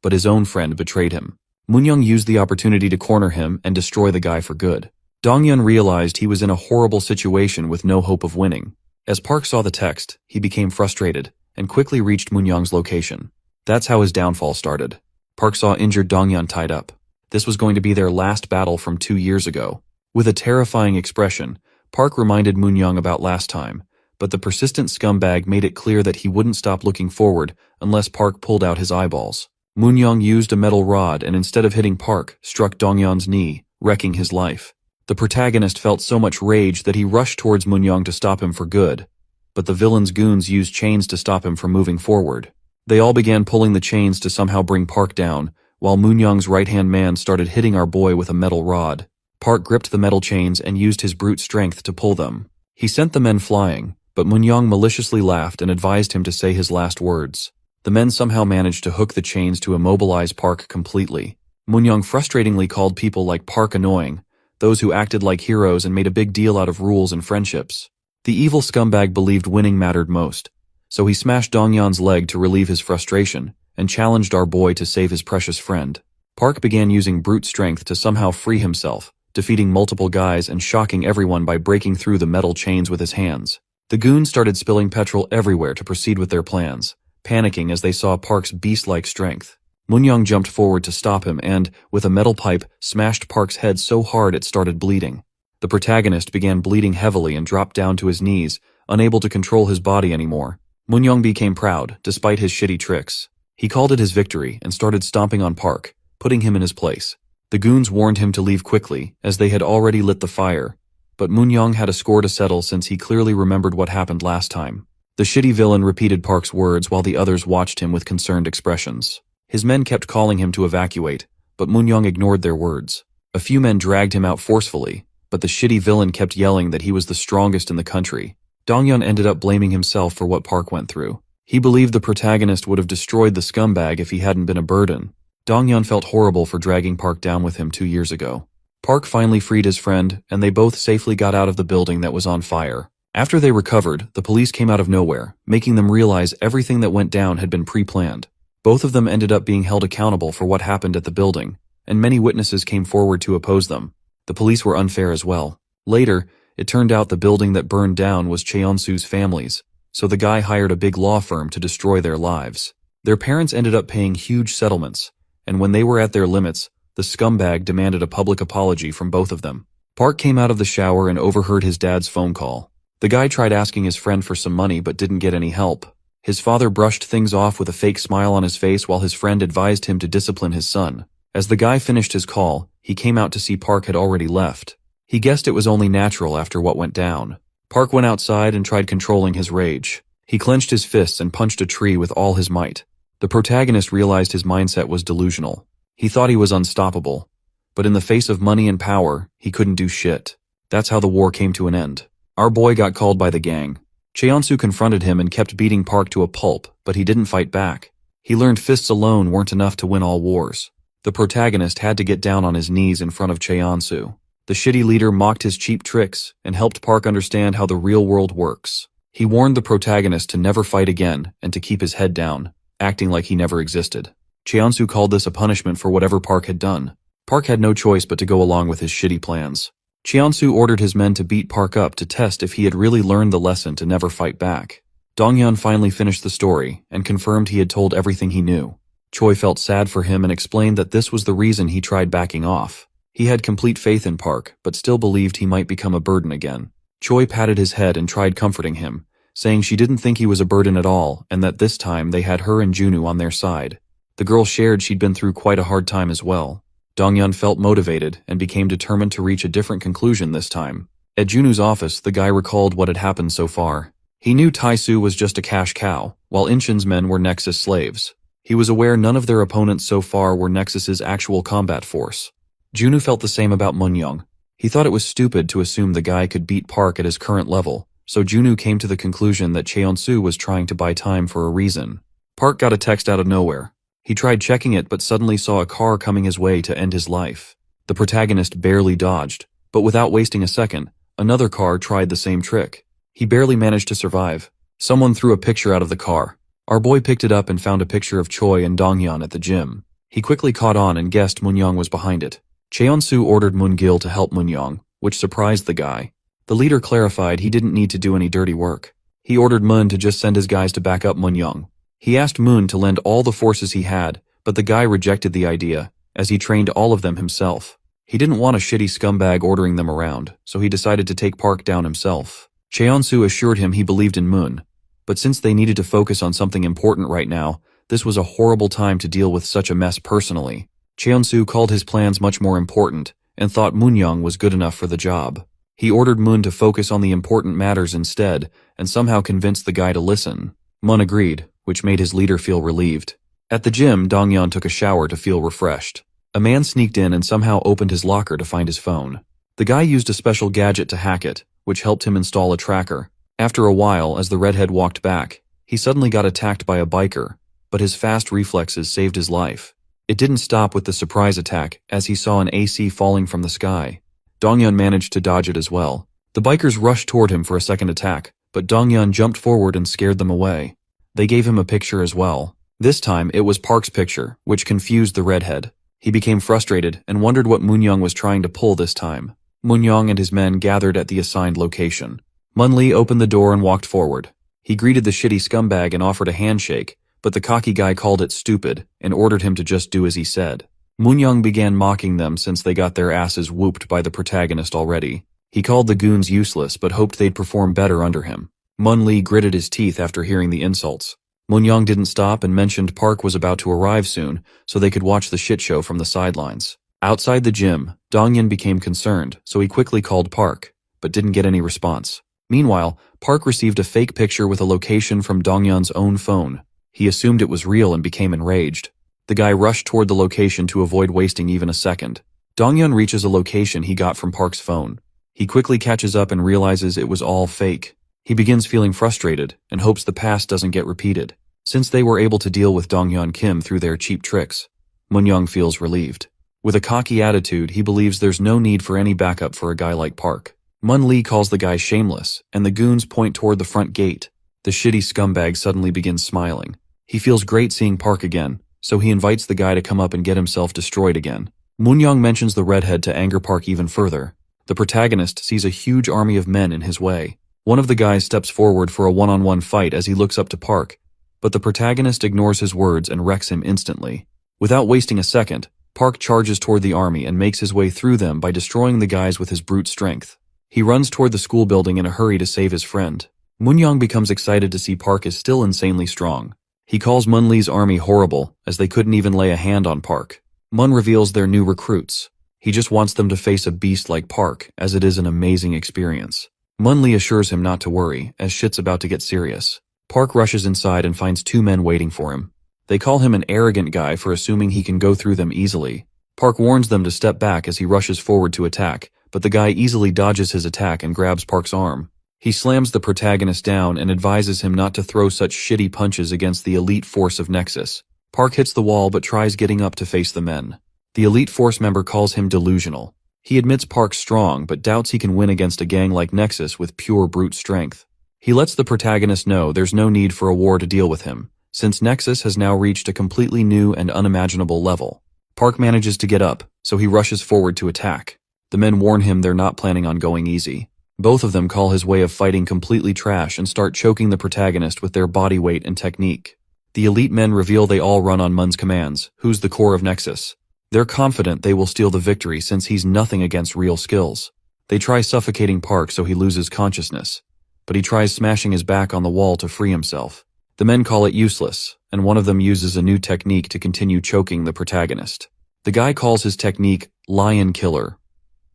but his own friend betrayed him. Moonyoung used the opportunity to corner him and destroy the guy for good. Dongyun realized he was in a horrible situation with no hope of winning. As Park saw the text, he became frustrated and quickly reached Moonyoung's location. That's how his downfall started. Park saw injured Dongyun tied up. This was going to be their last battle from 2 years ago. With a terrifying expression, Park reminded Moonyoung about last time, but the persistent scumbag made it clear that he wouldn't stop looking forward unless Park pulled out his eyeballs. Moonyoung used a metal rod and instead of hitting Park, struck Dongyun's knee, wrecking his life. The protagonist felt so much rage that he rushed towards Moonyoung to stop him for good, but the villain's goons used chains to stop him from moving forward. They all began pulling the chains to somehow bring Park down, while Moonyoung's right-hand man started hitting our boy with a metal rod. Park gripped the metal chains and used his brute strength to pull them. He sent the men flying, but Moonyoung maliciously laughed and advised him to say his last words. The men somehow managed to hook the chains to immobilize Park completely. Moonyoung frustratingly called people like Park annoying, those who acted like heroes and made a big deal out of rules and friendships. The evil scumbag believed winning mattered most, so he smashed Dongyun's leg to relieve his frustration and challenged our boy to save his precious friend. Park began using brute strength to somehow free himself, defeating multiple guys and shocking everyone by breaking through the metal chains with his hands. The goons started spilling petrol everywhere to proceed with their plans, panicking as they saw Park's beast-like strength. Moonyoung jumped forward to stop him and, with a metal pipe, smashed Park's head so hard it started bleeding. The protagonist began bleeding heavily and dropped down to his knees, unable to control his body anymore. Moonyoung became proud, despite his shitty tricks. He called it his victory and started stomping on Park, putting him in his place. The goons warned him to leave quickly, as they had already lit the fire, but Moonyoung had a score to settle since he clearly remembered what happened last time. The shitty villain repeated Park's words while the others watched him with concerned expressions. His men kept calling him to evacuate, but Moonyoung ignored their words. A few men dragged him out forcefully, but the shitty villain kept yelling that he was the strongest in the country. Dongyun ended up blaming himself for what Park went through. He believed the protagonist would have destroyed the scumbag if he hadn't been a burden. Dongyun felt horrible for dragging Park down with him 2 years ago. Park finally freed his friend, and they both safely got out of the building that was on fire. After they recovered, the police came out of nowhere, making them realize everything that went down had been pre-planned. Both of them ended up being held accountable for what happened at the building, and many witnesses came forward to oppose them. The police were unfair as well. Later, it turned out the building that burned down was Cheonsu's family's, so the guy hired a big law firm to destroy their lives. Their parents ended up paying huge settlements, and when they were at their limits, the scumbag demanded a public apology from both of them. Park came out of the shower and overheard his dad's phone call. The guy tried asking his friend for some money but didn't get any help. His father brushed things off with a fake smile on his face while his friend advised him to discipline his son. As the guy finished his call, he came out to see Park had already left. He guessed it was only natural after what went down. Park went outside and tried controlling his rage. He clenched his fists and punched a tree with all his might. The protagonist realized his mindset was delusional. He thought he was unstoppable, but in the face of money and power, he couldn't do shit. That's how the war came to an end. Our boy got called by the gang. Cheonsu confronted him and kept beating Park to a pulp, but he didn't fight back. He learned fists alone weren't enough to win all wars. The protagonist had to get down on his knees in front of Cheonsu. The shitty leader mocked his cheap tricks and helped Park understand how the real world works. He warned the protagonist to never fight again and to keep his head down, acting like he never existed. Cheonsu called this a punishment for whatever Park had done. Park had no choice but to go along with his shitty plans. Cheonsu ordered his men to beat Park up to test if he had really learned the lesson to never fight back. Dongyun finally finished the story and confirmed he had told everything he knew. Choi felt sad for him and explained that this was the reason he tried backing off. He had complete faith in Park, but still believed he might become a burden again. Choi patted his head and tried comforting him, saying she didn't think he was a burden at all and that this time they had her and Junu on their side. The girl shared she'd been through quite a hard time as well. Dongyun felt motivated and became determined to reach a different conclusion this time. At Junu's office, the guy recalled what had happened so far. He knew Taisu was just a cash cow, while Inshin's men were Nexus slaves. He was aware none of their opponents so far were Nexus's actual combat force. Junu felt the same about Moonyoung. He thought it was stupid to assume the guy could beat Park at his current level, so Junu came to the conclusion that Cheonsu was trying to buy time for a reason. Park got a text out of nowhere. He tried checking it but suddenly saw a car coming his way to end his life. The protagonist barely dodged, but without wasting a second, another car tried the same trick. He barely managed to survive. Someone threw a picture out of the car. Our boy picked it up and found a picture of Choi and Dongyun at the gym. He quickly caught on and guessed Moon-young was behind it. Cheon-soo ordered Moon-gil to help Moon-young, which surprised the guy. The leader clarified he didn't need to do any dirty work. He ordered Moon to just send his guys to back up Moon-young. He asked Moon to lend all the forces he had, but the guy rejected the idea, as he trained all of them himself. He didn't want a shitty scumbag ordering them around, so he decided to take Park down himself. Cheon-soo assured him he believed in Moon, but since they needed to focus on something important right now, this was a horrible time to deal with such a mess personally. Cheon-soo called his plans much more important, and thought Moon-young was good enough for the job. He ordered Moon to focus on the important matters instead, and somehow convinced the guy to listen. Moon agreed, which made his leader feel relieved. At the gym, Dong-yeon took a shower to feel refreshed. A man sneaked in and somehow opened his locker to find his phone. The guy used a special gadget to hack it, which helped him install a tracker. After a while, as the redhead walked back, he suddenly got attacked by a biker, but his fast reflexes saved his life. It didn't stop with the surprise attack, as he saw an AC falling from the sky. Dong-yeon managed to dodge it as well. The bikers rushed toward him for a second attack, but Dong-yeon jumped forward and scared them away. They gave him a picture as well. This time, it was Park's picture, which confused the redhead. He became frustrated and wondered what Moon-young was trying to pull this time. Moon-young and his men gathered at the assigned location. Mun-lee opened the door and walked forward. He greeted the shitty scumbag and offered a handshake, but the cocky guy called it stupid and ordered him to just do as he said. Moon-young began mocking them since they got their asses whooped by the protagonist already. He called the goons useless but hoped they'd perform better under him. Mun-lee gritted his teeth after hearing the insults. Moon-young didn't stop and mentioned Park was about to arrive soon so they could watch the shit show from the sidelines. Outside the gym, Dong-yeon became concerned, so he quickly called Park, but didn't get any response. Meanwhile, Park received a fake picture with a location from Dong-yeon's own phone. He assumed it was real and became enraged. The guy rushed toward the location to avoid wasting even a second. Dong-yeon reaches a location he got from Park's phone. He quickly catches up and realizes it was all fake. He begins feeling frustrated and hopes the past doesn't get repeated. Since they were able to deal with Dong-yeon Kim through their cheap tricks, Moon-young feels relieved. With a cocky attitude, he believes there's no need for any backup for a guy like Park. Mun-lee calls the guy shameless, and the goons point toward the front gate. The shitty scumbag suddenly begins smiling. He feels great seeing Park again, so he invites the guy to come up and get himself destroyed again. Moon-young mentions the redhead to anger Park even further. The protagonist sees a huge army of men in his way. One of the guys steps forward for a one-on-one fight as he looks up to Park, but the protagonist ignores his words and wrecks him instantly. Without wasting a second, Park charges toward the army and makes his way through them by destroying the guys with his brute strength. He runs toward the school building in a hurry to save his friend. Moon-young becomes excited to see Park is still insanely strong. He calls Mun-lee's army horrible, as they couldn't even lay a hand on Park. Mun reveals their new recruits. He just wants them to face a beast like Park, as it is an amazing experience. Mun-lee assures him not to worry, as shit's about to get serious. Park rushes inside and finds two men waiting for him. They call him an arrogant guy for assuming he can go through them easily. Park warns them to step back as he rushes forward to attack, but the guy easily dodges his attack and grabs Park's arm. He slams the protagonist down and advises him not to throw such shitty punches against the elite force of Nexus. Park hits the wall but tries getting up to face the men. The elite force member calls him delusional. He admits Park's strong but doubts he can win against a gang like Nexus with pure brute strength. He lets the protagonist know there's no need for a war to deal with him, since Nexus has now reached a completely new and unimaginable level. Park manages to get up, so he rushes forward to attack. The men warn him they're not planning on going easy. Both of them call his way of fighting completely trash and start choking the protagonist with their body weight and technique. The elite men reveal they all run on Mun's commands, who's the core of Nexus. They're confident they will steal the victory since he's nothing against real skills. They try suffocating Park so he loses consciousness, but he tries smashing his back on the wall to free himself. The men call it useless, and one of them uses a new technique to continue choking the protagonist. The guy calls his technique Lion Killer.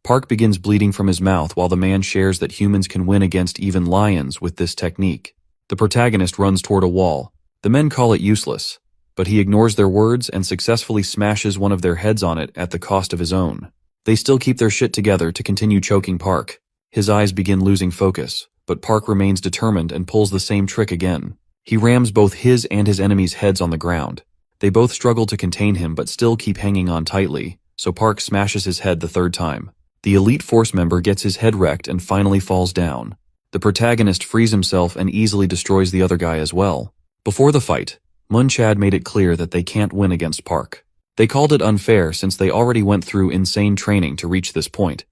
Park begins bleeding from his mouth while the man shares that humans can win against even lions with this technique. The protagonist runs toward a wall. The men call it useless, but he ignores their words and successfully smashes one of their heads on it at the cost of his own. They still keep their shit together to continue choking Park. His eyes begin losing focus, but Park remains determined and pulls the same trick again. He rams both his and his enemies' heads on the ground. They both struggle to contain him but still keep hanging on tightly, so Park smashes his head the third time. The elite force member gets his head wrecked and finally falls down. The protagonist frees himself and easily destroys the other guy as well. Before the fight, Mun-chad made it clear that they can't win against Park. They called it unfair since they already went through insane training to reach this point.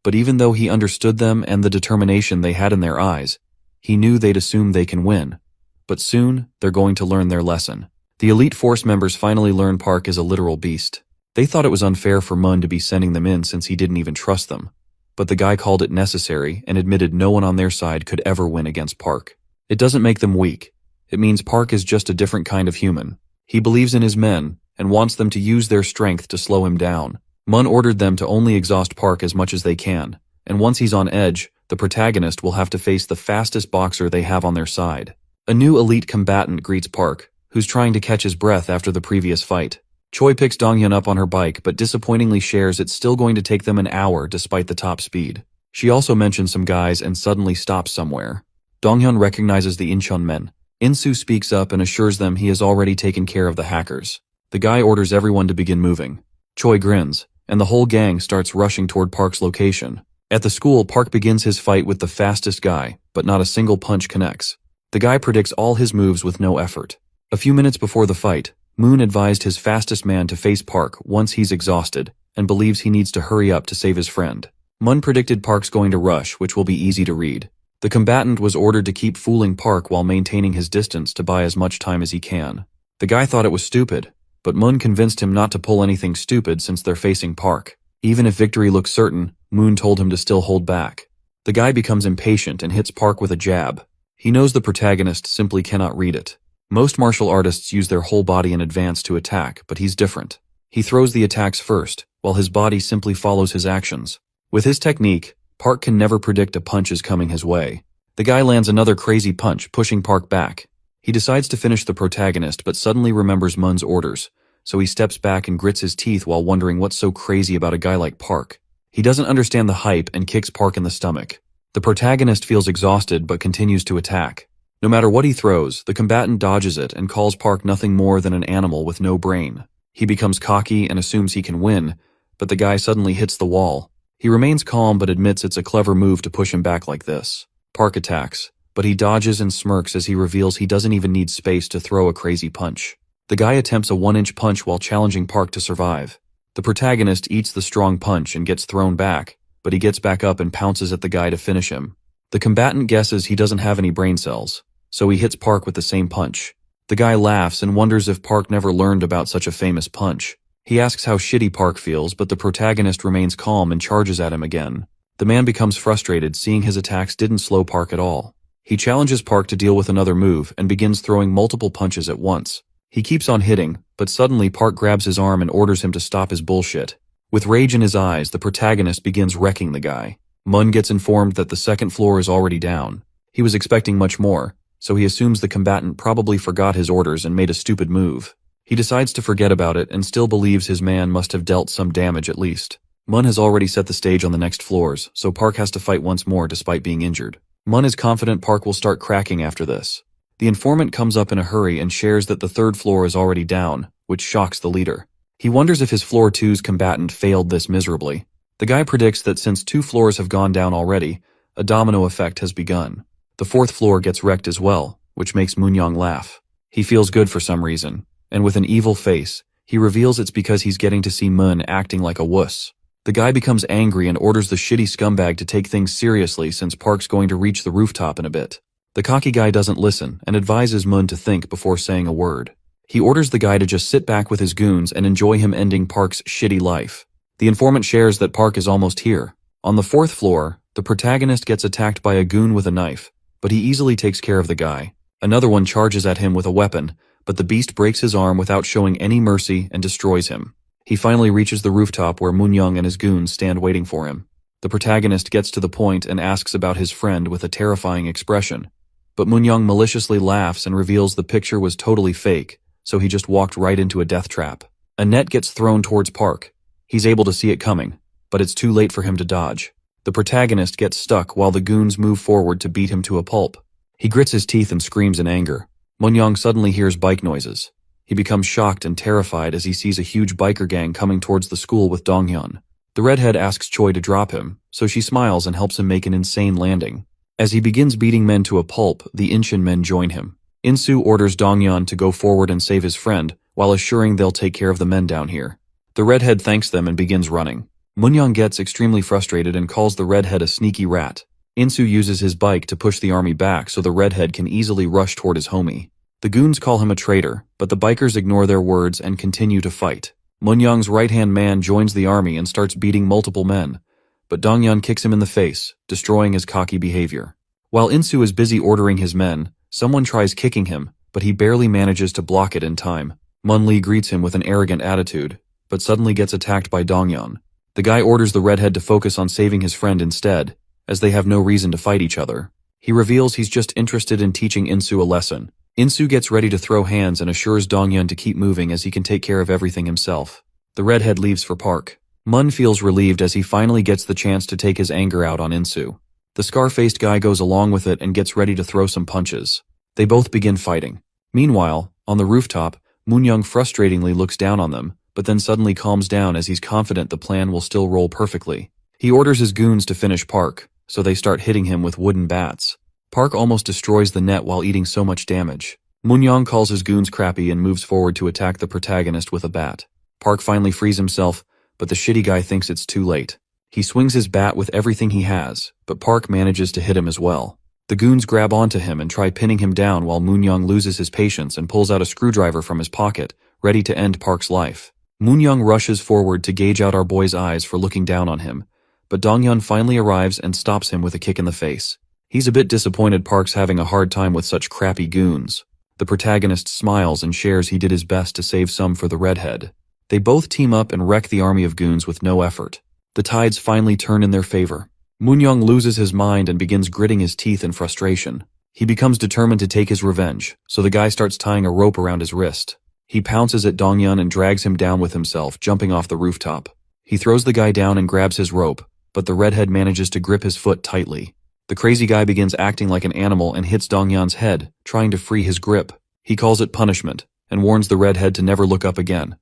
But even though he understood them and the determination they had in their eyes, he knew they'd assume they can win. But soon, they're going to learn their lesson. The elite force members finally learn Park is a literal beast. They thought it was unfair for Mun to be sending them in since he didn't even trust them. But the guy called it necessary and admitted no one on their side could ever win against Park. It doesn't make them weak. It means Park is just a different kind of human. He believes in his men and wants them to use their strength to slow him down. Mun ordered them to only exhaust Park as much as they can, and once he's on edge, the protagonist will have to face the fastest boxer they have on their side. A new elite combatant greets Park, who's trying to catch his breath after the previous fight. Choi picks Donghyun up on her bike but disappointingly shares it's still going to take them an hour despite the top speed. She also mentions some guys and suddenly stops somewhere. Donghyun recognizes the Incheon men. Insu speaks up and assures them he has already taken care of the hackers. The guy orders everyone to begin moving. Choi grins, and the whole gang starts rushing toward Park's location. At the school, Park begins his fight with the fastest guy, but not a single punch connects. The guy predicts all his moves with no effort. A few minutes before the fight, Moon advised his fastest man to face Park once he's exhausted, and believes he needs to hurry up to save his friend. Mun predicted Park's going to rush, which will be easy to read. The combatant was ordered to keep fooling Park while maintaining his distance to buy as much time as he can. The guy thought it was stupid, but Mun convinced him not to pull anything stupid since they're facing Park. Even if victory looks certain, Moon told him to still hold back. The guy becomes impatient and hits Park with a jab. He knows the protagonist simply cannot read it. Most martial artists use their whole body in advance to attack, but he's different. He throws the attacks first, while his body simply follows his actions. With his technique, Park can never predict a punch is coming his way. The guy lands another crazy punch, pushing Park back. He decides to finish the protagonist but suddenly remembers Mun's orders, so he steps back and grits his teeth while wondering what's so crazy about a guy like Park. He doesn't understand the hype and kicks Park in the stomach. The protagonist feels exhausted but continues to attack. No matter what he throws, the combatant dodges it and calls Park nothing more than an animal with no brain. He becomes cocky and assumes he can win, but the guy suddenly hits the wall. He remains calm but admits it's a clever move to push him back like this. Park attacks, but he dodges and smirks as he reveals he doesn't even need space to throw a crazy punch. The guy attempts a 1-inch punch while challenging Park to survive. The protagonist eats the strong punch and gets thrown back, but he gets back up and pounces at the guy to finish him. The combatant guesses he doesn't have any brain cells, so he hits Park with the same punch. The guy laughs and wonders if Park never learned about such a famous punch. He asks how shitty Park feels, but the protagonist remains calm and charges at him again. The man becomes frustrated seeing his attacks didn't slow Park at all. He challenges Park to deal with another move and begins throwing multiple punches at once. He keeps on hitting, but suddenly Park grabs his arm and orders him to stop his bullshit. With rage in his eyes, the protagonist begins wrecking the guy. Mun gets informed that the second floor is already down. He was expecting much more, so he assumes the combatant probably forgot his orders and made a stupid move. He decides to forget about it and still believes his man must have dealt some damage at least. Mun has already set the stage on the next floors, so Park has to fight once more despite being injured. Mun is confident Park will start cracking after this. The informant comes up in a hurry and shares that the third floor is already down, which shocks the leader. He wonders if his floor 2's combatant failed this miserably. The guy predicts that since 2 floors have gone down already, a domino effect has begun. The 4th floor gets wrecked as well, which makes Moon-young laugh. He feels good for some reason, and with an evil face, he reveals it's because he's getting to see Mun acting like a wuss. The guy becomes angry and orders the shitty scumbag to take things seriously since Park's going to reach the rooftop in a bit. The cocky guy doesn't listen and advises Mun to think before saying a word. He orders the guy to just sit back with his goons and enjoy him ending Park's shitty life. The informant shares that Park is almost here. On the 4th floor, the protagonist gets attacked by a goon with a knife, but he easily takes care of the guy. Another one charges at him with a weapon, but the beast breaks his arm without showing any mercy and destroys him. He finally reaches the rooftop where Moon-young and his goons stand waiting for him. The protagonist gets to the point and asks about his friend with a terrifying expression. But Moon-young maliciously laughs and reveals the picture was totally fake, so he just walked right into a death trap. A net gets thrown towards Park. He's able to see it coming, but it's too late for him to dodge. The protagonist gets stuck while the goons move forward to beat him to a pulp. He grits his teeth and screams in anger. Moon-young suddenly hears bike noises. He becomes shocked and terrified as he sees a huge biker gang coming towards the school with Donghyun. The redhead asks Choi to drop him, so she smiles and helps him make an insane landing. As he begins beating men to a pulp, the Incheon men join him. Insu orders Donghyun to go forward and save his friend, while assuring they'll take care of the men down here. The redhead thanks them and begins running. Moon-young gets extremely frustrated and calls the redhead a sneaky rat. Insu uses his bike to push the army back so the redhead can easily rush toward his homie. The goons call him a traitor, but the bikers ignore their words and continue to fight. Moon-young's right-hand man joins the army and starts beating multiple men, but Dong-yeon kicks him in the face, destroying his cocky behavior. While Insu is busy ordering his men, someone tries kicking him, but he barely manages to block it in time. Mun-lee greets him with an arrogant attitude, but suddenly gets attacked by Dong-yeon. The guy orders the redhead to focus on saving his friend instead, as they have no reason to fight each other. He reveals he's just interested in teaching Insu a lesson. Insu gets ready to throw hands and assures Dong-yeon to keep moving as he can take care of everything himself. The redhead leaves for Park. Mun feels relieved as he finally gets the chance to take his anger out on Insu. The scar-faced guy goes along with it and gets ready to throw some punches. They both begin fighting. Meanwhile, on the rooftop, Moon-young frustratingly looks down on them, but then suddenly calms down as he's confident the plan will still roll perfectly. He orders his goons to finish Park, so they start hitting him with wooden bats. Park almost destroys the net while eating so much damage. Moon-young calls his goons crappy and moves forward to attack the protagonist with a bat. Park finally frees himself, but the shitty guy thinks it's too late. He swings his bat with everything he has, but Park manages to hit him as well. The goons grab onto him and try pinning him down while Moon-young loses his patience and pulls out a screwdriver from his pocket, ready to end Park's life. Moon-young rushes forward to gauge out our boy's eyes for looking down on him, but Dong-yeon finally arrives and stops him with a kick in the face. He's a bit disappointed Park's having a hard time with such crappy goons. The protagonist smiles and shares he did his best to save some for the redhead. They both team up and wreck the army of goons with no effort. The tides finally turn in their favor. Moon-young loses his mind and begins gritting his teeth in frustration. He becomes determined to take his revenge, so the guy starts tying a rope around his wrist. He pounces at Dong-yeon and drags him down with himself, jumping off the rooftop. He throws the guy down and grabs his rope, but the redhead manages to grip his foot tightly. The crazy guy begins acting like an animal and hits Dong-yeon's head, trying to free his grip. He calls it punishment, and warns the redhead to never look up again,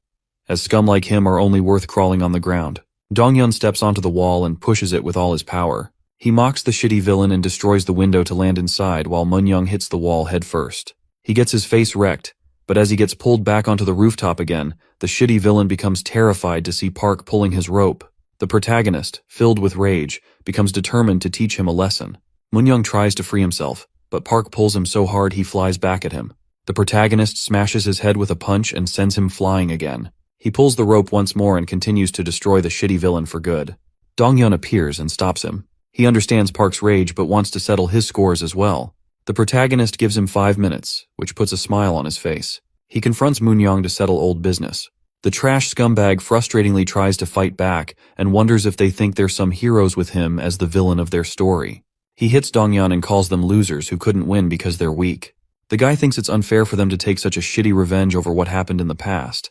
as scum like him are only worth crawling on the ground. Dong-yeon steps onto the wall and pushes it with all his power. He mocks the shitty villain and destroys the window to land inside while Moon-young hits the wall head first. He gets his face wrecked, but as he gets pulled back onto the rooftop again, the shitty villain becomes terrified to see Park pulling his rope. The protagonist, filled with rage, becomes determined to teach him a lesson. Moon-young tries to free himself, but Park pulls him so hard he flies back at him. The protagonist smashes his head with a punch and sends him flying again. He pulls the rope once more and continues to destroy the shitty villain for good. Dong-yeon appears and stops him. He understands Park's rage but wants to settle his scores as well. The protagonist gives him 5 minutes, which puts a smile on his face. He confronts Moon-young to settle old business. The trash scumbag frustratingly tries to fight back and wonders if they think they're some heroes with him as the villain of their story. He hits Dong-yeon and calls them losers who couldn't win because they're weak. The guy thinks it's unfair for them to take such a shitty revenge over what happened in the past.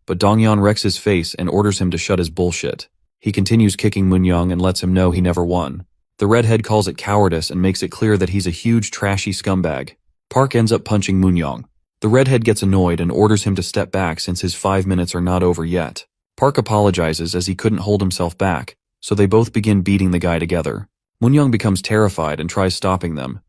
But Dong-yeon wrecks his face and orders him to shut his bullshit. He continues kicking Moon-young and lets him know he never won. The redhead calls it cowardice and makes it clear that he's a huge trashy scumbag. Park ends up punching Moon-young. The redhead gets annoyed and orders him to step back since his 5 minutes are not over yet. Park apologizes as he couldn't hold himself back, so they both begin beating the guy together. Moon-young becomes terrified and tries stopping them,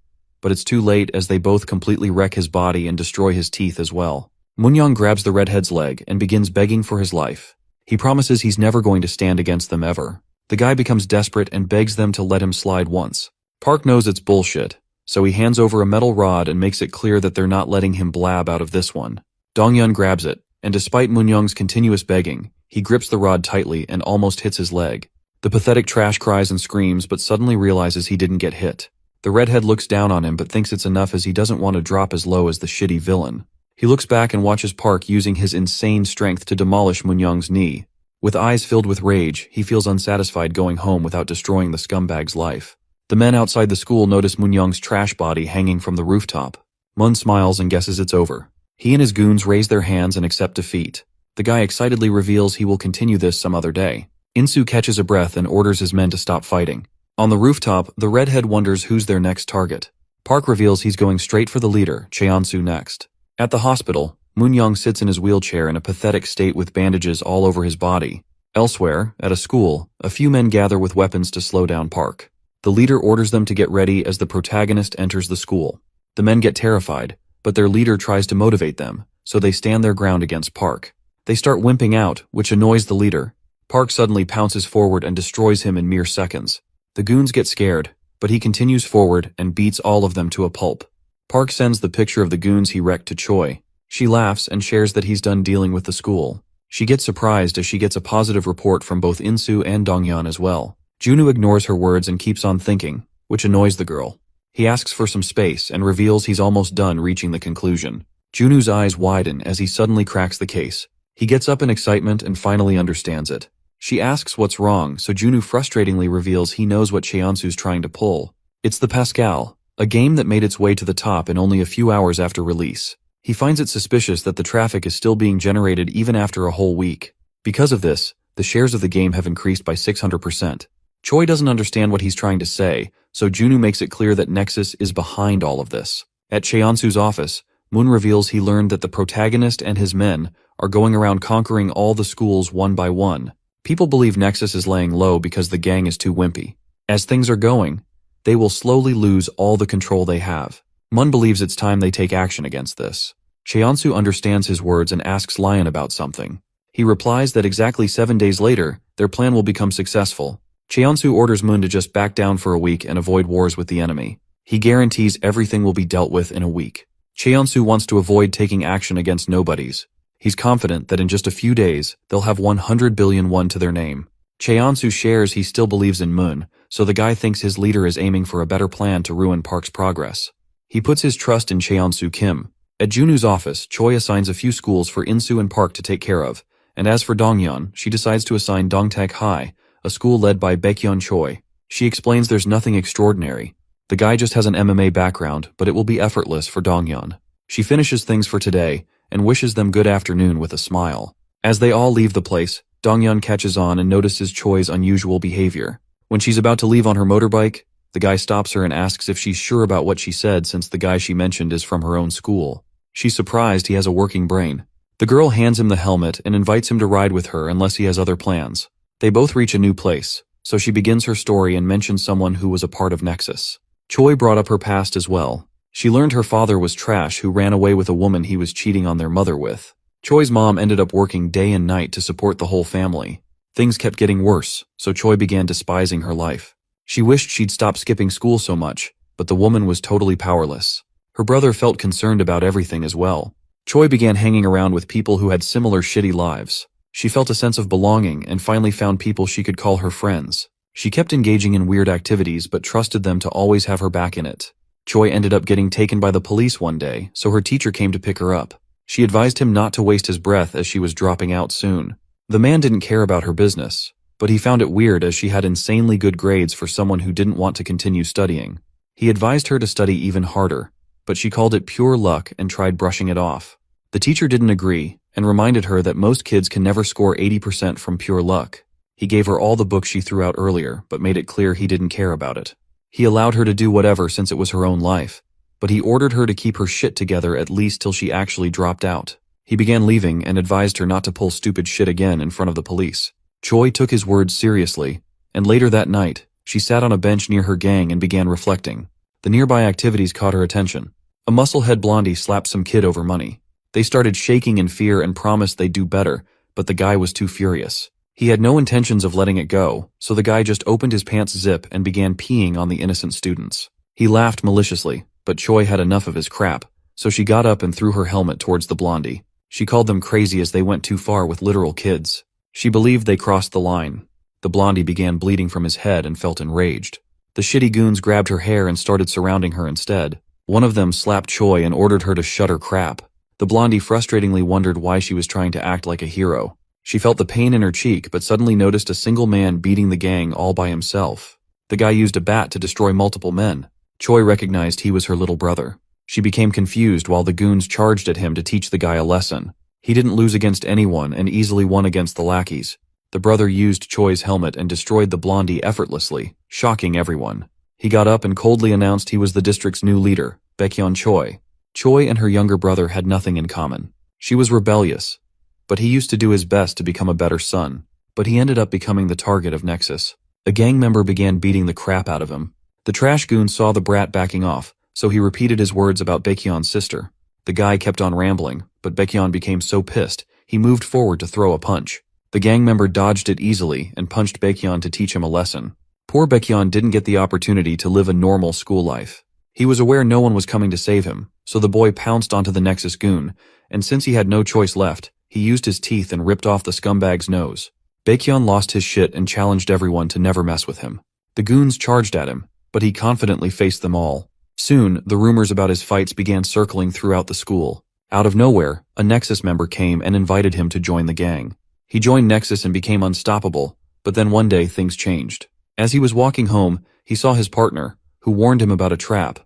but it's too late as they both completely wreck his body and destroy his teeth as well. Moon-young grabs the redhead's leg and begins begging for his life. He promises he's never going to stand against them ever. The guy becomes desperate and begs them to let him slide once. Park knows it's bullshit, so he hands over a metal rod and makes it clear that they're not letting him blab out of this one. Dong-yeon grabs it, and despite Moon-young's continuous begging, he grips the rod tightly and almost hits his leg. The pathetic trash cries and screams but suddenly realizes he didn't get hit. The redhead looks down on him but thinks it's enough as he doesn't want to drop as low as the shitty villain. He looks back and watches Park using his insane strength to demolish Moon-young's knee. With eyes filled with rage, he feels unsatisfied going home without destroying the scumbag's life. The men outside the school notice Moon-young's trash body hanging from the rooftop. Moon smiles and guesses it's over. He and his goons raise their hands and accept defeat. The guy excitedly reveals he will continue this some other day. Insu catches a breath and orders his men to stop fighting. On the rooftop, the redhead wonders who's their next target. Park reveals he's going straight for the leader, Cheon-soo, next. At the hospital, Moon-young sits in his wheelchair in a pathetic state with bandages all over his body. Elsewhere, at a school, a few men gather with weapons to slow down Park. The leader orders them to get ready as the protagonist enters the school. The men get terrified, but their leader tries to motivate them, so they stand their ground against Park. They start wimping out, which annoys the leader. Park suddenly pounces forward and destroys him in mere seconds. The goons get scared, but he continues forward and beats all of them to a pulp. Park sends the picture of the goons he wrecked to Choi. She laughs and shares that he's done dealing with the school. She gets surprised as she gets a positive report from both Insu and Donghyun as well. Junwoo ignores her words and keeps on thinking, which annoys the girl. He asks for some space and reveals he's almost done reaching the conclusion. Junwoo's eyes widen as he suddenly cracks the case. He gets up in excitement and finally understands it. She asks what's wrong, so Junwoo frustratingly reveals he knows what Cheonsu's trying to pull. It's the Pascal, a game that made its way to the top in only a few hours after release. He finds it suspicious that the traffic is still being generated even after a whole week. Because of this, the shares of the game have increased by 600%. Choi doesn't understand what he's trying to say, so Junwoo makes it clear that Nexus is behind all of this. At Cheonsu's office, Moon reveals he learned that the protagonist and his men are going around conquering all the schools one by one. People believe Nexus is laying low because the gang is too wimpy. As things are going, they will slowly lose all the control they have. Moon believes it's time they take action against this. Cheonsu understands his words and asks Lion about something. He replies that exactly 7 days later, their plan will become successful. Cheonsu orders Moon to just back down for a week and avoid wars with the enemy. He guarantees everything will be dealt with in a week. Cheonsu wants to avoid taking action against nobodies. He's confident that in just a few days, they'll have 100 billion won to their name. Cheonsu shares he still believes in Moon, so the guy thinks his leader is aiming for a better plan to ruin Park's progress. He puts his trust in Cheonsu Kim. At Junwoo's office, Choi assigns a few schools for Insu and Park to take care of, and as for Donghyun, she decides to assign Dongtaek High, a school led by Baekhyun Choi. She explains there's nothing extraordinary. The guy just has an MMA background, but it will be effortless for Donghyun. She finishes things for today, and wishes them good afternoon with a smile. As they all leave the place, Donghyun catches on and notices Choi's unusual behavior. When she's about to leave on her motorbike, the guy stops her and asks if she's sure about what she said since the guy she mentioned is from her own school. She's surprised he has a working brain. The girl hands him the helmet and invites him to ride with her unless he has other plans. They both reach a new place, so she begins her story and mentions someone who was a part of Nexus. Choi brought up her past as well. She learned her father was trash who ran away with a woman he was cheating on their mother with. Choi's mom ended up working day and night to support the whole family. Things kept getting worse, so Choi began despising her life. She wished she'd stop skipping school so much, but the woman was totally powerless. Her brother felt concerned about everything as well. Choi began hanging around with people who had similar shitty lives. She felt a sense of belonging and finally found people she could call her friends. She kept engaging in weird activities but trusted them to always have her back in it. Choi ended up getting taken by the police one day, so her teacher came to pick her up. She advised him not to waste his breath as she was dropping out soon. The man didn't care about her business, but he found it weird as she had insanely good grades for someone who didn't want to continue studying. He advised her to study even harder, but she called it pure luck and tried brushing it off. The teacher didn't agree and reminded her that most kids can never score 80% from pure luck. He gave her all the books she threw out earlier, but made it clear he didn't care about it. He allowed her to do whatever since it was her own life, but he ordered her to keep her shit together at least till she actually dropped out. He began leaving and advised her not to pull stupid shit again in front of the police. Choi took his words seriously, and later that night, she sat on a bench near her gang and began reflecting. The nearby activities caught her attention. A musclehead blondie slapped some kid over money. They started shaking in fear and promised they'd do better, but the guy was too furious. He had no intentions of letting it go, so the guy just opened his pants zip and began peeing on the innocent students. He laughed maliciously, but Choi had enough of his crap, so she got up and threw her helmet towards the blondie. She called them crazy as they went too far with literal kids. She believed they crossed the line. The blondie began bleeding from his head and felt enraged. The shitty goons grabbed her hair and started surrounding her instead. One of them slapped Choi and ordered her to shut her crap. The blondie frustratingly wondered why she was trying to act like a hero. She felt the pain in her cheek but suddenly noticed a single man beating the gang all by himself. The guy used a bat to destroy multiple men. Choi recognized he was her little brother. She became confused while the goons charged at him to teach the guy a lesson. He didn't lose against anyone and easily won against the lackeys. The brother used Choi's helmet and destroyed the blondie effortlessly, shocking everyone. He got up and coldly announced he was the district's new leader, Baekhyun Choi. Choi and her younger brother had nothing in common. She was rebellious, but he used to do his best to become a better son. But he ended up becoming the target of Nexus. A gang member began beating the crap out of him. The trash goon saw the brat backing off, so he repeated his words about Baekhyun's sister. The guy kept on rambling, but Baekhyun became so pissed, he moved forward to throw a punch. The gang member dodged it easily and punched Baekhyun to teach him a lesson. Poor Baekhyun didn't get the opportunity to live a normal school life. He was aware no one was coming to save him, so the boy pounced onto the Nexus goon, and since he had no choice left, he used his teeth and ripped off the scumbag's nose. Baekhyun lost his shit and challenged everyone to never mess with him. The goons charged at him, but he confidently faced them all. Soon, the rumors about his fights began circling throughout the school. Out of nowhere, a Nexus member came and invited him to join the gang. He joined Nexus and became unstoppable, but then one day things changed. As he was walking home, he saw his partner, who warned him about a trap,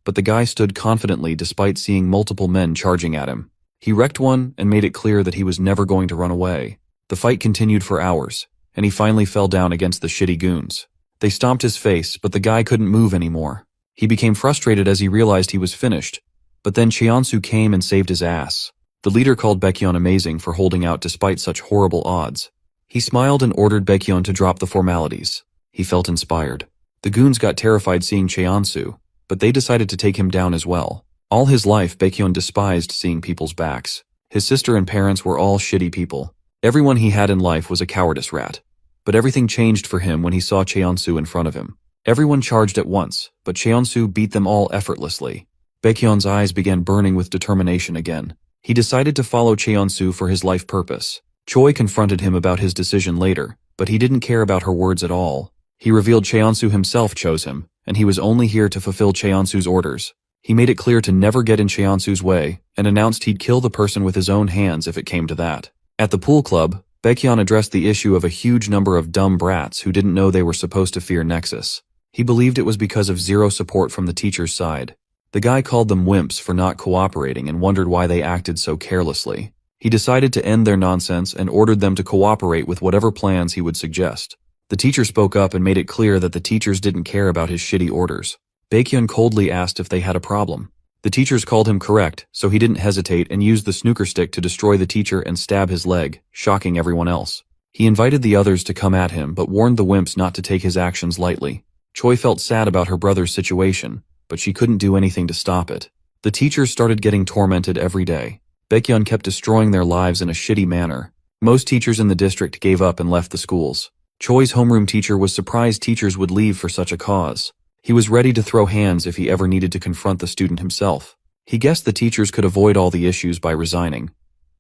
but the guy stood confidently despite seeing multiple men charging at him. He wrecked one and made it clear that he was never going to run away. The fight continued for hours, and he finally fell down against the shitty goons. They stomped his face, but the guy couldn't move anymore. He became frustrated as he realized he was finished, but then Cheonsu came and saved his ass. The leader called Baekhyun amazing for holding out despite such horrible odds. He smiled and ordered Baekhyun to drop the formalities. He felt inspired. The goons got terrified seeing Cheonsu, but they decided to take him down as well. All his life, Baekhyun despised seeing people's backs. His sister and parents were all shitty people. Everyone he had in life was a cowardice rat. But everything changed for him when he saw Cheonsu in front of him. Everyone charged at once, but Cheonsu beat them all effortlessly. Baekhyun's eyes began burning with determination again. He decided to follow Cheonsu for his life purpose. Choi confronted him about his decision later, but he didn't care about her words at all. He revealed Cheonsu himself chose him, and he was only here to fulfill Cheonsu's orders. He made it clear to never get in Cheonsu's way, and announced he'd kill the person with his own hands if it came to that. At the pool club, Baekhyun addressed the issue of a huge number of dumb brats who didn't know they were supposed to fear Nexus. He believed it was because of zero support from the teacher's side. The guy called them wimps for not cooperating and wondered why they acted so carelessly. He decided to end their nonsense and ordered them to cooperate with whatever plans he would suggest. The teacher spoke up and made it clear that the teachers didn't care about his shitty orders. Baekhyun coldly asked if they had a problem. The teachers called him correct, so he didn't hesitate and used the snooker stick to destroy the teacher and stab his leg, shocking everyone else. He invited the others to come at him but warned the wimps not to take his actions lightly. Choi felt sad about her brother's situation, but she couldn't do anything to stop it. The teachers started getting tormented every day. Baekhyun kept destroying their lives in a shitty manner. Most teachers in the district gave up and left the schools. Choi's homeroom teacher was surprised teachers would leave for such a cause. He was ready to throw hands if he ever needed to confront the student himself. He guessed the teachers could avoid all the issues by resigning,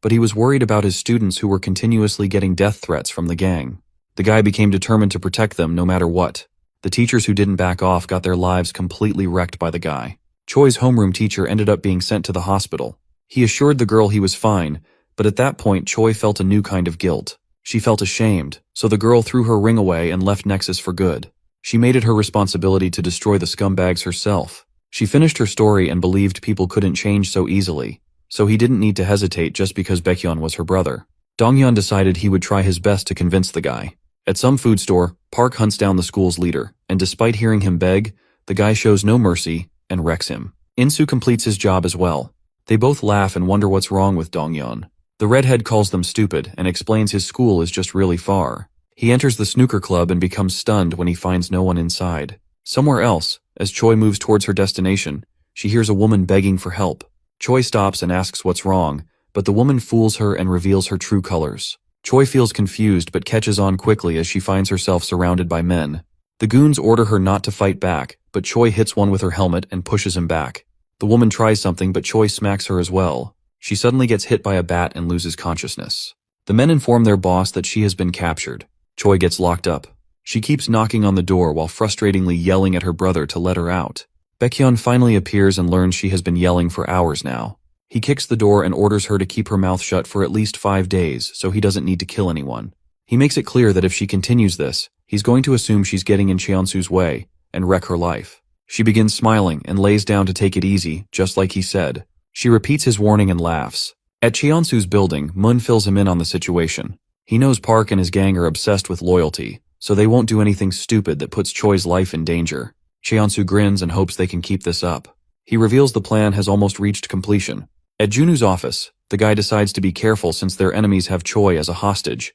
but he was worried about his students who were continuously getting death threats from the gang. The guy became determined to protect them no matter what. The teachers who didn't back off got their lives completely wrecked by the guy. Choi's homeroom teacher ended up being sent to the hospital. He assured the girl he was fine, but at that point Choi felt a new kind of guilt. She felt ashamed, so the girl threw her ring away and left Nexus for good. She made it her responsibility to destroy the scumbags herself. She finished her story and believed people couldn't change so easily, so he didn't need to hesitate just because Baekhyun was her brother. Donghyun decided he would try his best to convince the guy. At some food store, Park hunts down the school's leader, and despite hearing him beg, the guy shows no mercy and wrecks him. Insu completes his job as well. They both laugh and wonder what's wrong with Donghyun. The redhead calls them stupid and explains his school is just really far. He enters the snooker club and becomes stunned when he finds no one inside. Somewhere else, as Choi moves towards her destination, she hears a woman begging for help. Choi stops and asks what's wrong, but the woman fools her and reveals her true colors. Choi feels confused but catches on quickly as she finds herself surrounded by men. The goons order her not to fight back, but Choi hits one with her helmet and pushes him back. The woman tries something but Choi smacks her as well. She suddenly gets hit by a bat and loses consciousness. The men inform their boss that she has been captured. Choi gets locked up. She keeps knocking on the door while frustratingly yelling at her brother to let her out. Baekhyun finally appears and learns she has been yelling for hours now. He kicks the door and orders her to keep her mouth shut for at least 5 days so he doesn't need to kill anyone. He makes it clear that if she continues this, he's going to assume she's getting in Cheonsu's way and wreck her life. She begins smiling and lays down to take it easy, just like he said. She repeats his warning and laughs. At Cheonsu's building, Moon fills him in on the situation. He knows Park and his gang are obsessed with loyalty, so they won't do anything stupid that puts Choi's life in danger. Cheonsu grins and hopes they can keep this up. He reveals the plan has almost reached completion. At Junu's office, the guy decides to be careful since their enemies have Choi as a hostage.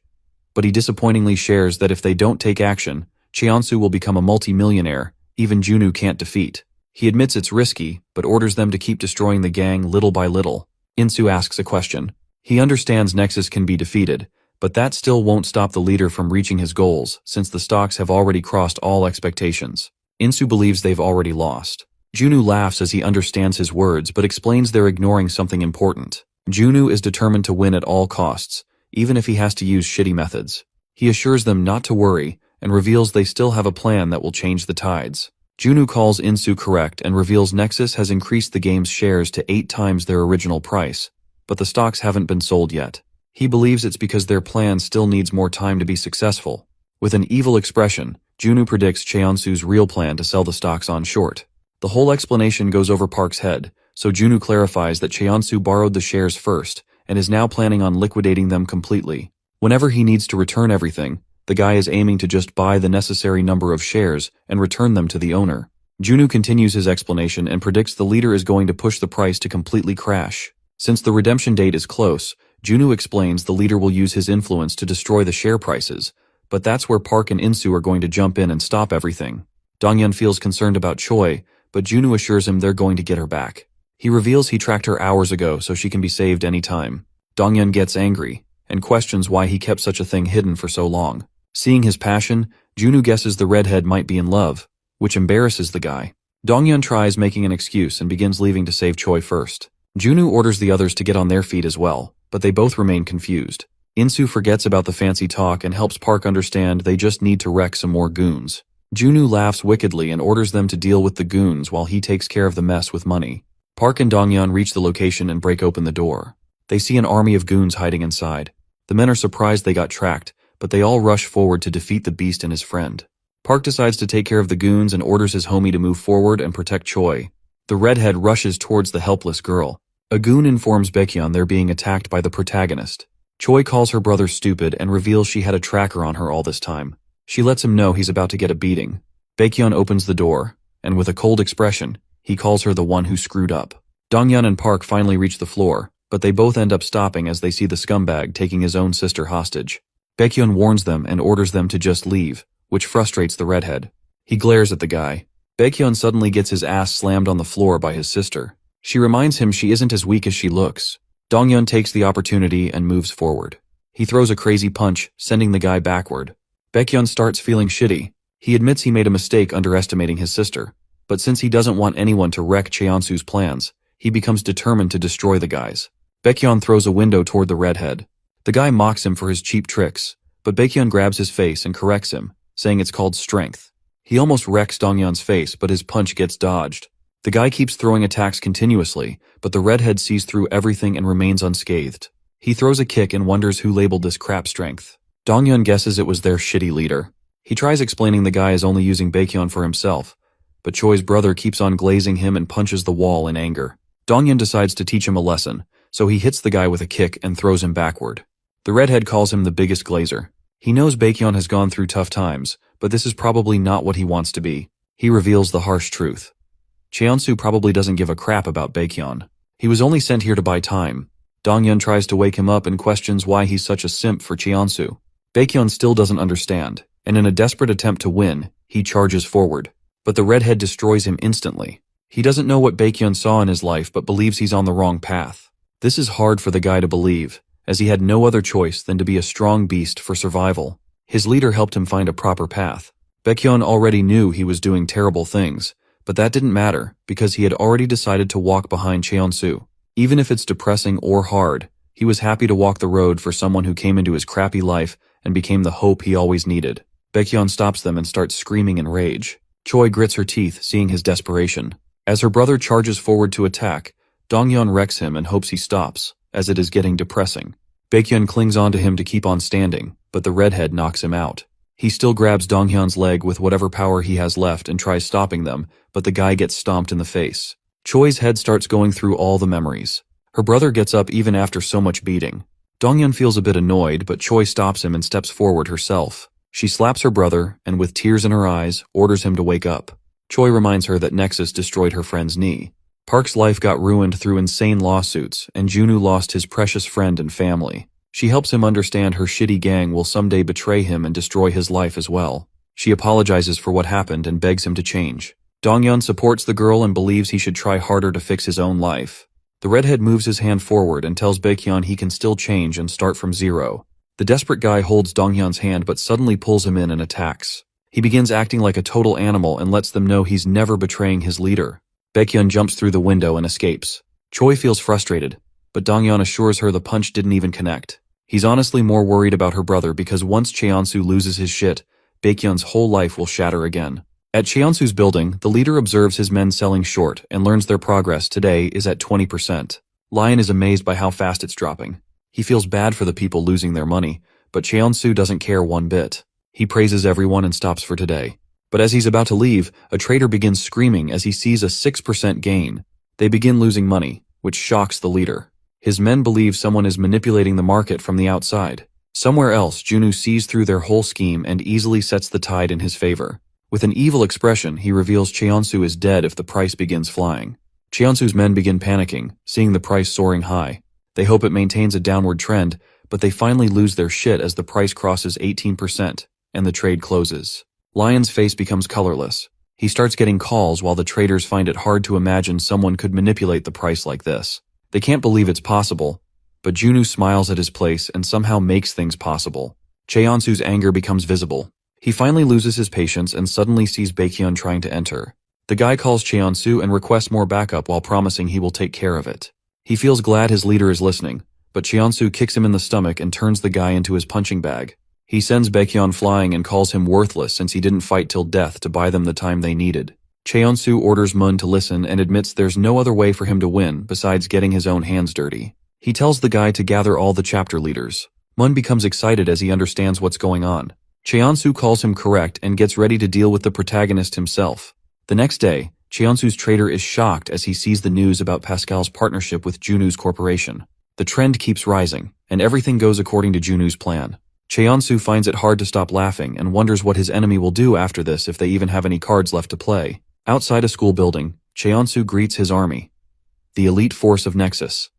But he disappointingly shares that if they don't take action, Cheonsu will become a multi-millionaire even Junu can't defeat. He admits it's risky, but orders them to keep destroying the gang little by little. Insu asks a question. He understands Nexus can be defeated, but that still won't stop the leader from reaching his goals, since the stocks have already crossed all expectations. Insu believes they've already lost. Junu laughs as he understands his words but explains they're ignoring something important. Junu is determined to win at all costs, even if he has to use shitty methods. He assures them not to worry and reveals they still have a plan that will change the tides. Junu calls Insu correct and reveals Nexus has increased the game's shares to 8 times their original price, but the stocks haven't been sold yet. He believes it's because their plan still needs more time to be successful. With an evil expression, Junu predicts Cheonsu's real plan to sell the stocks on short. The whole explanation goes over Park's head, so Junu clarifies that Cheonsu borrowed the shares first and is now planning on liquidating them completely. Whenever he needs to return everything, the guy is aiming to just buy the necessary number of shares and return them to the owner. Junu continues his explanation and predicts the leader is going to push the price to completely crash. Since the redemption date is close, Junu explains the leader will use his influence to destroy the share prices, but that's where Park and Insu are going to jump in and stop everything. Dongyun feels concerned about Choi, but Junu assures him they're going to get her back. He reveals he tracked her hours ago so she can be saved any time. Dongyun gets angry and questions why he kept such a thing hidden for so long. Seeing his passion, Junu guesses the redhead might be in love, which embarrasses the guy. Dongyun tries making an excuse and begins leaving to save Choi first. Junu orders the others to get on their feet as well, but they both remain confused. Insu forgets about the fancy talk and helps Park understand they just need to wreck some more goons. Junu laughs wickedly and orders them to deal with the goons while he takes care of the mess with money. Park and Dongyun reach the location and break open the door. They see an army of goons hiding inside. The men are surprised they got tracked, but they all rush forward to defeat the beast and his friend. Park decides to take care of the goons and orders his homie to move forward and protect Choi. The redhead rushes towards the helpless girl. A goon informs Baekhyun they're being attacked by the protagonist. Choi calls her brother stupid and reveals she had a tracker on her all this time. She lets him know he's about to get a beating. Baekhyun opens the door, and with a cold expression, he calls her the one who screwed up. Dongyun and Park finally reach the floor, but they both end up stopping as they see the scumbag taking his own sister hostage. Baekhyun warns them and orders them to just leave, which frustrates the redhead. He glares at the guy. Baekhyun suddenly gets his ass slammed on the floor by his sister. She reminds him she isn't as weak as she looks. Dongyun takes the opportunity and moves forward. He throws a crazy punch, sending the guy backward. Baekhyun starts feeling shitty. He admits he made a mistake underestimating his sister, but since he doesn't want anyone to wreck Cheonsu's plans, he becomes determined to destroy the guys. Baekhyun throws a window toward the redhead. The guy mocks him for his cheap tricks, but Baekhyun grabs his face and corrects him, saying it's called strength. He almost wrecks Dongyun's face, but his punch gets dodged. The guy keeps throwing attacks continuously, but the redhead sees through everything and remains unscathed. He throws a kick and wonders who labeled this crap strength. Dongyun guesses it was their shitty leader. He tries explaining the guy is only using Baekhyun for himself, but Choi's brother keeps on glazing him and punches the wall in anger. Dongyun decides to teach him a lesson, so he hits the guy with a kick and throws him backward. The redhead calls him the biggest glazer. He knows Baekhyun has gone through tough times, but this is probably not what he wants to be. He reveals the harsh truth. Cheonsu probably doesn't give a crap about Baekhyun. He was only sent here to buy time. Dongyun tries to wake him up and questions why he's such a simp for Cheonsu. Baekhyun still doesn't understand, and in a desperate attempt to win, he charges forward. But the redhead destroys him instantly. He doesn't know what Baekhyun saw in his life but believes he's on the wrong path. This is hard for the guy to believe, as he had no other choice than to be a strong beast for survival. His leader helped him find a proper path. Baekhyun already knew he was doing terrible things, but that didn't matter because he had already decided to walk behind Cheonsu. Even if it's depressing or hard, he was happy to walk the road for someone who came into his crappy life and became the hope he always needed. Baekhyun stops them and starts screaming in rage. Choi grits her teeth, seeing his desperation. As her brother charges forward to attack, Dongyun wrecks him and hopes he stops, as it is getting depressing. Baekhyun clings onto him to keep on standing, but the redhead knocks him out. He still grabs Donghyun's leg with whatever power he has left and tries stopping them, but the guy gets stomped in the face. Choi's head starts going through all the memories. Her brother gets up even after so much beating. Dongyun feels a bit annoyed, but Choi stops him and steps forward herself. She slaps her brother, and with tears in her eyes, orders him to wake up. Choi reminds her that Nexus destroyed her friend's knee. Park's life got ruined through insane lawsuits, and Junu lost his precious friend and family. She helps him understand her shitty gang will someday betray him and destroy his life as well. She apologizes for what happened and begs him to change. Donghyun supports the girl and believes he should try harder to fix his own life. The redhead moves his hand forward and tells Baekhyun he can still change and start from zero. The desperate guy holds Donghyun's hand but suddenly pulls him in and attacks. He begins acting like a total animal and lets them know he's never betraying his leader. Baekhyun jumps through the window and escapes. Choi feels frustrated, but Donghyun assures her the punch didn't even connect. He's honestly more worried about her brother because once Cheonsu loses his shit, Baekhyun's whole life will shatter again. At Cheonsu's building, the leader observes his men selling short and learns their progress today is at 20%. Lion is amazed by how fast it's dropping. He feels bad for the people losing their money, but Cheonsu doesn't care one bit. He praises everyone and stops for today. But as he's about to leave, a trader begins screaming as he sees a 6% gain. They begin losing money, which shocks the leader. His men believe someone is manipulating the market from the outside. Somewhere else, Junwoo sees through their whole scheme and easily sets the tide in his favor. With an evil expression, he reveals Cheonsu is dead if the price begins flying. Cheonsu's men begin panicking, seeing the price soaring high. They hope it maintains a downward trend, but they finally lose their shit as the price crosses 18%, and the trade closes. Lion's face becomes colorless. He starts getting calls while the traders find it hard to imagine someone could manipulate the price like this. They can't believe it's possible, but Junwoo smiles at his place and somehow makes things possible. Cheonsu's anger becomes visible. He finally loses his patience and suddenly sees Baekhyun trying to enter. The guy calls Cheonsu and requests more backup while promising he will take care of it. He feels glad his leader is listening, but Cheonsu kicks him in the stomach and turns the guy into his punching bag. He sends Baekhyun flying and calls him worthless since he didn't fight till death to buy them the time they needed. Cheonsu orders Moon to listen and admits there's no other way for him to win besides getting his own hands dirty. He tells the guy to gather all the chapter leaders. Moon becomes excited as he understands what's going on. Cheonsu calls him correct and gets ready to deal with the protagonist himself. The next day, Cheonsu's trader is shocked as he sees the news about Pascal's partnership with Junwoo's corporation. The trend keeps rising, and everything goes according to Junwoo's plan. Cheonsu finds it hard to stop laughing and wonders what his enemy will do after this if they even have any cards left to play. Outside a school building, Cheonsu greets his army, the elite force of Nexus.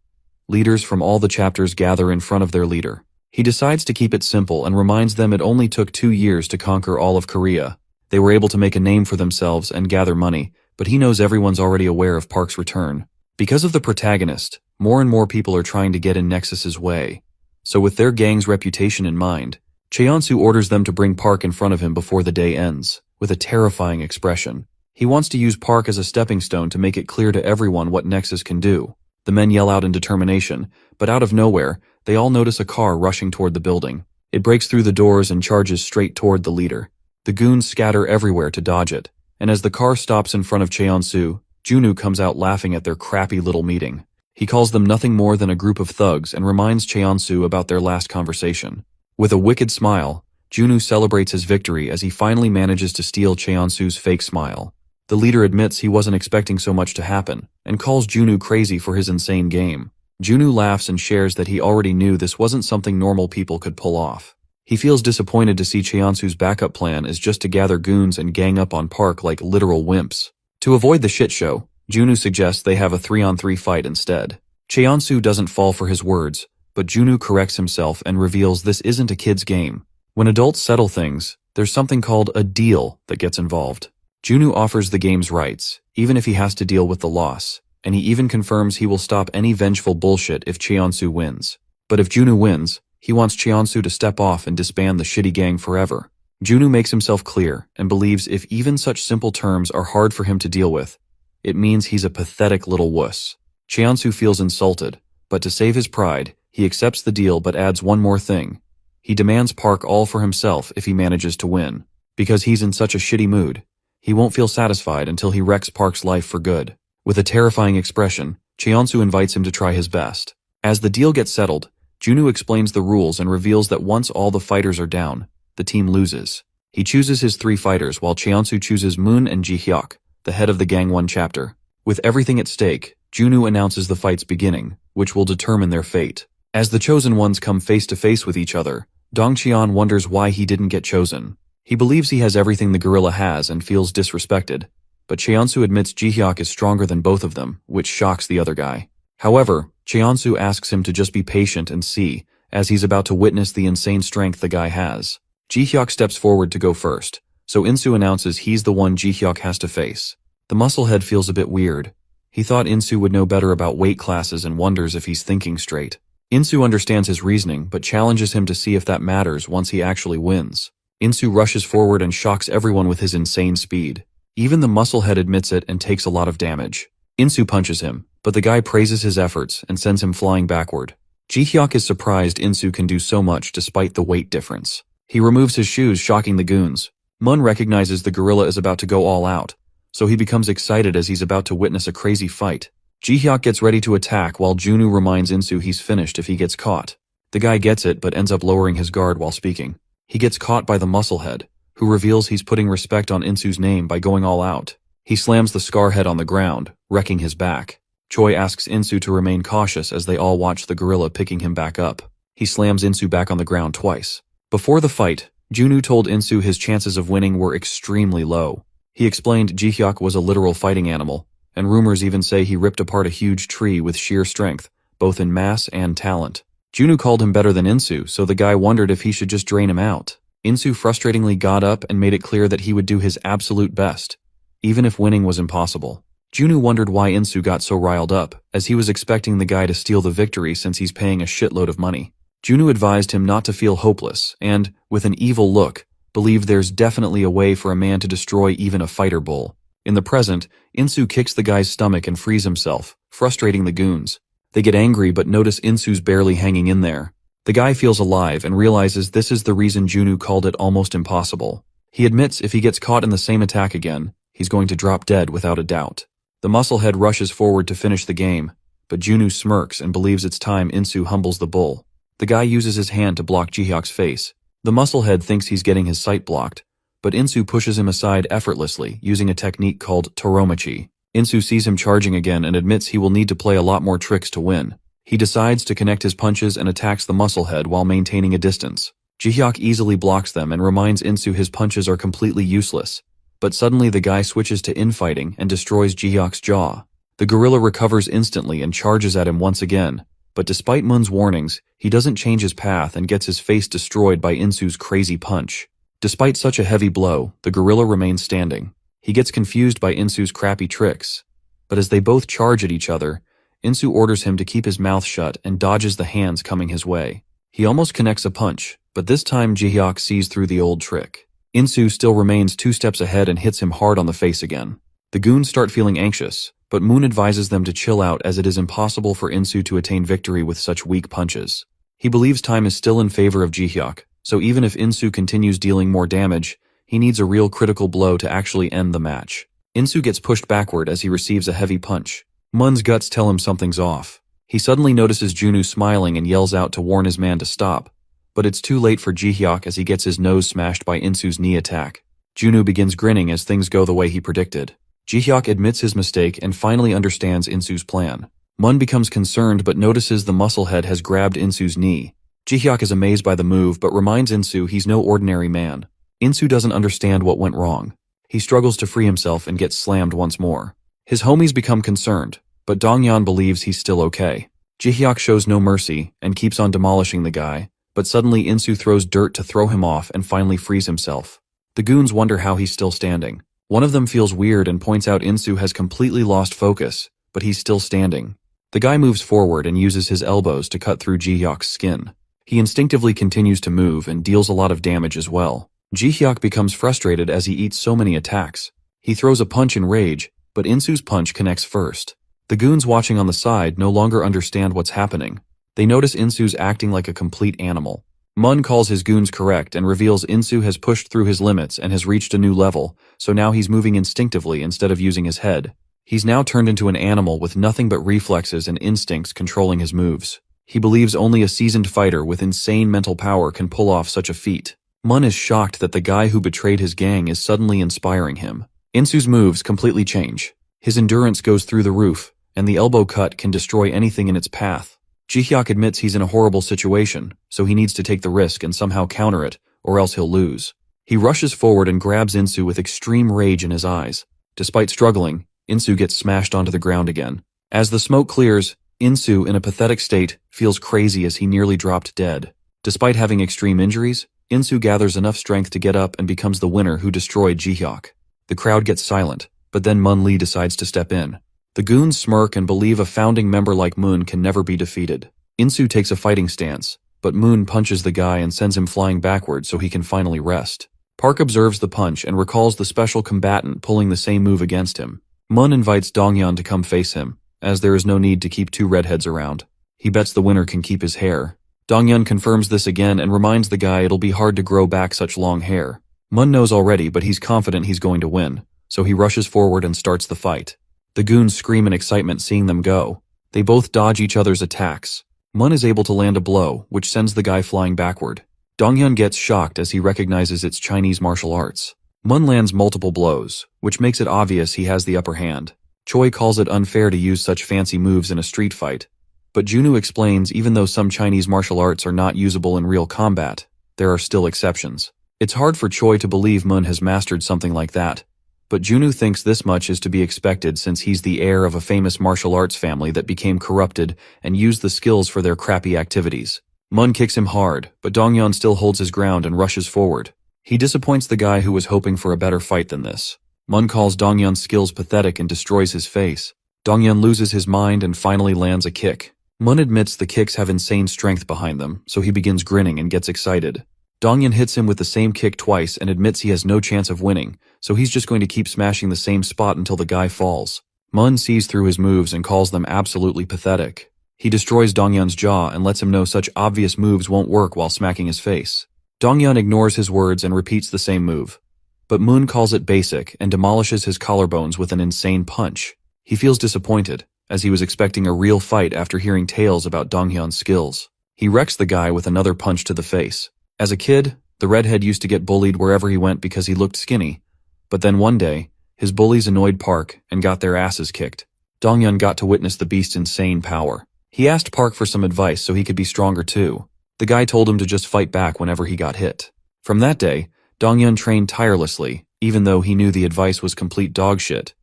Leaders from all the chapters gather in front of their leader. He decides to keep it simple and reminds them it only took 2 years to conquer all of Korea. They were able to make a name for themselves and gather money, but he knows everyone's already aware of Park's return. Because of the protagonist, more and more people are trying to get in Nexus's way. So with their gang's reputation in mind, Cheonsu orders them to bring Park in front of him before the day ends, with a terrifying expression. He wants to use Park as a stepping stone to make it clear to everyone what Nexus can do. The men yell out in determination, but out of nowhere, they all notice a car rushing toward the building. It breaks through the doors and charges straight toward the leader. The goons scatter everywhere to dodge it, and as the car stops in front of Cheonsu, Junwoo comes out laughing at their crappy little meeting. He calls them nothing more than a group of thugs and reminds Cheonsu about their last conversation. With a wicked smile, Junwoo celebrates his victory as he finally manages to steal Cheonsu's fake smile. The leader admits he wasn't expecting so much to happen, and calls Junwoo crazy for his insane game. Junwoo laughs and shares that he already knew this wasn't something normal people could pull off. He feels disappointed to see Cheonsu's backup plan is just to gather goons and gang up on Park like literal wimps. To avoid the shit show, Junwoo suggests they have a 3-on-3 fight instead. Cheonsu doesn't fall for his words, but Junwoo corrects himself and reveals this isn't a kid's game. When adults settle things, there's something called a deal that gets involved. Junwoo offers the game's rights, even if he has to deal with the loss, and he even confirms he will stop any vengeful bullshit if Cheonsu wins. But if Junwoo wins, he wants Cheonsu to step off and disband the shitty gang forever. Junwoo makes himself clear and believes if even such simple terms are hard for him to deal with, it means he's a pathetic little wuss. Cheonsu feels insulted, but to save his pride, he accepts the deal but adds one more thing. He demands Park all for himself if he manages to win. Because he's in such a shitty mood, he won't feel satisfied until he wrecks Park's life for good. With a terrifying expression, Cheonsu invites him to try his best. As the deal gets settled, Junwoo explains the rules and reveals that once all the fighters are down, the team loses. He chooses his 3 fighters while Cheonsu chooses Moon and Ji-hyuk, the head of the Gang 1 chapter. With everything at stake, Junwoo announces the fight's beginning, which will determine their fate. As the chosen ones come face to face with each other, Dongcheon wonders why he didn't get chosen. He believes he has everything the gorilla has and feels disrespected, but Cheonsu admits Ji-hyuk is stronger than both of them, which shocks the other guy. However, Cheonsu asks him to just be patient and see, as he's about to witness the insane strength the guy has. Ji-hyuk steps forward to go first, so Insu announces he's the one Ji-hyuk has to face. The musclehead feels a bit weird. He thought Insu would know better about weight classes and wonders if he's thinking straight. Insu understands his reasoning, but challenges him to see if that matters once he actually wins. Insu rushes forward and shocks everyone with his insane speed. Even the musclehead admits it and takes a lot of damage. Insu punches him, but the guy praises his efforts and sends him flying backward. Ji-hyuk is surprised Insu can do so much despite the weight difference. He removes his shoes, shocking the goons. Mun recognizes the gorilla is about to go all out, so he becomes excited as he's about to witness a crazy fight. Ji-hyuk gets ready to attack while Junwoo reminds Insu he's finished if he gets caught. The guy gets it but ends up lowering his guard while speaking. He gets caught by the musclehead, who reveals he's putting respect on Insu's name by going all out. He slams the scarhead on the ground, wrecking his back. Choi asks Insu to remain cautious as they all watch the gorilla picking him back up. He slams Insu back on the ground twice. Before the fight, Junwoo told Insu his chances of winning were extremely low. He explained Ji-hyuk was a literal fighting animal, and rumors even say he ripped apart a huge tree with sheer strength, both in mass and talent. Junwoo called him better than Insu, so the guy wondered if he should just drain him out. Insu frustratingly got up and made it clear that he would do his absolute best, even if winning was impossible. Junwoo wondered why Insu got so riled up, as he was expecting the guy to steal the victory since he's paying a shitload of money. Junwoo advised him not to feel hopeless and, with an evil look, believed there's definitely a way for a man to destroy even a fighter bull. In the present, Insu kicks the guy's stomach and frees himself, frustrating the goons. They get angry but notice Insu's barely hanging in there. The guy feels alive and realizes this is the reason Junwoo called it almost impossible. He admits if he gets caught in the same attack again, he's going to drop dead without a doubt. The musclehead rushes forward to finish the game, but Junwoo smirks and believes it's time Insu humbles the bull. The guy uses his hand to block Ji-hyuk's face. The musclehead thinks he's getting his sight blocked, but Insu pushes him aside effortlessly using a technique called Toromachi. Insu sees him charging again and admits he will need to play a lot more tricks to win. He decides to connect his punches and attacks the musclehead while maintaining a distance. Ji-hyuk easily blocks them and reminds Insu his punches are completely useless, but suddenly the guy switches to infighting and destroys Ji-hyuk's jaw. The gorilla recovers instantly and charges at him once again, but despite Mun's warnings, he doesn't change his path and gets his face destroyed by Insu's crazy punch. Despite such a heavy blow, the gorilla remains standing. He gets confused by Insu's crappy tricks, but as they both charge at each other, Insu orders him to keep his mouth shut and dodges the hands coming his way. He almost connects a punch, but this time Ji-hyuk sees through the old trick. Insu still remains 2 steps ahead and hits him hard on the face again. The goons start feeling anxious, but Moon advises them to chill out as it is impossible for Insu to attain victory with such weak punches. He believes time is still in favor of Ji-hyuk, so even if Insu continues dealing more damage, he needs a real critical blow to actually end the match. Insu gets pushed backward as he receives a heavy punch. Mun's guts tell him something's off. He suddenly notices Junwoo smiling and yells out to warn his man to stop, but it's too late for Ji-hyuk as he gets his nose smashed by Insu's knee attack. Junwoo begins grinning as things go the way he predicted. Ji-hyuk admits his mistake and finally understands Insu's plan. Mun becomes concerned but notices the musclehead has grabbed Insu's knee. Ji-hyuk is amazed by the move but reminds Insu he's no ordinary man. Insu doesn't understand what went wrong. He struggles to free himself and gets slammed once more. His homies become concerned, but Dongyan believes he's still okay. Ji-hyuk shows no mercy and keeps on demolishing the guy, but suddenly Insu throws dirt to throw him off and finally frees himself. The goons wonder how he's still standing. One of them feels weird and points out Insu has completely lost focus, but he's still standing. The guy moves forward and uses his elbows to cut through Ji-hyuk's skin. He instinctively continues to move and deals a lot of damage as well. Ji-hyuk becomes frustrated as he eats so many attacks. He throws a punch in rage, but Insu's punch connects first. The goons watching on the side no longer understand what's happening. They notice Insu's acting like a complete animal. Mun calls his goons correct and reveals Insu has pushed through his limits and has reached a new level, so now he's moving instinctively instead of using his head. He's now turned into an animal with nothing but reflexes and instincts controlling his moves. He believes only a seasoned fighter with insane mental power can pull off such a feat. Mun is shocked that the guy who betrayed his gang is suddenly inspiring him. Insu's moves completely change. His endurance goes through the roof, and the elbow cut can destroy anything in its path. Ji-hyuk admits he's in a horrible situation, so he needs to take the risk and somehow counter it, or else he'll lose. He rushes forward and grabs Insu with extreme rage in his eyes. Despite struggling, Insu gets smashed onto the ground again. As the smoke clears, Insu, in a pathetic state, feels crazy as he nearly dropped dead. Despite having extreme injuries, Insu gathers enough strength to get up and becomes the winner who destroyed Ji-hyuk. The crowd gets silent. but then Mun Lee decides to step in. The goons smirk and believe a founding member like Moon can never be defeated. Insu takes a fighting stance, but Moon punches the guy and sends him flying backwards so he can finally rest. Park observes the punch and recalls the special combatant pulling the same move against him. Mun invites Donghyun to come face him, as there is no need to keep two redheads around. He bets the winner can keep his hair. Donghyun confirms this again and reminds the guy it'll be hard to grow back such long hair. Mun knows already, but he's confident he's going to win, so he rushes forward and starts the fight. The goons scream in excitement seeing them go. They both dodge each other's attacks. Mun is able to land a blow, which sends the guy flying backward. Donghyun gets shocked as he recognizes it's Chinese martial arts. Mun lands multiple blows, which makes it obvious he has the upper hand. Choi calls it unfair to use such fancy moves in a street fight, but Junwoo explains even though some Chinese martial arts are not usable in real combat, there are still exceptions. It's hard for Choi to believe Mun has mastered something like that, but Junwoo thinks this much is to be expected since he's the heir of a famous martial arts family that became corrupted and used the skills for their crappy activities. Mun kicks him hard, but Donghyun still holds his ground and rushes forward. He disappoints the guy who was hoping for a better fight than this. Mun calls Donghyun's skills pathetic and destroys his face. Donghyun loses his mind and finally lands a kick. Mun admits the kicks have insane strength behind them, so he begins grinning and gets excited. Donghyun hits him with the same kick twice and admits he has no chance of winning, so he's just going to keep smashing the same spot until the guy falls. Mun sees through his moves and calls them absolutely pathetic. He destroys Donghyun's jaw and lets him know such obvious moves won't work while smacking his face. Donghyun ignores his words and repeats the same move. But Mun calls it basic and demolishes his collarbones with an insane punch. He feels disappointed, as he was expecting a real fight after hearing tales about Donghyun's skills. He wrecks the guy with another punch to the face. As a kid, the redhead used to get bullied wherever he went because he looked skinny. But then one day, his bullies annoyed Park and got their asses kicked. Donghyun got to witness the beast's insane power. He asked Park for some advice so he could be stronger too. The guy told him to just fight back whenever he got hit. From that day, Donghyun trained tirelessly, even though he knew the advice was complete dog shit.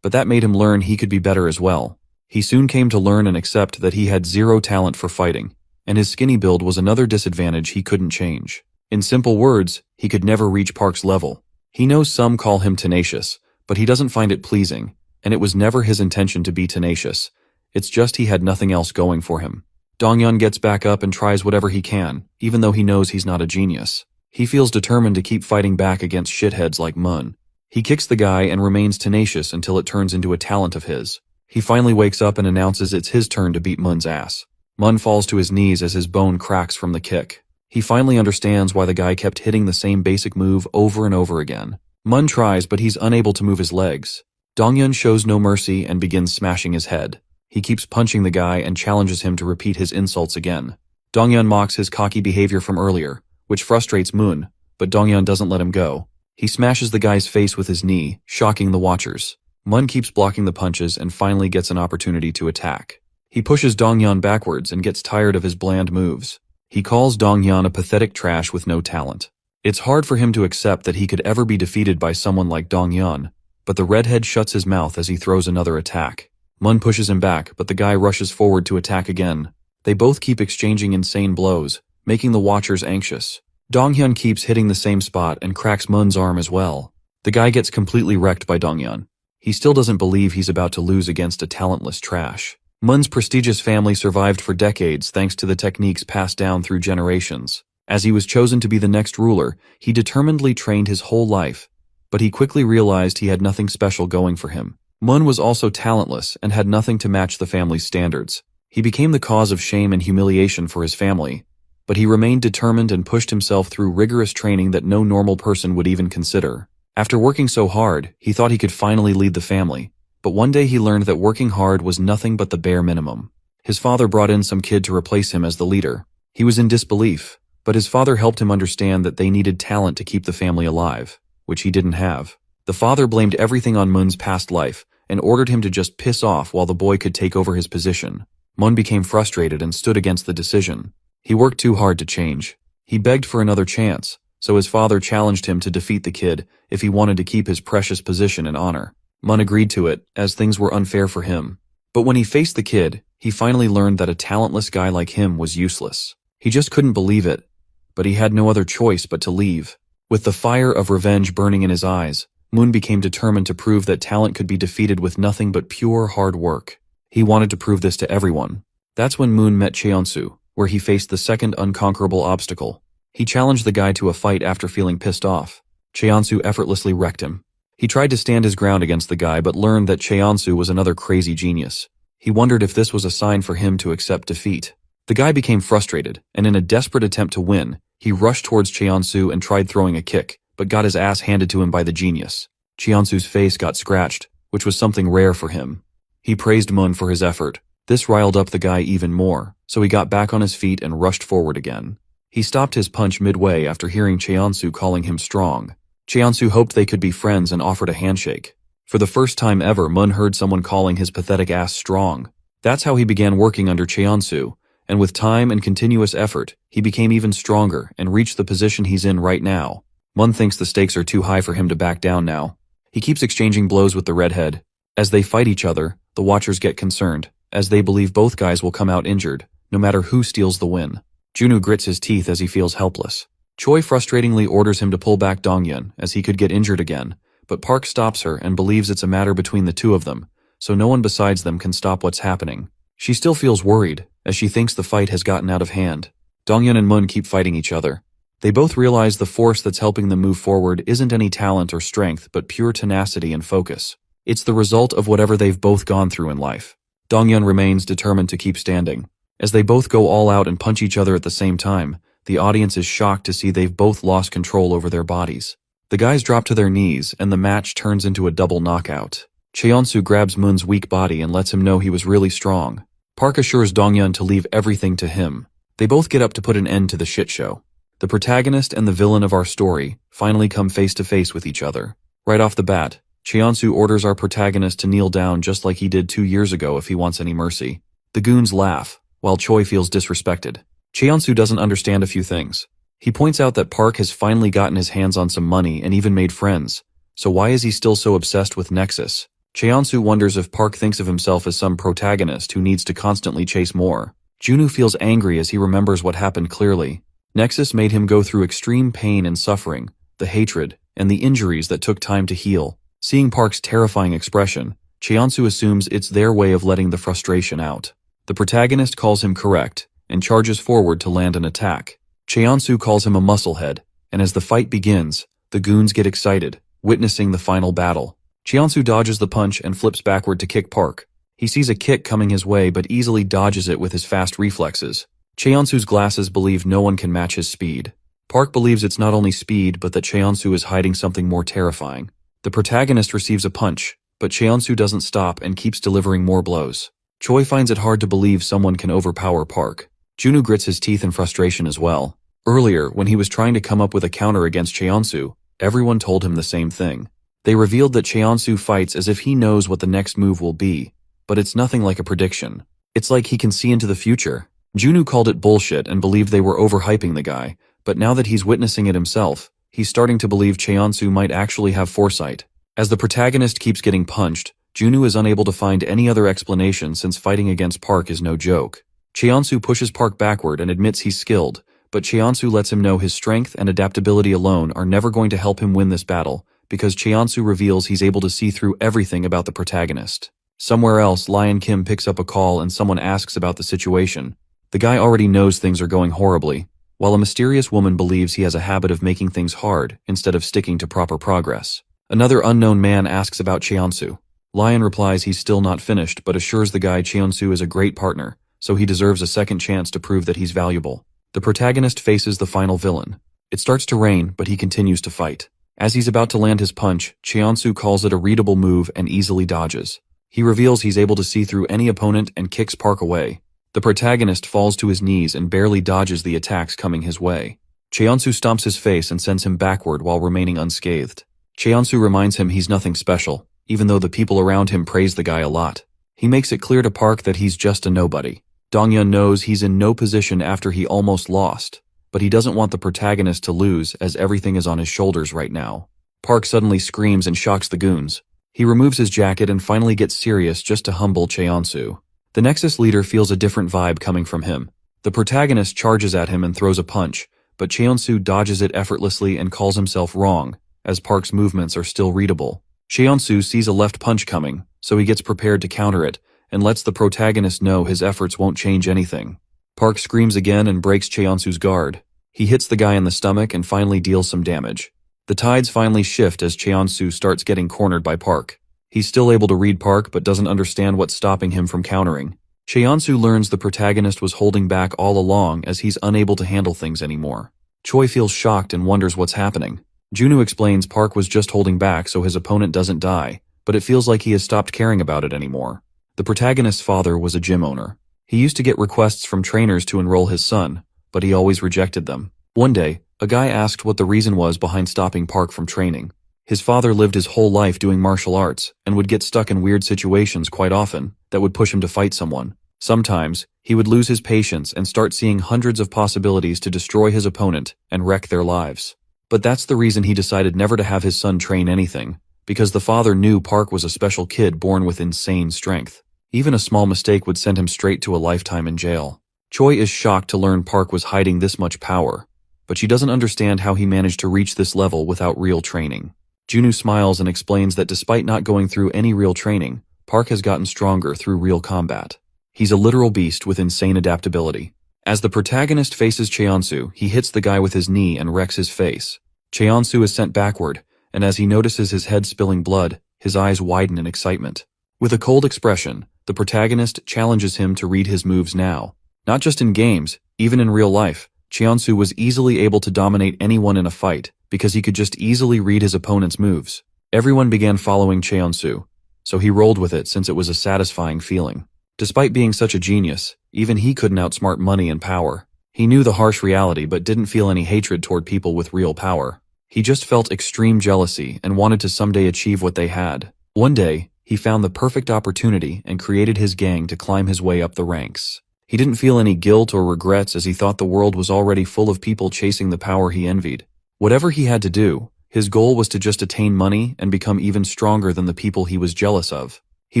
But that made him learn he could be better as well. He soon came to learn and accept that he had zero talent for fighting, and his skinny build was another disadvantage he couldn't change. In simple words, he could never reach Park's level. He knows some call him tenacious, but he doesn't find it pleasing, and it was never his intention to be tenacious. It's just he had nothing else going for him. Donghyun gets back up and tries whatever he can, even though he knows he's not a genius. He feels determined to keep fighting back against shitheads like Mun. He kicks the guy and remains tenacious until it turns into a talent of his. He finally wakes up and announces it's his turn to beat Mun's ass. Mun falls to his knees as his bone cracks from the kick. He finally understands why the guy kept hitting the same basic move over and over again. Mun tries, but he's unable to move his legs. Donghyun shows no mercy and begins smashing his head. He keeps punching the guy and challenges him to repeat his insults again. Donghyun mocks his cocky behavior from earlier, which frustrates Mun, but Donghyun doesn't let him go. He smashes the guy's face with his knee, shocking the watchers. Mun keeps blocking the punches and finally gets an opportunity to attack. He pushes Donghyun backwards and gets tired of his bland moves. He calls Donghyun a pathetic trash with no talent. It's hard for him to accept that he could ever be defeated by someone like Donghyun, but the redhead shuts his mouth as he throws another attack. Mun pushes him back, but the guy rushes forward to attack again. They both keep exchanging insane blows, making the watchers anxious. Donghyun keeps hitting the same spot and cracks Mun's arm as well. The guy gets completely wrecked by Donghyun. He still doesn't believe he's about to lose against a talentless trash. Mun's prestigious family survived for decades thanks to the techniques passed down through generations. As he was chosen to be the next ruler, he determinedly trained his whole life, but he quickly realized he had nothing special going for him. Mun was also talentless and had nothing to match the family's standards. He became the cause of shame and humiliation for his family, but he remained determined and pushed himself through rigorous training that no normal person would even consider. After working so hard, he thought he could finally lead the family, but one day he learned that working hard was nothing but the bare minimum. His father brought in some kid to replace him as the leader. He was in disbelief, but his father helped him understand that they needed talent to keep the family alive, which he didn't have. The father blamed everything on Mun's past life and ordered him to just piss off while the boy could take over his position. Mun became frustrated and stood against the decision. He worked too hard to change. He begged for another chance, so his father challenged him to defeat the kid if he wanted to keep his precious position and honor. Mun agreed to it, as things were unfair for him. But when he faced the kid, he finally learned that a talentless guy like him was useless. He just couldn't believe it, but he had no other choice but to leave. With the fire of revenge burning in his eyes, Moon became determined to prove that talent could be defeated with nothing but pure hard work. He wanted to prove this to everyone. That's when Moon met Cheonsu, where he faced the second unconquerable obstacle. He challenged the guy to a fight after feeling pissed off. Cheonsu effortlessly wrecked him. He tried to stand his ground against the guy but learned that Cheonsu was another crazy genius. He wondered if this was a sign for him to accept defeat. The guy became frustrated, and in a desperate attempt to win, he rushed towards Cheonsu and tried throwing a kick, but got his ass handed to him by the genius. Cheonsu's face got scratched, which was something rare for him. He praised Moon for his effort. This riled up the guy even more, so he got back on his feet and rushed forward again. He stopped his punch midway after hearing Cheonsu calling him strong. Cheonsu hoped they could be friends and offered a handshake. For the first time ever, Moon heard someone calling his pathetic ass strong. That's how he began working under Cheonsu, and with time and continuous effort, he became even stronger and reached the position he's in right now. Moon thinks the stakes are too high for him to back down now. He keeps exchanging blows with the redhead. As they fight each other, the watchers get concerned, as they believe both guys will come out injured, no matter who steals the win. Junwoo grits his teeth as he feels helpless. Choi frustratingly orders him to pull back Donghyun, as he could get injured again, but Park stops her and believes it's a matter between the two of them, so no one besides them can stop what's happening. She still feels worried, as she thinks the fight has gotten out of hand. Donghyun and Moon keep fighting each other. They both realize the force that's helping them move forward isn't any talent or strength, but pure tenacity and focus. It's the result of whatever they've both gone through in life. Donghyun remains determined to keep standing. As they both go all out and punch each other at the same time, the audience is shocked to see they've both lost control over their bodies. The guys drop to their knees, and the match turns into a double knockout. Cheonsu grabs Moon's weak body and lets him know he was really strong. Park assures Donghyun to leave everything to him. They both get up to put an end to the shit show. The protagonist and the villain of our story finally come face to face with each other. Right off the bat, Cheonsu orders our protagonist to kneel down just like he did 2 years ago if he wants any mercy. The goons laugh, while Choi feels disrespected. Cheonsu doesn't understand a few things. He points out that Park has finally gotten his hands on some money and even made friends, so why is he still so obsessed with Nexus? Cheonsu wonders if Park thinks of himself as some protagonist who needs to constantly chase more. Junwoo feels angry as he remembers what happened clearly. Nexus made him go through extreme pain and suffering, the hatred, and the injuries that took time to heal. Seeing Park's terrifying expression, Cheonsu assumes it's their way of letting the frustration out. The protagonist calls him correct, and charges forward to land an attack. Cheonsu calls him a musclehead, and as the fight begins, the goons get excited, witnessing the final battle. Cheonsu dodges the punch and flips backward to kick Park. He sees a kick coming his way but easily dodges it with his fast reflexes. Cheonsu's glasses believe no one can match his speed. Park believes it's not only speed but that Cheonsu is hiding something more terrifying. The protagonist receives a punch, but Cheonsu doesn't stop and keeps delivering more blows. Choi finds it hard to believe someone can overpower Park. Junwoo grits his teeth in frustration as well. Earlier, when he was trying to come up with a counter against Cheonsu, everyone told him the same thing. They revealed that Cheonsu fights as if he knows what the next move will be, but it's nothing like a prediction. It's like he can see into the future. Junwoo called it bullshit and believed they were overhyping the guy, but now that he's witnessing it himself, he's starting to believe Cheonsu might actually have foresight. As the protagonist keeps getting punched, Junwoo is unable to find any other explanation since fighting against Park is no joke. Cheonsu pushes Park backward and admits he's skilled, but Cheonsu lets him know his strength and adaptability alone are never going to help him win this battle, because Cheonsu reveals he's able to see through everything about the protagonist. Somewhere else, Lion Kim picks up a call and someone asks about the situation. The guy already knows things are going horribly, while a mysterious woman believes he has a habit of making things hard instead of sticking to proper progress. Another unknown man asks about Cheonsu. Lion replies he's still not finished but assures the guy Cheonsu is a great partner, so he deserves a second chance to prove that he's valuable. The protagonist faces the final villain. It starts to rain, but he continues to fight. As he's about to land his punch, Cheonsu calls it a readable move and easily dodges. He reveals he's able to see through any opponent and kicks Park away. The protagonist falls to his knees and barely dodges the attacks coming his way. Cheonsu stomps his face and sends him backward while remaining unscathed. Cheonsu reminds him he's nothing special, even though the people around him praise the guy a lot. He makes it clear to Park that he's just a nobody. Donghyun knows he's in no position after he almost lost, but he doesn't want the protagonist to lose as everything is on his shoulders right now. Park suddenly screams and shocks the goons. He removes his jacket and finally gets serious just to humble Cheonsu. The Nexus leader feels a different vibe coming from him. The protagonist charges at him and throws a punch, but Cheonsu dodges it effortlessly and calls himself wrong, as Park's movements are still readable. Cheonsu sees a left punch coming, so he gets prepared to counter it, and lets the protagonist know his efforts won't change anything. Park screams again and breaks Cheonsu's guard. He hits the guy in the stomach and finally deals some damage. The tides finally shift as Cheonsu starts getting cornered by Park. He's still able to read Park but doesn't understand what's stopping him from countering. Cheonsu learns the protagonist was holding back all along as he's unable to handle things anymore. Choi feels shocked and wonders what's happening. Junwoo explains Park was just holding back so his opponent doesn't die, but it feels like he has stopped caring about it anymore. The protagonist's father was a gym owner. He used to get requests from trainers to enroll his son, but he always rejected them. One day, a guy asked what the reason was behind stopping Park from training. His father lived his whole life doing martial arts and would get stuck in weird situations quite often that would push him to fight someone. Sometimes, he would lose his patience and start seeing hundreds of possibilities to destroy his opponent and wreck their lives. But that's the reason he decided never to have his son train anything, because the father knew Park was a special kid born with insane strength. Even a small mistake would send him straight to a lifetime in jail. Choi is shocked to learn Park was hiding this much power, but she doesn't understand how he managed to reach this level without real training. Junwoo smiles and explains that despite not going through any real training, Park has gotten stronger through real combat. He's a literal beast with insane adaptability. As the protagonist faces Cheonsu, he hits the guy with his knee and wrecks his face. Cheonsu is sent backward, and as he notices his head spilling blood, his eyes widen in excitement. With a cold expression, the protagonist challenges him to read his moves now. Not just in games, even in real life, Cheonsu was easily able to dominate anyone in a fight because he could just easily read his opponent's moves. Everyone began following Cheonsu, so he rolled with it since it was a satisfying feeling. Despite being such a genius, even he couldn't outsmart money and power. He knew the harsh reality but didn't feel any hatred toward people with real power. He just felt extreme jealousy and wanted to someday achieve what they had. One day, he found the perfect opportunity and created his gang to climb his way up the ranks. He didn't feel any guilt or regrets as he thought the world was already full of people chasing the power he envied. Whatever he had to do, his goal was to just attain money and become even stronger than the people he was jealous of. He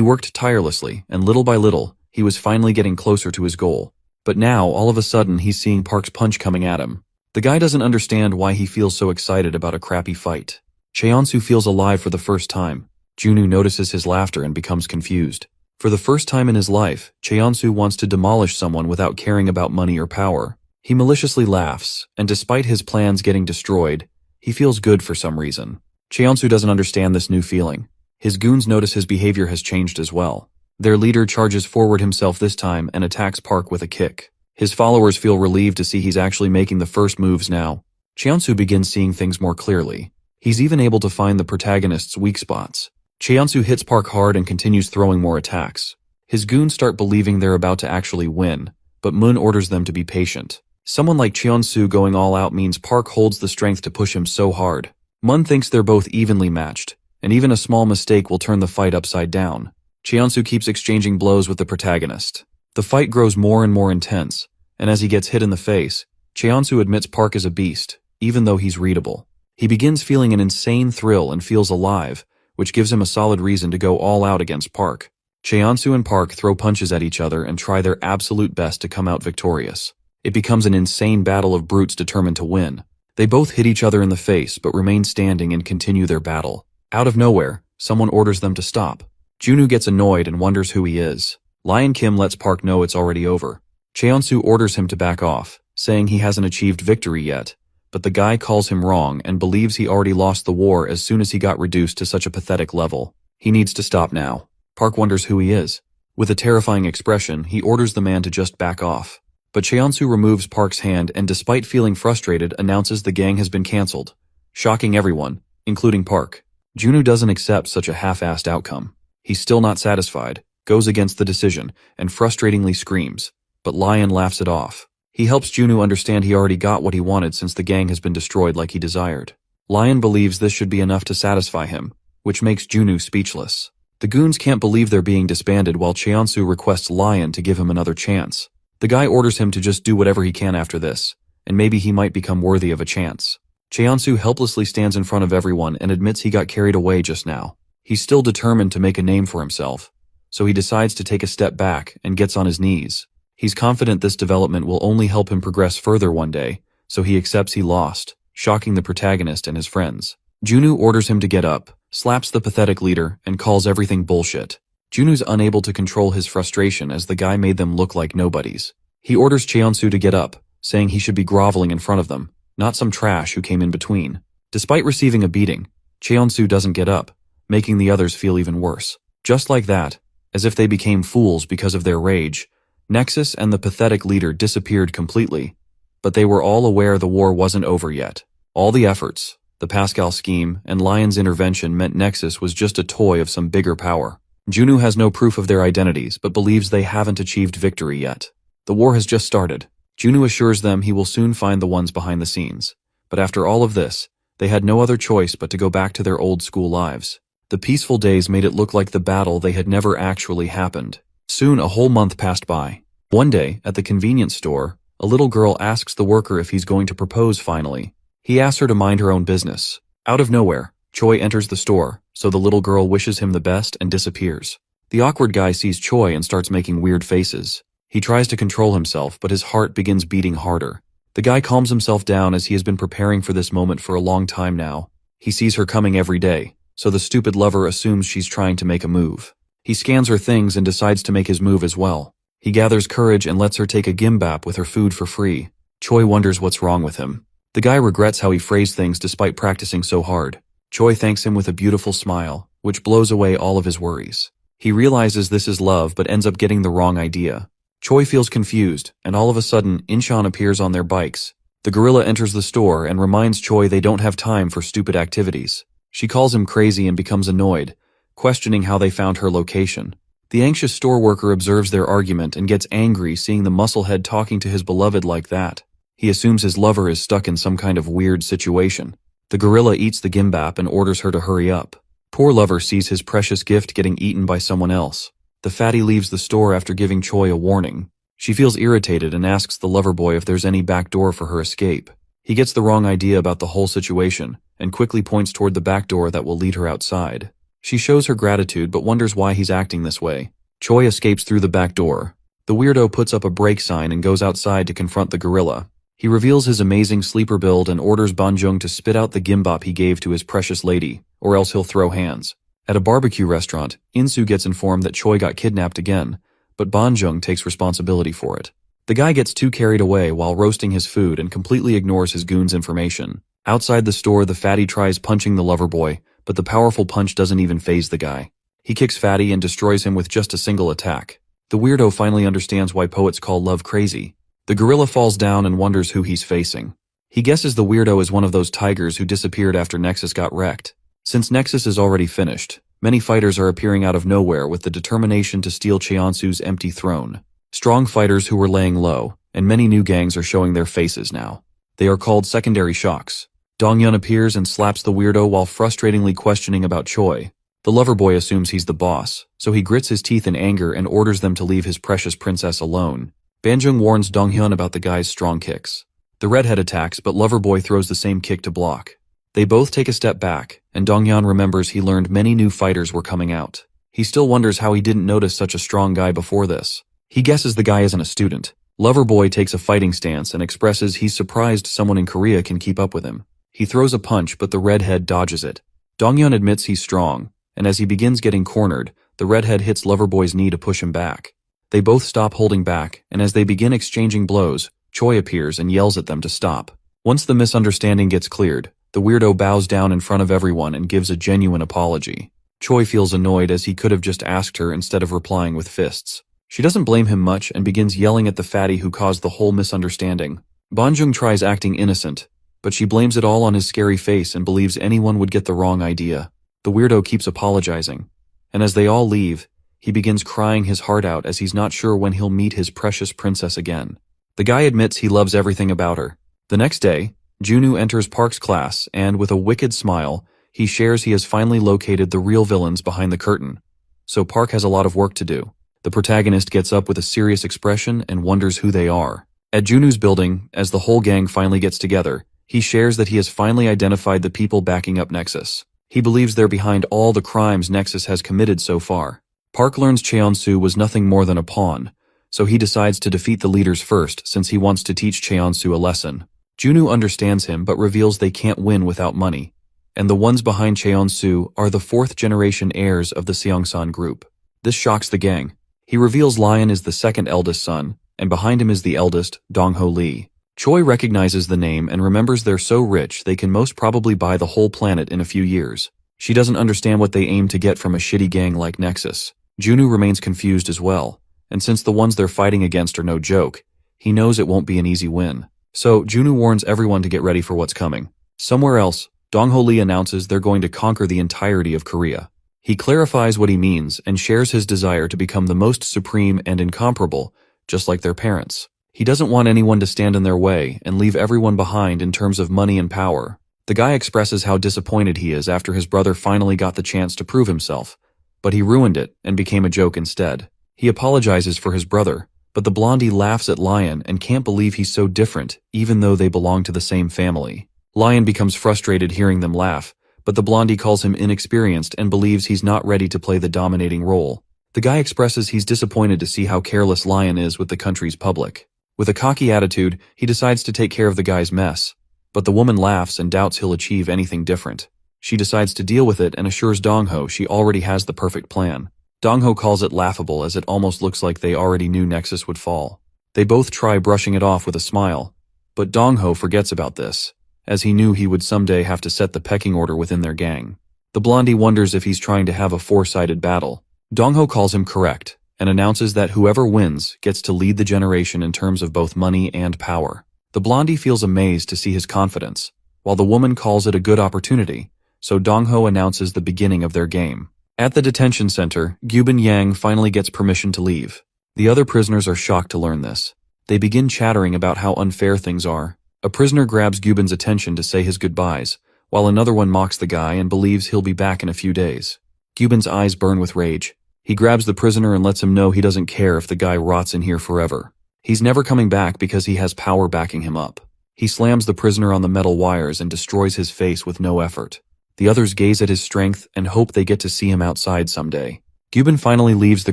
worked tirelessly, and little by little, he was finally getting closer to his goal. But now, all of a sudden, he's seeing Park's punch coming at him. The guy doesn't understand why he feels so excited about a crappy fight. Cheonsu feels alive for the first time. Junwoo notices his laughter and becomes confused. For the first time in his life, Cheonsu wants to demolish someone without caring about money or power. He maliciously laughs, and despite his plans getting destroyed, he feels good for some reason. Cheonsu doesn't understand this new feeling. His goons notice his behavior has changed as well. Their leader charges forward himself this time and attacks Park with a kick. His followers feel relieved to see he's actually making the first moves now. Cheonsu begins seeing things more clearly. He's even able to find the protagonist's weak spots. Cheonsu hits Park hard and continues throwing more attacks. His goons start believing they're about to actually win, but Moon orders them to be patient. Someone like Cheonsu going all out means Park holds the strength to push him so hard. Moon thinks they're both evenly matched, and even a small mistake will turn the fight upside down. Cheonsu keeps exchanging blows with the protagonist. The fight grows more and more intense, and as he gets hit in the face, Cheonsu admits Park is a beast, even though he's readable. He begins feeling an insane thrill and feels alive, which gives him a solid reason to go all out against Park. Cheonsu and Park throw punches at each other and try their absolute best to come out victorious. It becomes an insane battle of brutes determined to win. They both hit each other in the face but remain standing and continue their battle. Out of nowhere, someone orders them to stop. Junwoo gets annoyed and wonders who he is. Lion Kim lets Park know it's already over. Cheonsu orders him to back off, saying he hasn't achieved victory yet, but the guy calls him wrong and believes he already lost the war as soon as he got reduced to such a pathetic level. He needs to stop now. Park wonders who he is. With a terrifying expression, he orders the man to just back off. But Cheonsu removes Park's hand and despite feeling frustrated announces the gang has been cancelled, shocking everyone, including Park. Junwoo doesn't accept such a half-assed outcome. He's still not satisfied, goes against the decision, and frustratingly screams, but Lion laughs it off. He helps Junwoo understand he already got what he wanted since the gang has been destroyed like he desired. Lion believes this should be enough to satisfy him, which makes Junwoo speechless. The goons can't believe they're being disbanded while Cheonsu requests Lion to give him another chance. The guy orders him to just do whatever he can after this, and maybe he might become worthy of a chance. Cheonsu helplessly stands in front of everyone and admits he got carried away just now. He's still determined to make a name for himself, so he decides to take a step back and gets on his knees. He's confident this development will only help him progress further one day, so he accepts he lost, shocking the protagonist and his friends. Junwoo orders him to get up, slaps the pathetic leader, and calls everything bullshit. Junwoo's unable to control his frustration as the guy made them look like nobodies. He orders Cheonsu to get up, saying he should be groveling in front of them, not some trash who came in between. Despite receiving a beating, Cheonsu doesn't get up, making the others feel even worse. Just like that, as if they became fools because of their rage, Nexus and the pathetic leader disappeared completely, but they were all aware the war wasn't over yet. All the efforts, the Pascal scheme, and Lion's intervention meant Nexus was just a toy of some bigger power. Junwoo has no proof of their identities but believes they haven't achieved victory yet. The war has just started. Junwoo assures them he will soon find the ones behind the scenes. But after all of this, they had no other choice but to go back to their old school lives. The peaceful days made it look like the battle they had never actually happened. Soon a whole month passed by. One day, at the convenience store, a little girl asks the worker if he's going to propose finally. He asks her to mind her own business. Out of nowhere, Choi enters the store, so the little girl wishes him the best and disappears. The awkward guy sees Choi and starts making weird faces. He tries to control himself, but his heart begins beating harder. The guy calms himself down as he has been preparing for this moment for a long time now. He sees her coming every day, so the stupid lover assumes she's trying to make a move. He scans her things and decides to make his move as well. He gathers courage and lets her take a gimbap with her food for free. Choi wonders what's wrong with him. The guy regrets how he phrased things despite practicing so hard. Choi thanks him with a beautiful smile, which blows away all of his worries. He realizes this is love but ends up getting the wrong idea. Choi feels confused, and all of a sudden, Incheon appears on their bikes. The gorilla enters the store and reminds Choi they don't have time for stupid activities. She calls him crazy and becomes annoyed, questioning how they found her location. The anxious store worker observes their argument and gets angry seeing the musclehead talking to his beloved like that. He assumes his lover is stuck in some kind of weird situation. The gorilla eats the gimbap and orders her to hurry up. Poor lover sees his precious gift getting eaten by someone else. The fatty leaves the store after giving Choi a warning. She feels irritated and asks the lover boy if there's any back door for her escape. He gets the wrong idea about the whole situation and quickly points toward the back door that will lead her outside. She shows her gratitude but wonders why he's acting this way. Choi escapes through the back door. The weirdo puts up a break sign and goes outside to confront the gorilla. He reveals his amazing sleeper build and orders Banjung to spit out the gimbap he gave to his precious lady, or else he'll throw hands. At a barbecue restaurant, Insu gets informed that Choi got kidnapped again, but Banjung takes responsibility for it. The guy gets too carried away while roasting his food and completely ignores his goon's information. Outside the store, the fatty tries punching the lover boy, but the powerful punch doesn't even faze the guy. He kicks Fatty and destroys him with just a single attack. The weirdo finally understands why poets call love crazy. The gorilla falls down and wonders who he's facing. He guesses the weirdo is one of those tigers who disappeared after Nexus got wrecked. Since Nexus is already finished, many fighters are appearing out of nowhere with the determination to steal Cheonsu's empty throne. Strong fighters who were laying low, and many new gangs are showing their faces now. They are called secondary shocks. Donghyun appears and slaps the weirdo while frustratingly questioning about Choi. The lover boy assumes he's the boss, so he grits his teeth in anger and orders them to leave his precious princess alone. Banjung warns Donghyun about the guy's strong kicks. The redhead attacks, but lover boy throws the same kick to block. They both take a step back, and Donghyun remembers he learned many new fighters were coming out. He still wonders how he didn't notice such a strong guy before this. He guesses the guy isn't a student. Loverboy takes a fighting stance and expresses he's surprised someone in Korea can keep up with him. He throws a punch, but the redhead dodges it. Donghyun admits he's strong, and as he begins getting cornered, the redhead hits Loverboy's knee to push him back. They both stop holding back, and as they begin exchanging blows, Choi appears and yells at them to stop. Once the misunderstanding gets cleared, the weirdo bows down in front of everyone and gives a genuine apology. Choi feels annoyed as he could have just asked her instead of replying with fists. She doesn't blame him much and begins yelling at the fatty who caused the whole misunderstanding. Banjung tries acting innocent, but she blames it all on his scary face and believes anyone would get the wrong idea. The weirdo keeps apologizing, and as they all leave, he begins crying his heart out as he's not sure when he'll meet his precious princess again. The guy admits he loves everything about her. The next day, Junwoo enters Park's class and, with a wicked smile, he shares he has finally located the real villains behind the curtain. So Park has a lot of work to do. The protagonist gets up with a serious expression and wonders who they are. At Junwoo's building, as the whole gang finally gets together, he shares that he has finally identified the people backing up Nexus. He believes they're behind all the crimes Nexus has committed so far. Park learns Cheonsu was nothing more than a pawn, so he decides to defeat the leaders first since he wants to teach Cheonsu a lesson. Junwoo understands him but reveals they can't win without money. and the ones behind Cheon-soo are the fourth-generation heirs of the Seongsan group. This shocks the gang. He reveals Lion is the second eldest son, and behind him is the eldest, Dong-ho Lee. Choi recognizes the name and remembers they're so rich they can most probably buy the whole planet in a few years. She doesn't understand what they aim to get from a shitty gang like Nexus. Junwoo remains confused as well, and since the ones they're fighting against are no joke, he knows it won't be an easy win. So, Junwoo warns everyone to get ready for what's coming. Somewhere else, Dong-ho Lee announces they're going to conquer the entirety of Korea. He clarifies what he means and shares his desire to become the most supreme and incomparable, just like their parents. He doesn't want anyone to stand in their way and leave everyone behind in terms of money and power. The guy expresses how disappointed he is after his brother finally got the chance to prove himself, but he ruined it and became a joke instead. He apologizes for his brother, but the blondie laughs at Lion and can't believe he's so different, even though they belong to the same family. Lion becomes frustrated hearing them laugh, but the blondie calls him inexperienced and believes he's not ready to play the dominating role. The guy expresses he's disappointed to see how careless Lion is with the country's public. With a cocky attitude, he decides to take care of the guy's mess, but the woman laughs and doubts he'll achieve anything different. She decides to deal with it and assures Dong-ho she already has the perfect plan. Dong-ho calls it laughable as it almost looks like they already knew Nexus would fall. They both try brushing it off with a smile, but Dong-ho forgets about this, as he knew he would someday have to set the pecking order within their gang. The blondie wonders if he's trying to have a four-sided battle. Dong-ho calls him correct, and announces that whoever wins gets to lead the generation in terms of both money and power. The blondie feels amazed to see his confidence, while the woman calls it a good opportunity, so Dong-ho announces the beginning of their game. At the detention center, Gyubin Yang finally gets permission to leave. The other prisoners are shocked to learn this. They begin chattering about how unfair things are. A prisoner grabs Gyubin's attention to say his goodbyes, while another one mocks the guy and believes he'll be back in a few days. Gyubin's eyes burn with rage. He grabs the prisoner and lets him know he doesn't care if the guy rots in here forever. He's never coming back because he has power backing him up. He slams the prisoner on the metal wires and destroys his face with no effort. The others gaze at his strength and hope they get to see him outside someday. Gyubin finally leaves the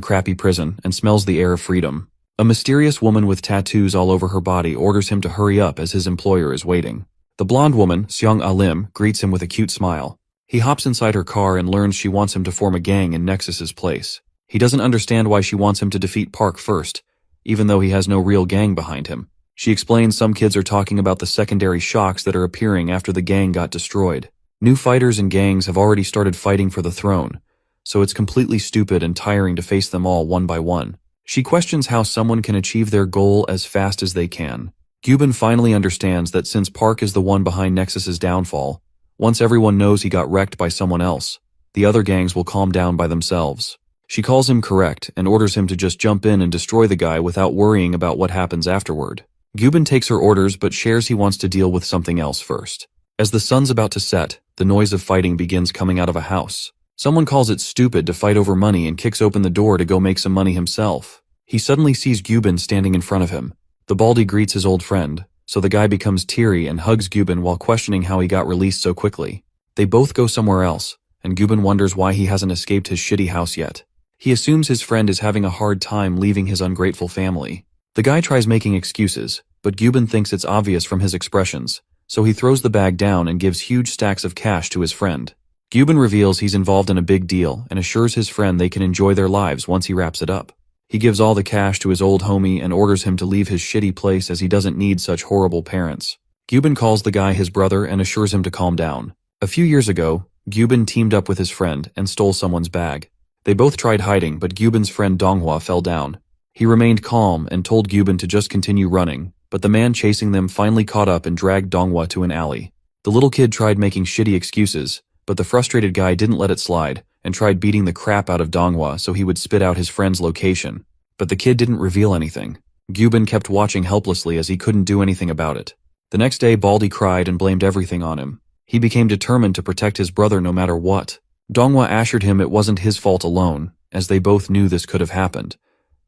crappy prison and smells the air of freedom. A mysterious woman with tattoos all over her body orders him to hurry up as his employer is waiting. The blonde woman, Seong Ah-lim, greets him with a cute smile. He hops inside her car and learns she wants him to form a gang in Nexus's place. He doesn't understand why she wants him to defeat Park first, even though he has no real gang behind him. She explains some kids are talking about the secondary shocks that are appearing after the gang got destroyed. New fighters and gangs have already started fighting for the throne, so it's completely stupid and tiring to face them all one by one. She questions how someone can achieve their goal as fast as they can. Gyubin finally understands that since Park is the one behind Nexus's downfall, once everyone knows he got wrecked by someone else, the other gangs will calm down by themselves. She calls him correct and orders him to just jump in and destroy the guy without worrying about what happens afterward. Gyubin takes her orders but shares he wants to deal with something else first. As the sun's about to set, the noise of fighting begins coming out of a house. Someone calls it stupid to fight over money and kicks open the door to go make some money himself. He suddenly sees Gyubin standing in front of him. The baldy greets his old friend, so the guy becomes teary and hugs Gyubin while questioning how he got released so quickly. They both go somewhere else, and Gyubin wonders why he hasn't escaped his shitty house yet. He assumes his friend is having a hard time leaving his ungrateful family. The guy tries making excuses, but Gyubin thinks it's obvious from his expressions, so he throws the bag down and gives huge stacks of cash to his friend. Gyubin reveals he's involved in a big deal and assures his friend they can enjoy their lives once he wraps it up. He gives all the cash to his old homie and orders him to leave his shitty place as he doesn't need such horrible parents. Gyubin calls the guy his brother and assures him to calm down. A few years ago, Gyubin teamed up with his friend and stole someone's bag. They both tried hiding, but Gyubin's friend Donghua fell down. He remained calm and told Gyubin to just continue running, but the man chasing them finally caught up and dragged Donghua to an alley. The little kid tried making shitty excuses, but the frustrated guy didn't let it slide and tried beating the crap out of Donghua so he would spit out his friend's location. But the kid didn't reveal anything. Gyubin kept watching helplessly as he couldn't do anything about it. The next day, Baldy cried and blamed everything on him. He became determined to protect his brother no matter what. Donghua assured him it wasn't his fault alone, as they both knew this could have happened,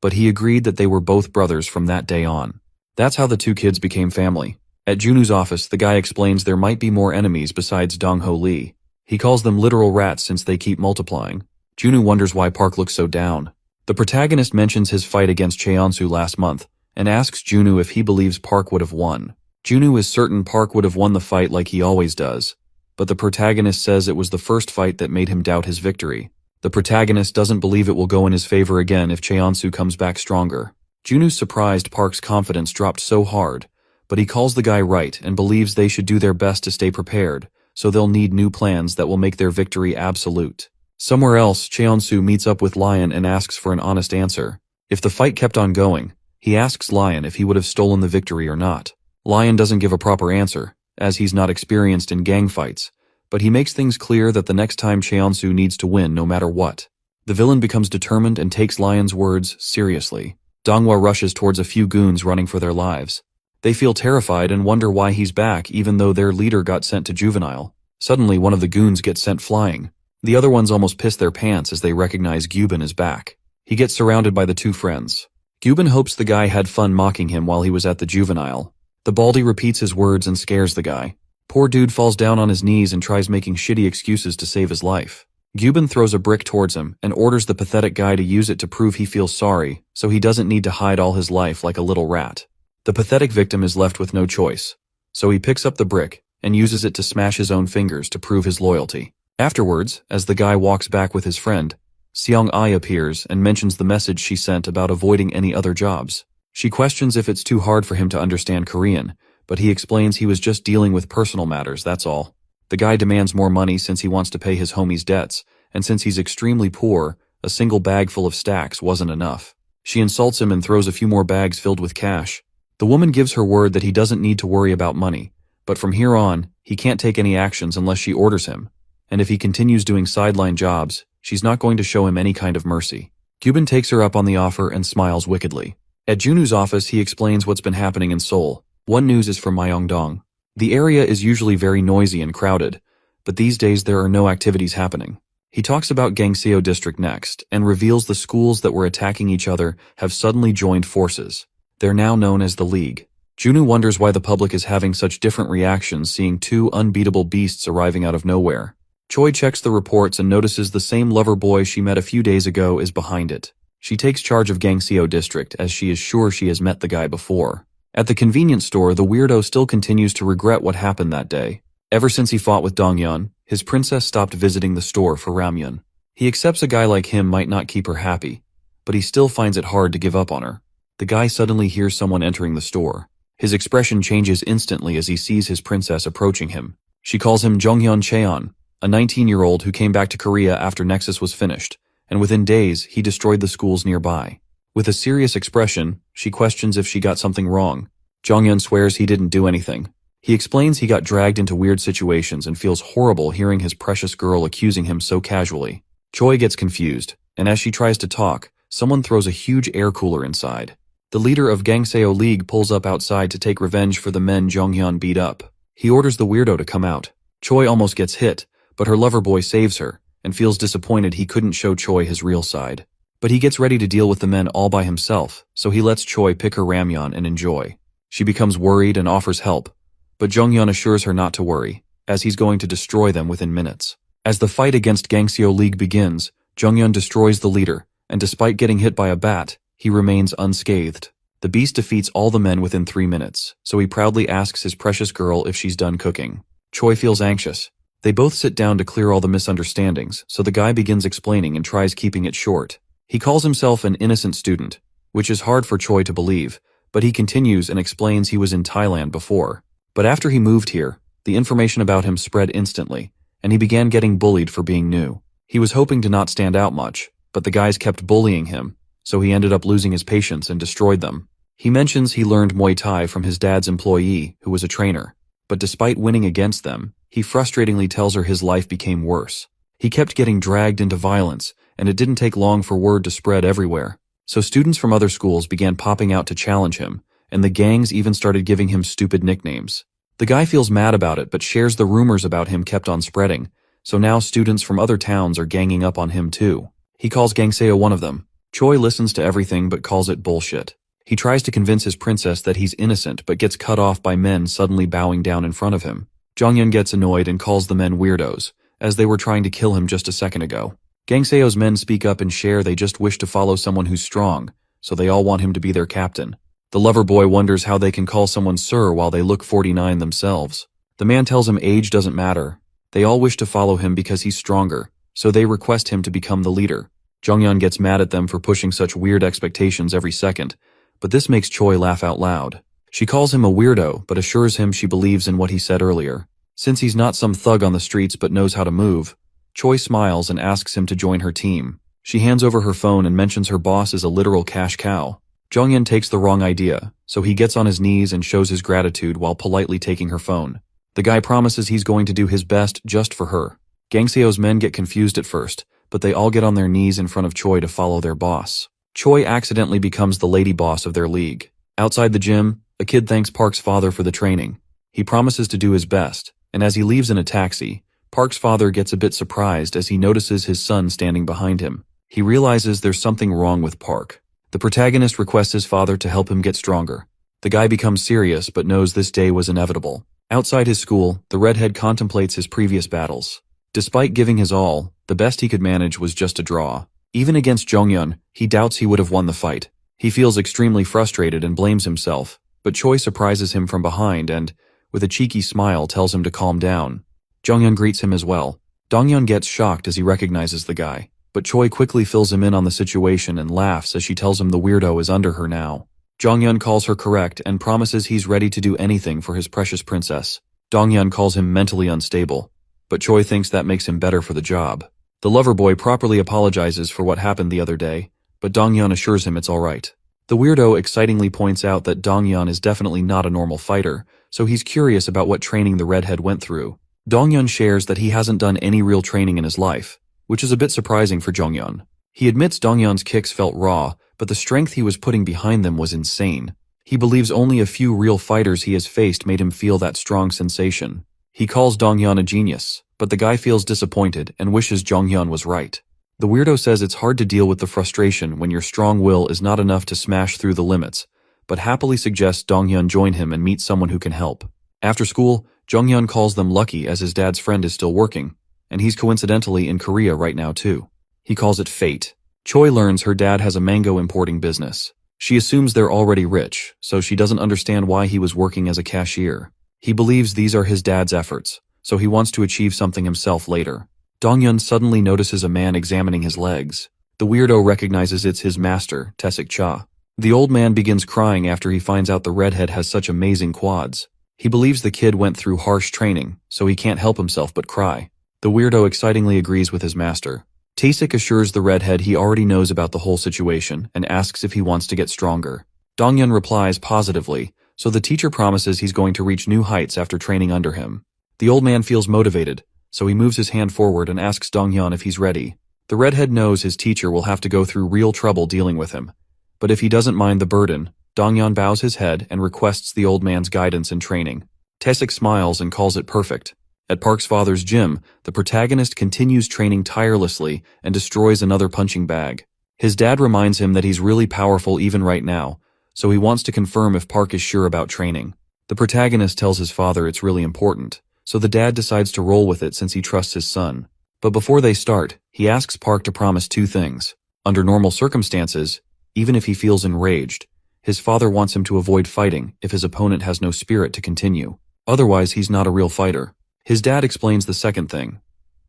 but he agreed that they were both brothers from that day on. That's how the two kids became family. At Junwoo's office, the guy explains there might be more enemies besides Dong-ho Lee. He calls them literal rats since they keep multiplying. Junwoo wonders why Park looks so down. The protagonist mentions his fight against Cheon-soo last month and asks Junwoo if he believes Park would have won. Junwoo is certain Park would have won the fight like he always does, but the protagonist says it was the first fight that made him doubt his victory. The protagonist doesn't believe it will go in his favor again if Cheonsu comes back stronger. Junu's surprised Park's confidence dropped so hard, but he calls the guy right and believes they should do their best to stay prepared, so they'll need new plans that will make their victory absolute. Somewhere else, Cheonsu meets up with Lion and asks for an honest answer. If the fight kept on going, he asks Lion if he would have stolen the victory or not. Lion doesn't give a proper answer, as he's not experienced in gang fights, but he makes things clear that the next time Cheonsu needs to win no matter what. The villain becomes determined and takes Lion's words seriously. Donghua rushes towards a few goons running for their lives. They feel terrified and wonder why he's back even though their leader got sent to juvenile. Suddenly one of the goons gets sent flying. The other ones almost piss their pants as they recognize Gyubin is back. He gets surrounded by the two friends. Gyubin hopes the guy had fun mocking him while he was at the juvenile. The baldy repeats his words and scares the guy. Poor dude falls down on his knees and tries making shitty excuses to save his life. Gyubin throws a brick towards him and orders the pathetic guy to use it to prove he feels sorry, so he doesn't need to hide all his life like a little rat. The pathetic victim is left with no choice, so he picks up the brick and uses it to smash his own fingers to prove his loyalty. Afterwards, as the guy walks back with his friend, Seong-ai appears and mentions the message she sent about avoiding any other jobs. She questions if it's too hard for him to understand Korean, but he explains he was just dealing with personal matters, that's all. The guy demands more money since he wants to pay his homie's debts, and since he's extremely poor, a single bag full of stacks wasn't enough. She insults him and throws a few more bags filled with cash. The woman gives her word that he doesn't need to worry about money, but from here on, he can't take any actions unless she orders him. And if he continues doing sideline jobs, she's not going to show him any kind of mercy. Gyubin takes her up on the offer and smiles wickedly. At Junu's office, he explains what's been happening in Seoul. One news is from Myeongdong. The area is usually very noisy and crowded, but these days there are no activities happening. He talks about Gangseo District next, and reveals the schools that were attacking each other have suddenly joined forces. They're now known as the League. Junu wonders why the public is having such different reactions seeing two unbeatable beasts arriving out of nowhere. Choi checks the reports and notices the same lover boy she met a few days ago is behind it. She takes charge of Gangseo District as she is sure she has met the guy before. At the convenience store, the weirdo still continues to regret what happened that day. Ever since he fought with Donghyun, his princess stopped visiting the store for ramyun. He accepts a guy like him might not keep her happy, but he still finds it hard to give up on her. The guy suddenly hears someone entering the store. His expression changes instantly as he sees his princess approaching him. She calls him Jonghyun Cheon, a 19-year-old who came back to Korea after Nexus was finished, and within days, he destroyed the schools nearby. With a serious expression, she questions if she got something wrong. Jonghyun swears he didn't do anything. He explains he got dragged into weird situations and feels horrible hearing his precious girl accusing him so casually. Choi gets confused, and as she tries to talk, someone throws a huge air cooler inside. The leader of Gangseo League pulls up outside to take revenge for the men Jonghyun beat up. He orders the weirdo to come out. Choi almost gets hit, but her lover boy saves her, and feels disappointed he couldn't show Choi his real side. But he gets ready to deal with the men all by himself, so he lets Choi pick her ramyun and enjoy. She becomes worried and offers help, but Jonghyun assures her not to worry, as he's going to destroy them within minutes. As the fight against Gangseo League begins, Jonghyun destroys the leader, and despite getting hit by a bat, he remains unscathed. The beast defeats all the men within 3 minutes, so he proudly asks his precious girl if she's done cooking. Choi feels anxious. They both sit down to clear all the misunderstandings, so the guy begins explaining and tries keeping it short. He calls himself an innocent student, which is hard for Choi to believe, but he continues and explains he was in Thailand before. But after he moved here, the information about him spread instantly, and he began getting bullied for being new. He was hoping to not stand out much, but the guys kept bullying him, so he ended up losing his patience and destroyed them. He mentions he learned Muay Thai from his dad's employee, who was a trainer, but despite winning against them, he frustratingly tells her his life became worse. He kept getting dragged into violence, and it didn't take long for word to spread everywhere. So students from other schools began popping out to challenge him, and the gangs even started giving him stupid nicknames. The guy feels mad about it but shares the rumors about him kept on spreading, so now students from other towns are ganging up on him too. He calls Gangseo one of them. Choi listens to everything but calls it bullshit. He tries to convince his princess that he's innocent but gets cut off by men suddenly bowing down in front of him. Jonghyun gets annoyed and calls the men weirdos, as they were trying to kill him just a second ago. Gangseo's men speak up and share they just wish to follow someone who's strong, so they all want him to be their captain. The lover boy wonders how they can call someone sir while they look 49 themselves. The man tells him age doesn't matter, They all wish to follow him because he's stronger, so they request him to become the leader. Jonghyun gets mad at them for pushing such weird expectations every second, but this makes Choi laugh out loud. She calls him a weirdo but assures him she believes in what he said earlier. Since he's not some thug on the streets but knows how to move, Choi smiles and asks him to join her team. She hands over her phone and mentions her boss is a literal cash cow. Jonghyun takes the wrong idea, so he gets on his knees and shows his gratitude while politely taking her phone. The guy promises he's going to do his best just for her. Gangseo's men get confused at first, but they all get on their knees in front of Choi to follow their boss. Choi accidentally becomes the lady boss of their league. Outside the gym, a kid thanks Park's father for the training. He promises to do his best, and as he leaves in a taxi, Park's father gets a bit surprised as he notices his son standing behind him. He realizes there's something wrong with Park. The protagonist requests his father to help him get stronger. The guy becomes serious but knows this day was inevitable. Outside his school, the redhead contemplates his previous battles. Despite giving his all, the best he could manage was just a draw. Even against Jonghyun, he doubts he would have won the fight. He feels extremely frustrated and blames himself, but Choi surprises him from behind and, with a cheeky smile, tells him to calm down. Jonghyun greets him as well. Donghyun gets shocked as he recognizes the guy, but Choi quickly fills him in on the situation and laughs as she tells him the weirdo is under her now. Jonghyun calls her correct and promises he's ready to do anything for his precious princess. Donghyun calls him mentally unstable, but Choi thinks that makes him better for the job. The lover boy properly apologizes for what happened the other day, but Donghyun assures him it's alright. The weirdo excitingly points out that Donghyun is definitely not a normal fighter, so he's curious about what training the redhead went through. Donghyun shares that he hasn't done any real training in his life, which is a bit surprising for Jonghyun. He admits Donghyun's kicks felt raw, but the strength he was putting behind them was insane. He believes only a few real fighters he has faced made him feel that strong sensation. He calls Donghyun a genius, but the guy feels disappointed and wishes Jonghyun was right. The weirdo says it's hard to deal with the frustration when your strong will is not enough to smash through the limits, but happily suggests Donghyun join him and meet someone who can help. After school, Jonghyun calls them lucky as his dad's friend is still working, and he's coincidentally in Korea right now too. He calls it fate. Choi learns her dad has a mango importing business. She assumes they're already rich, so she doesn't understand why he was working as a cashier. He believes these are his dad's efforts, so he wants to achieve something himself later. Donghyun suddenly notices a man examining his legs. The weirdo recognizes it's his master, Taesik Cha. The old man begins crying after he finds out the redhead has such amazing quads. He believes the kid went through harsh training, so he can't help himself but cry. The weirdo excitingly agrees with his master. Taesik assures the redhead he already knows about the whole situation and asks if he wants to get stronger. Donghyun replies positively, so the teacher promises he's going to reach new heights after training under him. The old man feels motivated, so he moves his hand forward and asks Donghyun if he's ready. The redhead knows his teacher will have to go through real trouble dealing with him, but if he doesn't mind the burden, Donghyun bows his head and requests the old man's guidance and training. Taesik smiles and calls it perfect. At Park's father's gym, the protagonist continues training tirelessly and destroys another punching bag. His dad reminds him that he's really powerful even right now, so he wants to confirm if Park is sure about training. The protagonist tells his father it's really important, so the dad decides to roll with it since he trusts his son. But before they start, he asks Park to promise two things. Under normal circumstances, even if he feels enraged, his father wants him to avoid fighting if his opponent has no spirit to continue. Otherwise, he's not a real fighter. His dad explains the second thing.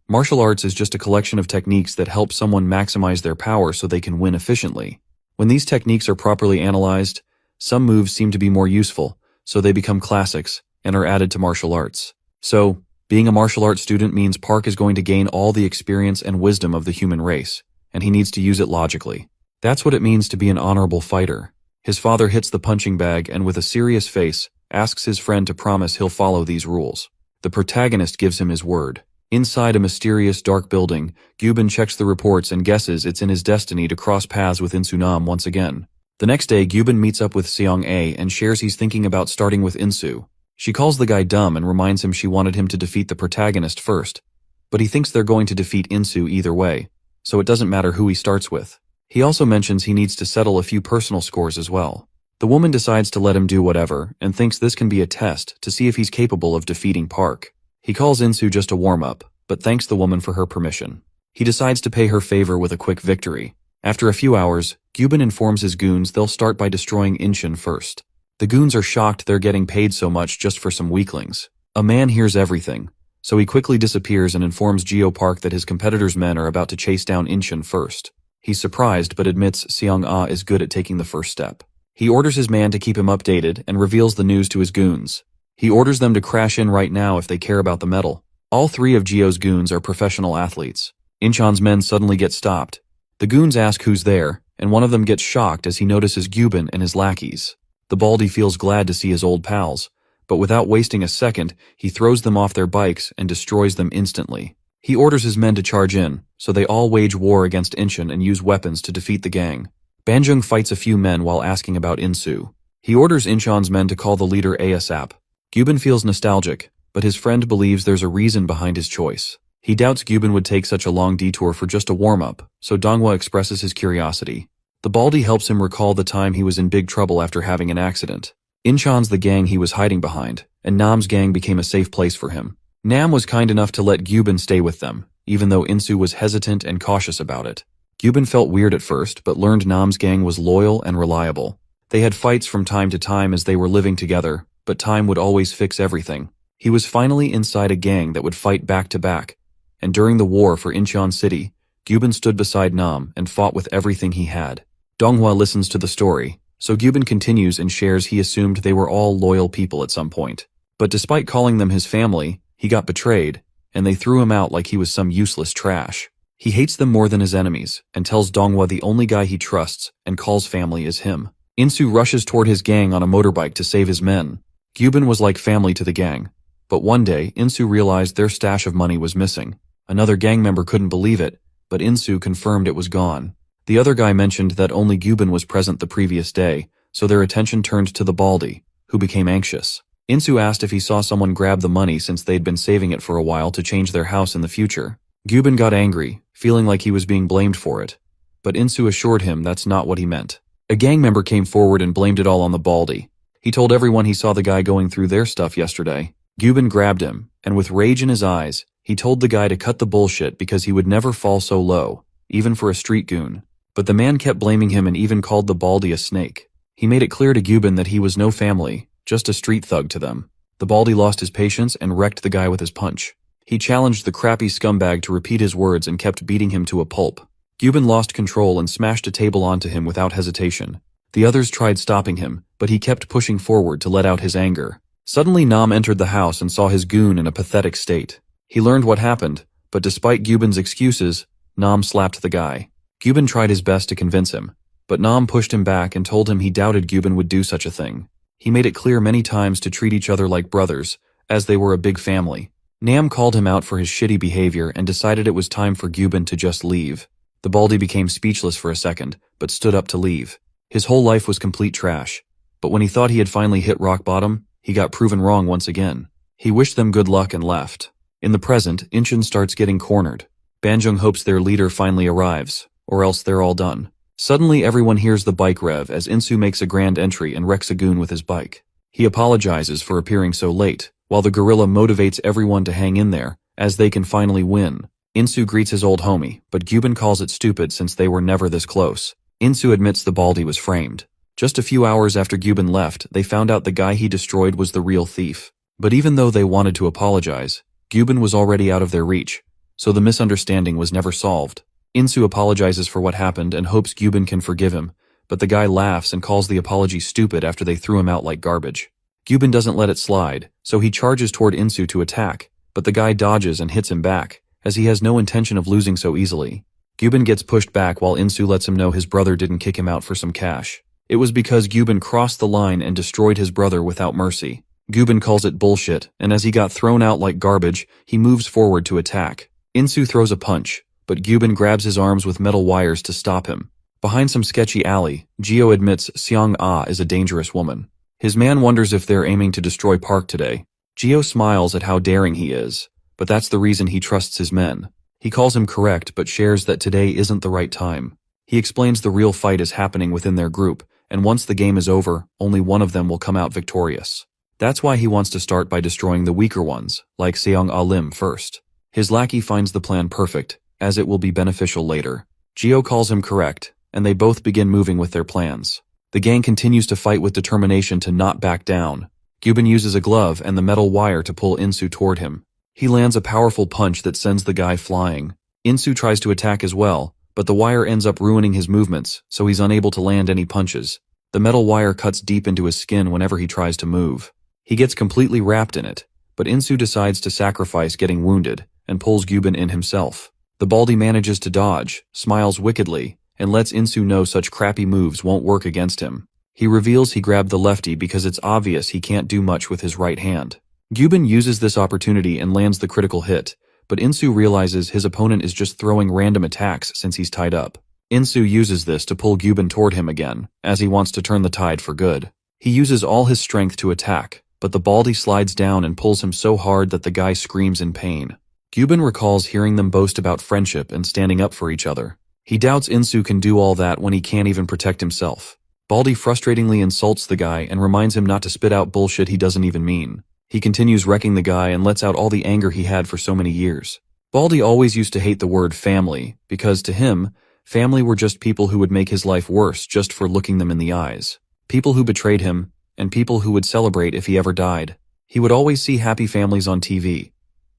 Martial arts is just a collection of techniques that help someone maximize their power so they can win efficiently. When these techniques are properly analyzed, some moves seem to be more useful, so they become classics and are added to martial arts. So, being a martial arts student means Park is going to gain all the experience and wisdom of the human race, and he needs to use it logically. That's what it means to be an honorable fighter. His father hits the punching bag and with a serious face, asks his friend to promise he'll follow these rules. The protagonist gives him his word. Inside a mysterious dark building, Gyubin checks the reports and guesses it's in his destiny to cross paths with Insunam once again. The next day, Gyubin meets up with Seong-A and shares he's thinking about starting with Insu. She calls the guy dumb and reminds him she wanted him to defeat the protagonist first, but he thinks they're going to defeat Insu either way, so it doesn't matter who he starts with. He also mentions he needs to settle a few personal scores as well. The woman decides to let him do whatever and thinks this can be a test to see if he's capable of defeating Park. He calls Insu just a warm-up, but thanks the woman for her permission. He decides to pay her favor with a quick victory. After a few hours, Gyubin informs his goons they'll start by destroying Incheon first. The goons are shocked they're getting paid so much just for some weaklings. A man hears everything, so he quickly disappears and informs Geo Park that his competitor's men are about to chase down Incheon first. He's surprised but admits Seong-ah is good at taking the first step. He orders his man to keep him updated and reveals the news to his goons. He orders them to crash in right now if they care about the medal. All three of Geo's goons are professional athletes. Incheon's men suddenly get stopped. The goons ask who's there, and one of them gets shocked as he notices Gyubin and his lackeys. The Baldy feels glad to see his old pals, but without wasting a second, he throws them off their bikes and destroys them instantly. He orders his men to charge in, so they all wage war against Incheon and use weapons to defeat the gang. Banjung fights a few men while asking about Insu. He orders Incheon's men to call the leader ASAP. Gyubin feels nostalgic, but his friend believes there's a reason behind his choice. He doubts Gyubin would take such a long detour for just a warm-up, so Donghua expresses his curiosity. The Baldy helps him recall the time he was in big trouble after having an accident. Incheon's the gang he was hiding behind, and Nam's gang became a safe place for him. Nam was kind enough to let Gyubin stay with them, even though Insu was hesitant and cautious about it. Gyubin felt weird at first, but learned Nam's gang was loyal and reliable. They had fights from time to time as they were living together, but time would always fix everything. He was finally inside a gang that would fight back to back, and during the war for Incheon City, Gyubin stood beside Nam and fought with everything he had. Donghua listens to the story, so Gyubin continues and shares he assumed they were all loyal people at some point. But despite calling them his family, he got betrayed, and they threw him out like he was some useless trash. He hates them more than his enemies, and tells Donghua the only guy he trusts and calls family is him. Insu rushes toward his gang on a motorbike to save his men. Gyubin was like family to the gang. But one day, Insu realized their stash of money was missing. Another gang member couldn't believe it, but Insu confirmed it was gone. The other guy mentioned that only Gyubin was present the previous day, so their attention turned to the Baldy, who became anxious. Insu asked if he saw someone grab the money since they'd been saving it for a while to change their house in the future. Gyubin got angry, feeling like he was being blamed for it. But Insu assured him that's not what he meant. A gang member came forward and blamed it all on the Baldy. He told everyone he saw the guy going through their stuff yesterday. Gyubin grabbed him, and with rage in his eyes, he told the guy to cut the bullshit because he would never fall so low, even for a street goon. But the man kept blaming him and even called the Baldy a snake. He made it clear to Gyubin that he was no family, just a street thug to them. The Baldy lost his patience and wrecked the guy with his punch. He challenged the crappy scumbag to repeat his words and kept beating him to a pulp. Gyubin lost control and smashed a table onto him without hesitation. The others tried stopping him, but he kept pushing forward to let out his anger. Suddenly Nam entered the house and saw his goon in a pathetic state. He learned what happened, but despite Gyubin's excuses, Nam slapped the guy. Gyubin tried his best to convince him, but Nam pushed him back and told him he doubted Gyubin would do such a thing. He made it clear many times to treat each other like brothers, as they were a big family. Nam called him out for his shitty behavior and decided it was time for Gyubin to just leave. The Baldy became speechless for a second, but stood up to leave. His whole life was complete trash, but when he thought he had finally hit rock bottom, he got proven wrong once again. He wished them good luck and left. In the present, Incheon starts getting cornered. Banjung hopes their leader finally arrives, or else they're all done. Suddenly everyone hears the bike rev as Insu makes a grand entry and wrecks a goon with his bike. He apologizes for appearing so late, while the gorilla motivates everyone to hang in there, as they can finally win. Insu greets his old homie, but Gyubin calls it stupid since they were never this close. Insu admits the Baldy was framed. Just a few hours after Gyubin left, they found out the guy he destroyed was the real thief. But even though they wanted to apologize, Gyubin was already out of their reach, so the misunderstanding was never solved. Insu apologizes for what happened and hopes Gyubin can forgive him, but the guy laughs and calls the apology stupid after they threw him out like garbage. Gyubin doesn't let it slide, so he charges toward Insu to attack, but the guy dodges and hits him back, as he has no intention of losing so easily. Gyubin gets pushed back while Insu lets him know his brother didn't kick him out for some cash. It was because Gyubin crossed the line and destroyed his brother without mercy. Gyubin calls it bullshit, and as he got thrown out like garbage, he moves forward to attack. Insu throws a punch, but Gyubin grabs his arms with metal wires to stop him. Behind some sketchy alley, Geo admits Seong-ah is a dangerous woman. His man wonders if they're aiming to destroy Park today. Geo smiles at how daring he is, but that's the reason he trusts his men. He calls him correct but shares that today isn't the right time. He explains the real fight is happening within their group, and once the game is over, only one of them will come out victorious. That's why he wants to start by destroying the weaker ones, like Seong-ah Lim first. His lackey finds the plan perfect, as it will be beneficial later. Geo calls him correct, and they both begin moving with their plans. The gang continues to fight with determination to not back down. Gyubin uses a glove and the metal wire to pull Insu toward him. He lands a powerful punch that sends the guy flying. Insu tries to attack as well, but the wire ends up ruining his movements, so he's unable to land any punches. The metal wire cuts deep into his skin whenever he tries to move. He gets completely wrapped in it, but Insu decides to sacrifice getting wounded and pulls Gyubin in himself. The Baldy manages to dodge, smiles wickedly, and lets Insu know such crappy moves won't work against him. He reveals he grabbed the lefty because it's obvious he can't do much with his right hand. Gyubin uses this opportunity and lands the critical hit, but Insu realizes his opponent is just throwing random attacks since he's tied up. Insu uses this to pull Gyubin toward him again, as he wants to turn the tide for good. He uses all his strength to attack, but the Baldy slides down and pulls him so hard that the guy screams in pain. Gyubin recalls hearing them boast about friendship and standing up for each other. He doubts Insu can do all that when he can't even protect himself. Baldy frustratingly insults the guy and reminds him not to spit out bullshit he doesn't even mean. He continues wrecking the guy and lets out all the anger he had for so many years. Baldy always used to hate the word family, because to him, family were just people who would make his life worse just for looking them in the eyes. People who betrayed him, and people who would celebrate if he ever died. He would always see happy families on TV,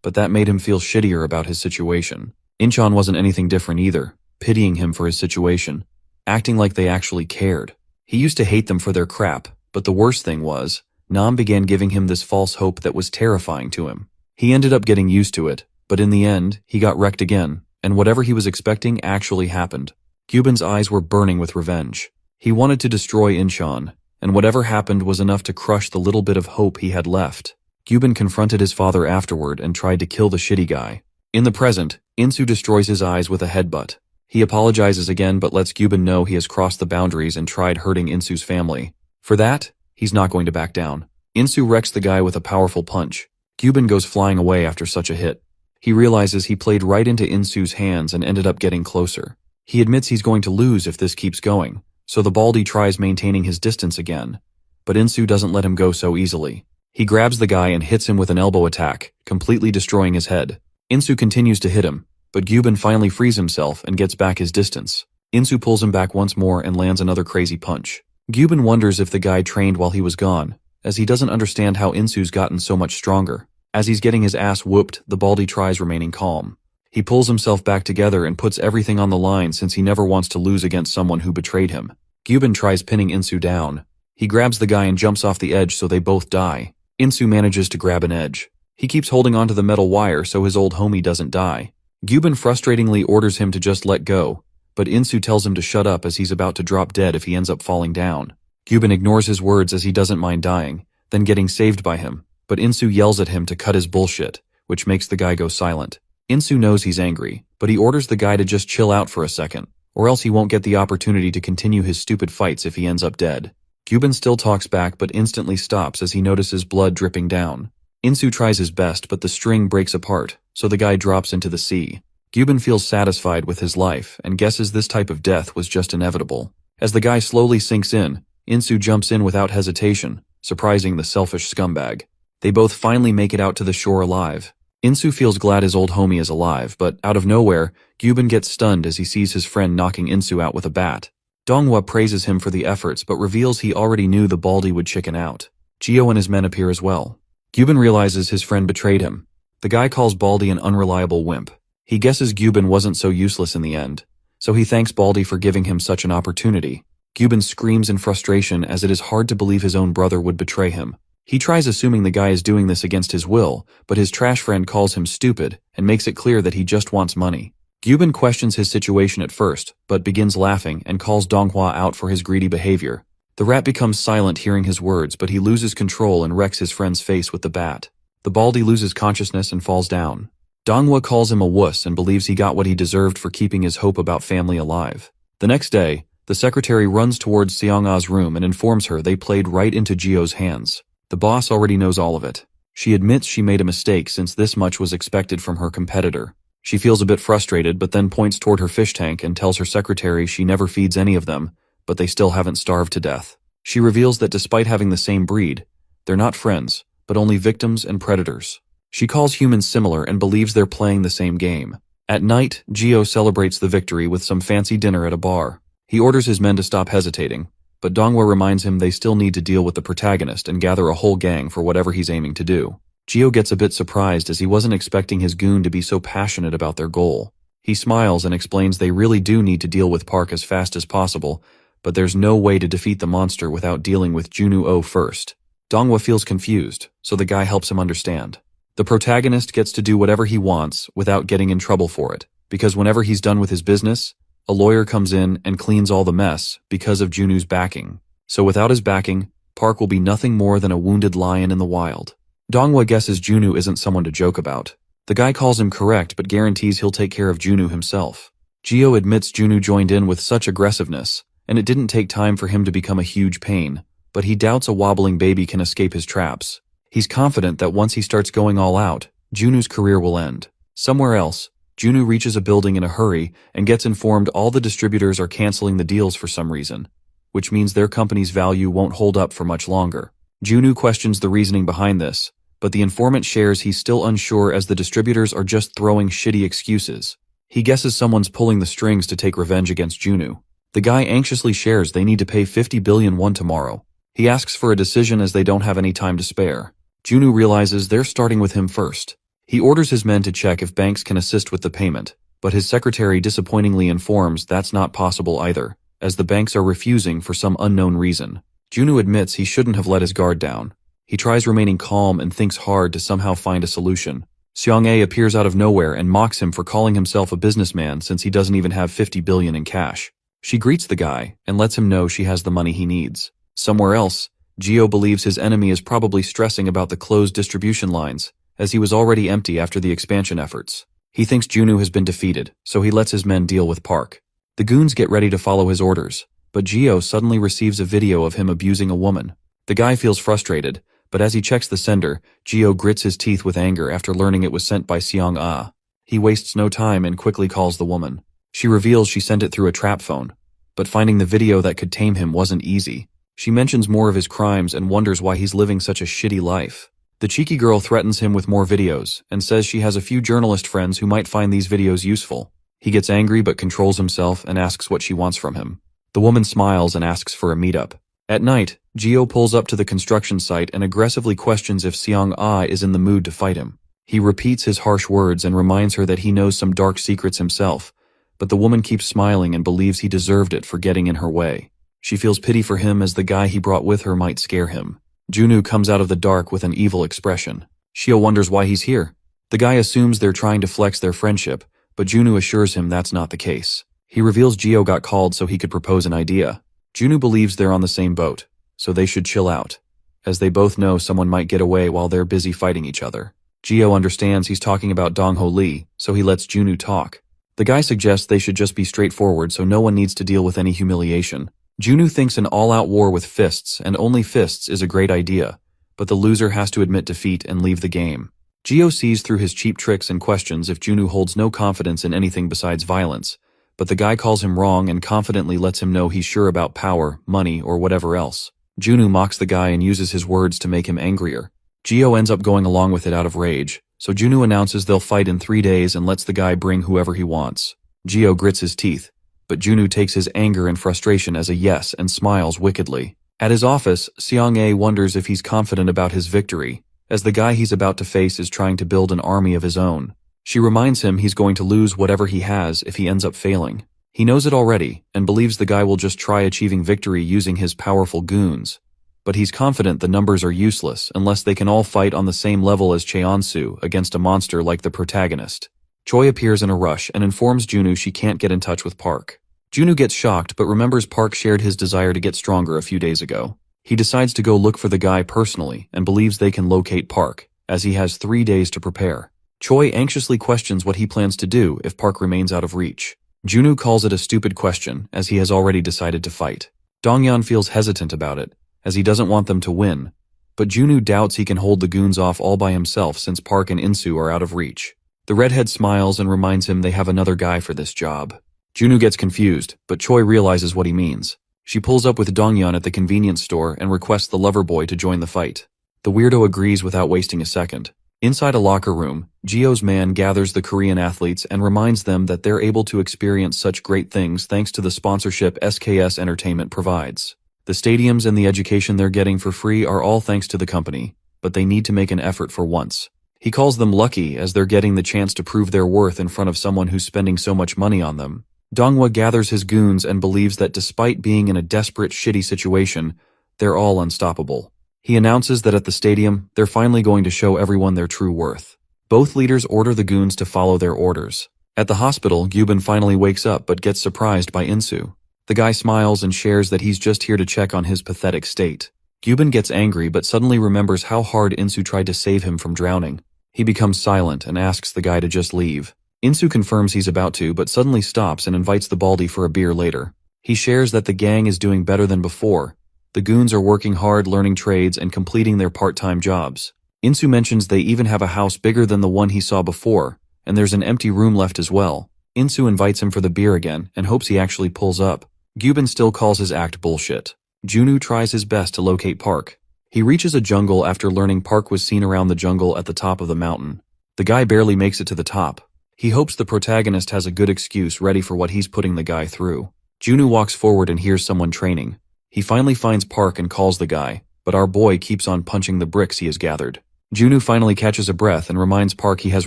but that made him feel shittier about his situation. Incheon wasn't anything different either, pitying him for his situation, acting like they actually cared. He used to hate them for their crap, but the worst thing was, Nam began giving him this false hope that was terrifying to him. He ended up getting used to it, but in the end, he got wrecked again, and whatever he was expecting actually happened. Gyubin's eyes were burning with revenge. He wanted to destroy Incheon, and whatever happened was enough to crush the little bit of hope he had left. Gyubin confronted his father afterward and tried to kill the shitty guy. In the present, Insu destroys his eyes with a headbutt. He apologizes again but lets Gyubin know he has crossed the boundaries and tried hurting Insu's family. For that, he's not going to back down. Insu wrecks the guy with a powerful punch. Gyubin goes flying away after such a hit. He realizes he played right into Insu's hands and ended up getting closer. He admits he's going to lose if this keeps going, so the Baldy tries maintaining his distance again. But Insu doesn't let him go so easily. He grabs the guy and hits him with an elbow attack, completely destroying his head. Insu continues to hit him, but Gyubin finally frees himself and gets back his distance. Insu pulls him back once more and lands another crazy punch. Gyubin wonders if the guy trained while he was gone, as he doesn't understand how Insu's gotten so much stronger. As he's getting his ass whooped, the Baldy tries remaining calm. He pulls himself back together and puts everything on the line since he never wants to lose against someone who betrayed him. Gyubin tries pinning Insu down. He grabs the guy and jumps off the edge so they both die. Insu manages to grab an edge. He keeps holding onto the metal wire so his old homie doesn't die. Gyubin frustratingly orders him to just let go, but Insu tells him to shut up as he's about to drop dead if he ends up falling down. Gyubin ignores his words as he doesn't mind dying, then getting saved by him, but Insu yells at him to cut his bullshit, which makes the guy go silent. Insu knows he's angry, but he orders the guy to just chill out for a second, or else he won't get the opportunity to continue his stupid fights if he ends up dead. Gyubin still talks back but instantly stops as he notices blood dripping down. Insu tries his best but the string breaks apart, so the guy drops into the sea. Gyubin feels satisfied with his life and guesses this type of death was just inevitable. As the guy slowly sinks in, Insu jumps in without hesitation, surprising the selfish scumbag. They both finally make it out to the shore alive. Insu feels glad his old homie is alive, but out of nowhere, Gyubin gets stunned as he sees his friend knocking Insu out with a bat. Donghua praises him for the efforts but reveals he already knew the Baldy would chicken out. Gio and his men appear as well. Gyubin realizes his friend betrayed him. The guy calls Baldy an unreliable wimp. He guesses Gyubin wasn't so useless in the end, so he thanks Baldy for giving him such an opportunity. Gyubin screams in frustration as it is hard to believe his own brother would betray him. He tries assuming the guy is doing this against his will, but his trash friend calls him stupid and makes it clear that he just wants money. Gyubin questions his situation at first, but begins laughing and calls Donghua out for his greedy behavior. The rat becomes silent hearing his words, but he loses control and wrecks his friend's face with the bat. The Baldy loses consciousness and falls down. Donghua calls him a wuss and believes he got what he deserved for keeping his hope about family alive. The next day, the secretary runs towards Seong-a's room and informs her they played right into Gio's hands. The boss already knows all of it. She admits she made a mistake since this much was expected from her competitor. She feels a bit frustrated but then points toward her fish tank and tells her secretary she never feeds any of them, but they still haven't starved to death. She reveals that despite having the same breed, they're not friends, but only victims and predators. She calls humans similar and believes they're playing the same game. At night, Gio celebrates the victory with some fancy dinner at a bar. He orders his men to stop hesitating, but Donghua reminds him they still need to deal with the protagonist and gather a whole gang for whatever he's aiming to do. Gio gets a bit surprised as he wasn't expecting his goon to be so passionate about their goal. He smiles and explains they really do need to deal with Park as fast as possible, but there's no way to defeat the monster without dealing with Junwoo first. Donghwa feels confused, so the guy helps him understand. The protagonist gets to do whatever he wants without getting in trouble for it, because whenever he's done with his business, a lawyer comes in and cleans all the mess because of Junwoo's backing. So without his backing, Park will be nothing more than a wounded lion in the wild. Donghwa guesses Junwoo isn't someone to joke about. The guy calls him correct but guarantees he'll take care of Junwoo himself. Gio admits Junwoo joined in with such aggressiveness, and it didn't take time for him to become a huge pain, but he doubts a wobbling baby can escape his traps. He's confident that once he starts going all out, Junwoo's career will end. Somewhere else, Junwoo reaches a building in a hurry and gets informed all the distributors are canceling the deals for some reason, which means their company's value won't hold up for much longer. Junwoo questions the reasoning behind this, but the informant shares he's still unsure as the distributors are just throwing shitty excuses. He guesses someone's pulling the strings to take revenge against Junwoo. The guy anxiously shares they need to pay 50 billion won tomorrow. He asks for a decision as they don't have any time to spare. Junwoo realizes they're starting with him first. He orders his men to check if banks can assist with the payment, but his secretary disappointingly informs that's not possible either, as the banks are refusing for some unknown reason. Junwoo admits he shouldn't have let his guard down. He tries remaining calm and thinks hard to somehow find a solution. Seong-ae appears out of nowhere and mocks him for calling himself a businessman since he doesn't even have 50 billion in cash. She greets the guy and lets him know she has the money he needs. Somewhere else, Gio believes his enemy is probably stressing about the closed distribution lines, as he was already empty after the expansion efforts. He thinks Junwoo has been defeated, so he lets his men deal with Park. The goons get ready to follow his orders, but Gio suddenly receives a video of him abusing a woman. The guy feels frustrated, but as he checks the sender, Gio grits his teeth with anger after learning it was sent by Seong-ah. He wastes no time and quickly calls the woman. She reveals she sent it through a trap phone, but finding the video that could tame him wasn't easy. She mentions more of his crimes and wonders why he's living such a shitty life. The cheeky girl threatens him with more videos and says she has a few journalist friends who might find these videos useful. He gets angry but controls himself and asks what she wants from him. The woman smiles and asks for a meetup. At night, Gio pulls up to the construction site and aggressively questions if Seong-ah is in the mood to fight him. He repeats his harsh words and reminds her that he knows some dark secrets himself, but the woman keeps smiling and believes he deserved it for getting in her way. She feels pity for him as the guy he brought with her might scare him. Junwoo comes out of the dark with an evil expression. Shio wonders why he's here. The guy assumes they're trying to flex their friendship, but Junwoo assures him that's not the case. He reveals Gio got called so he could propose an idea. Junwoo believes they're on the same boat, so they should chill out, as they both know someone might get away while they're busy fighting each other. Gio understands he's talking about Dong-ho Lee, so he lets Junwoo talk. The guy suggests they should just be straightforward so no one needs to deal with any humiliation. Junwoo thinks an all-out war with fists and only fists is a great idea, but the loser has to admit defeat and leave the game. Gio sees through his cheap tricks and questions if Junwoo holds no confidence in anything besides violence, but the guy calls him wrong and confidently lets him know he's sure about power, money, or whatever else. Junwoo mocks the guy and uses his words to make him angrier. Gio ends up going along with it out of rage, so Junwoo announces they'll fight in 3 days and lets the guy bring whoever he wants. Gio grits his teeth, but Junwoo takes his anger and frustration as a yes and smiles wickedly. At his office, Seong-ae wonders if he's confident about his victory, as the guy he's about to face is trying to build an army of his own. She reminds him he's going to lose whatever he has if he ends up failing. He knows it already, and believes the guy will just try achieving victory using his powerful goons. But he's confident the numbers are useless unless they can all fight on the same level as Cheonsu against a monster like the protagonist. Choi appears in a rush and informs Junwoo she can't get in touch with Park. Junwoo gets shocked but remembers Park shared his desire to get stronger a few days ago. He decides to go look for the guy personally and believes they can locate Park, as he has 3 days to prepare. Choi anxiously questions what he plans to do if Park remains out of reach. Junwoo calls it a stupid question, as he has already decided to fight. Dongyeon feels hesitant about it, as he doesn't want them to win, but Junwoo doubts he can hold the goons off all by himself since Park and Insu are out of reach. The redhead smiles and reminds him they have another guy for this job. Junwoo gets confused, but Choi realizes what he means. She pulls up with Dongyeon at the convenience store and requests the lover boy to join the fight. The weirdo agrees without wasting a second. Inside a locker room, Gio's man gathers the Korean athletes and reminds them that they're able to experience such great things thanks to the sponsorship SKS Entertainment provides. The stadiums and the education they're getting for free are all thanks to the company, but they need to make an effort for once. He calls them lucky as they're getting the chance to prove their worth in front of someone who's spending so much money on them. Manhwa gathers his goons and believes that despite being in a desperate, shitty situation, they're all unstoppable. He announces that at the stadium, they're finally going to show everyone their true worth. Both leaders order the goons to follow their orders. At the hospital, Gyubin finally wakes up but gets surprised by Insu. The guy smiles and shares that he's just here to check on his pathetic state. Gyubin gets angry but suddenly remembers how hard Insu tried to save him from drowning. He becomes silent and asks the guy to just leave. Insu confirms he's about to but suddenly stops and invites the baldy for a beer later. He shares that the gang is doing better than before. The goons are working hard learning trades and completing their part-time jobs. Insu mentions they even have a house bigger than the one he saw before, and there's an empty room left as well. Insu invites him for the beer again and hopes he actually pulls up. Gyubin still calls his act bullshit. Junwoo tries his best to locate Park. He reaches a jungle after learning Park was seen around the jungle at the top of the mountain. The guy barely makes it to the top. He hopes the protagonist has a good excuse ready for what he's putting the guy through. Junwoo walks forward and hears someone training. He finally finds Park and calls the guy, but our boy keeps on punching the bricks he has gathered. Junwoo finally catches a breath and reminds Park he has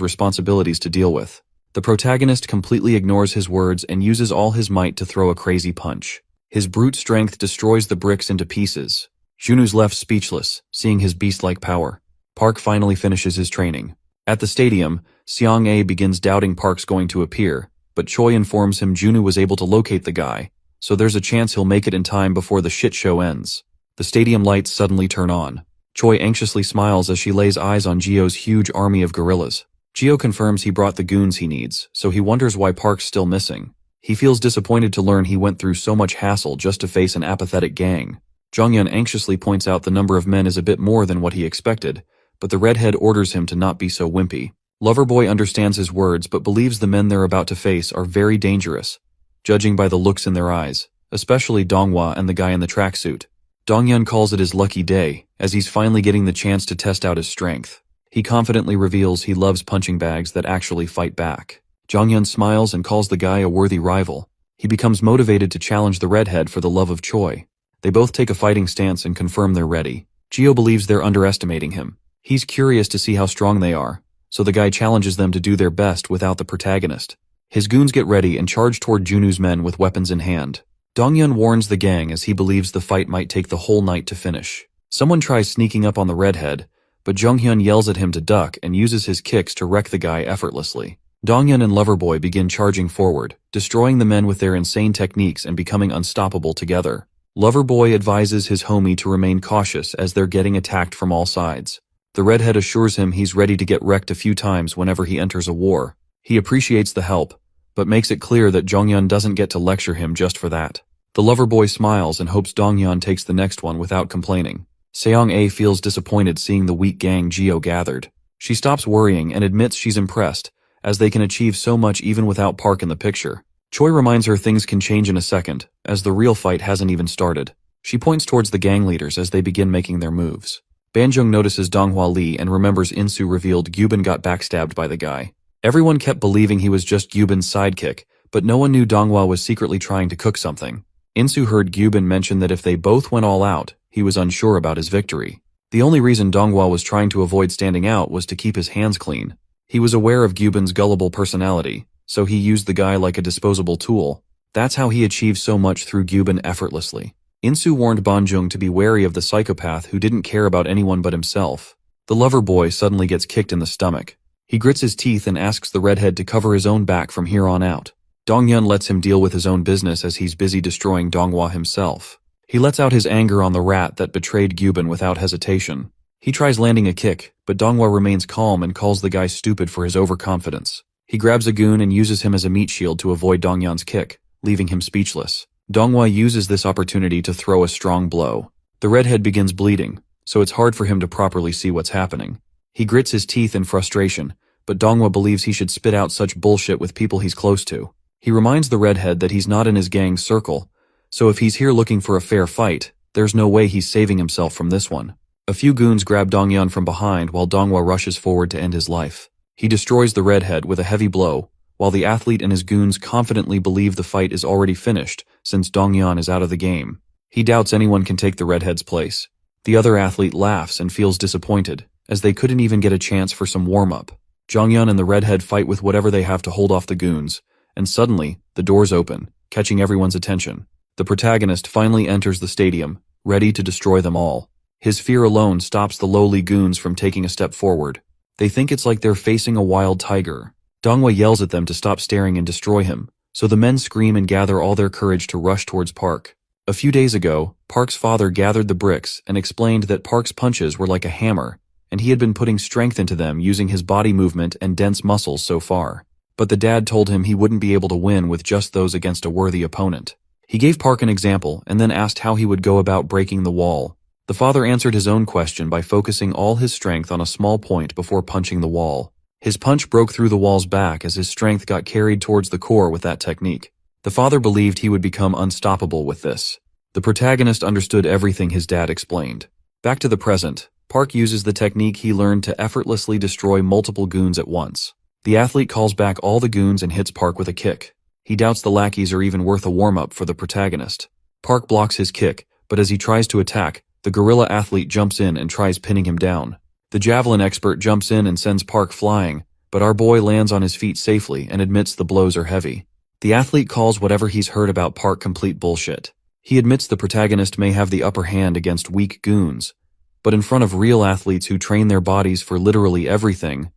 responsibilities to deal with. The protagonist completely ignores his words and uses all his might to throw a crazy punch. His brute strength destroys the bricks into pieces. Junwoo's left speechless, seeing his beast-like power. Park finally finishes his training. At the stadium, Seong-ae begins doubting Park's going to appear, but Choi informs him Junwoo was able to locate the guy, so there's a chance he'll make it in time before the shit show ends. The stadium lights suddenly turn on. Choi anxiously smiles as she lays eyes on Gio's huge army of gorillas. Gio confirms he brought the goons he needs, so he wonders why Park's still missing. He feels disappointed to learn he went through so much hassle just to face an apathetic gang. Jonghyun anxiously points out the number of men is a bit more than what he expected, but the redhead orders him to not be so wimpy. Loverboy understands his words but believes the men they're about to face are very dangerous, judging by the looks in their eyes, especially Donghwa and the guy in the tracksuit. Donghyun calls it his lucky day, as he's finally getting the chance to test out his strength. He confidently reveals he loves punching bags that actually fight back. Jonghyun smiles and calls the guy a worthy rival. He becomes motivated to challenge the redhead for the love of Choi. They both take a fighting stance and confirm they're ready. Gio believes they're underestimating him. He's curious to see how strong they are, so the guy challenges them to do their best without the protagonist. His goons get ready and charge toward Junwoo's men with weapons in hand. Donghyun warns the gang as he believes the fight might take the whole night to finish. Someone tries sneaking up on the redhead, but Jonghyun yells at him to duck and uses his kicks to wreck the guy effortlessly. Donghyun and Loverboy begin charging forward, destroying the men with their insane techniques and becoming unstoppable together. Loverboy advises his homie to remain cautious as they're getting attacked from all sides. The redhead assures him he's ready to get wrecked a few times whenever he enters a war. He appreciates the help, but makes it clear that Jonghyun doesn't get to lecture him just for that. The Loverboy smiles and hopes Donghyun takes the next one without complaining. Seong-ae feels disappointed seeing the weak gang Gio gathered. She stops worrying and admits she's impressed, as they can achieve so much even without Park in the picture. Choi reminds her things can change in a second, as the real fight hasn't even started. She points towards the gang leaders as they begin making their moves. Banjung notices Donghwa Lee and remembers Insu revealed Gyubin got backstabbed by the guy. Everyone kept believing he was just Gyubin's sidekick, but no one knew Donghwa was secretly trying to cook something. Insu heard Gyubin mention that if they both went all out, he was unsure about his victory. The only reason Donghwa was trying to avoid standing out was to keep his hands clean. He was aware of Gyubin's gullible personality, so he used the guy like a disposable tool. That's how he achieved so much through Gyubin effortlessly. Insu warned Banjung to be wary of the psychopath who didn't care about anyone but himself. The lover boy suddenly gets kicked in the stomach. He grits his teeth and asks the redhead to cover his own back from here on out. Donghyun lets him deal with his own business as he's busy destroying Donghwa himself. He lets out his anger on the rat that betrayed Gyubin without hesitation. He tries landing a kick, but Donghwa remains calm and calls the guy stupid for his overconfidence. He grabs a goon and uses him as a meat shield to avoid Donghyun's kick, leaving him speechless. Donghwa uses this opportunity to throw a strong blow. The redhead begins bleeding, so it's hard for him to properly see what's happening. He grits his teeth in frustration, but Donghwa believes he should spit out such bullshit with people he's close to. He reminds the redhead that he's not in his gang's circle, so if he's here looking for a fair fight, there's no way he's saving himself from this one. A few goons grab Donghyun from behind while Donghwa rushes forward to end his life. He destroys the redhead with a heavy blow, while the athlete and his goons confidently believe the fight is already finished since Donghyun is out of the game. He doubts anyone can take the redhead's place. The other athlete laughs and feels disappointed, as they couldn't even get a chance for some warm-up. Jongyun and the redhead fight with whatever they have to hold off the goons, and suddenly, the doors open, catching everyone's attention. The protagonist finally enters the stadium, ready to destroy them all. His fear alone stops the lowly goons from taking a step forward. They think it's like they're facing a wild tiger. Donghua yells at them to stop staring and destroy him, so the men scream and gather all their courage to rush towards Park. A few days ago, Park's father gathered the bricks and explained that Park's punches were like a hammer, and he had been putting strength into them using his body movement and dense muscles so far. But the dad told him he wouldn't be able to win with just those against a worthy opponent. He gave Park an example and then asked how he would go about breaking the wall. The father answered his own question by focusing all his strength on a small point before punching the wall. His punch broke through the wall's back as his strength got carried towards the core with that technique. The father believed he would become unstoppable with this. The protagonist understood everything his dad explained. Back to the present, Park uses the technique he learned to effortlessly destroy multiple goons at once. The athlete calls back all the goons and hits Park with a kick. He doubts the lackeys are even worth a warm-up for the protagonist. Park blocks his kick, but as he tries to attack, the gorilla athlete jumps in and tries pinning him down. The javelin expert jumps in and sends Park flying, but our boy lands on his feet safely and admits the blows are heavy. The athlete calls whatever he's heard about Park complete bullshit. He admits the protagonist may have the upper hand against weak goons, but in front of real athletes who train their bodies for literally everything,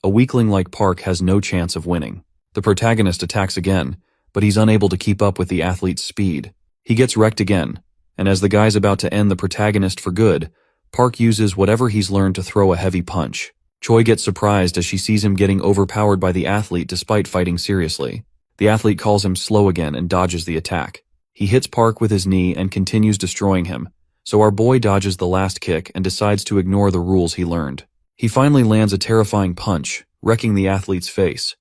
a weakling like Park has no chance of winning. The protagonist attacks again, but he's unable to keep up with the athlete's speed. He gets wrecked again, and as the guy's about to end the protagonist for good, Park uses whatever he's learned to throw a heavy punch. Choi gets surprised as she sees him getting overpowered by the athlete despite fighting seriously. The athlete calls him slow again and dodges the attack. He hits Park with his knee and continues destroying him, so our boy dodges the last kick and decides to ignore the rules he learned. He finally lands a terrifying punch, wrecking the athlete's face.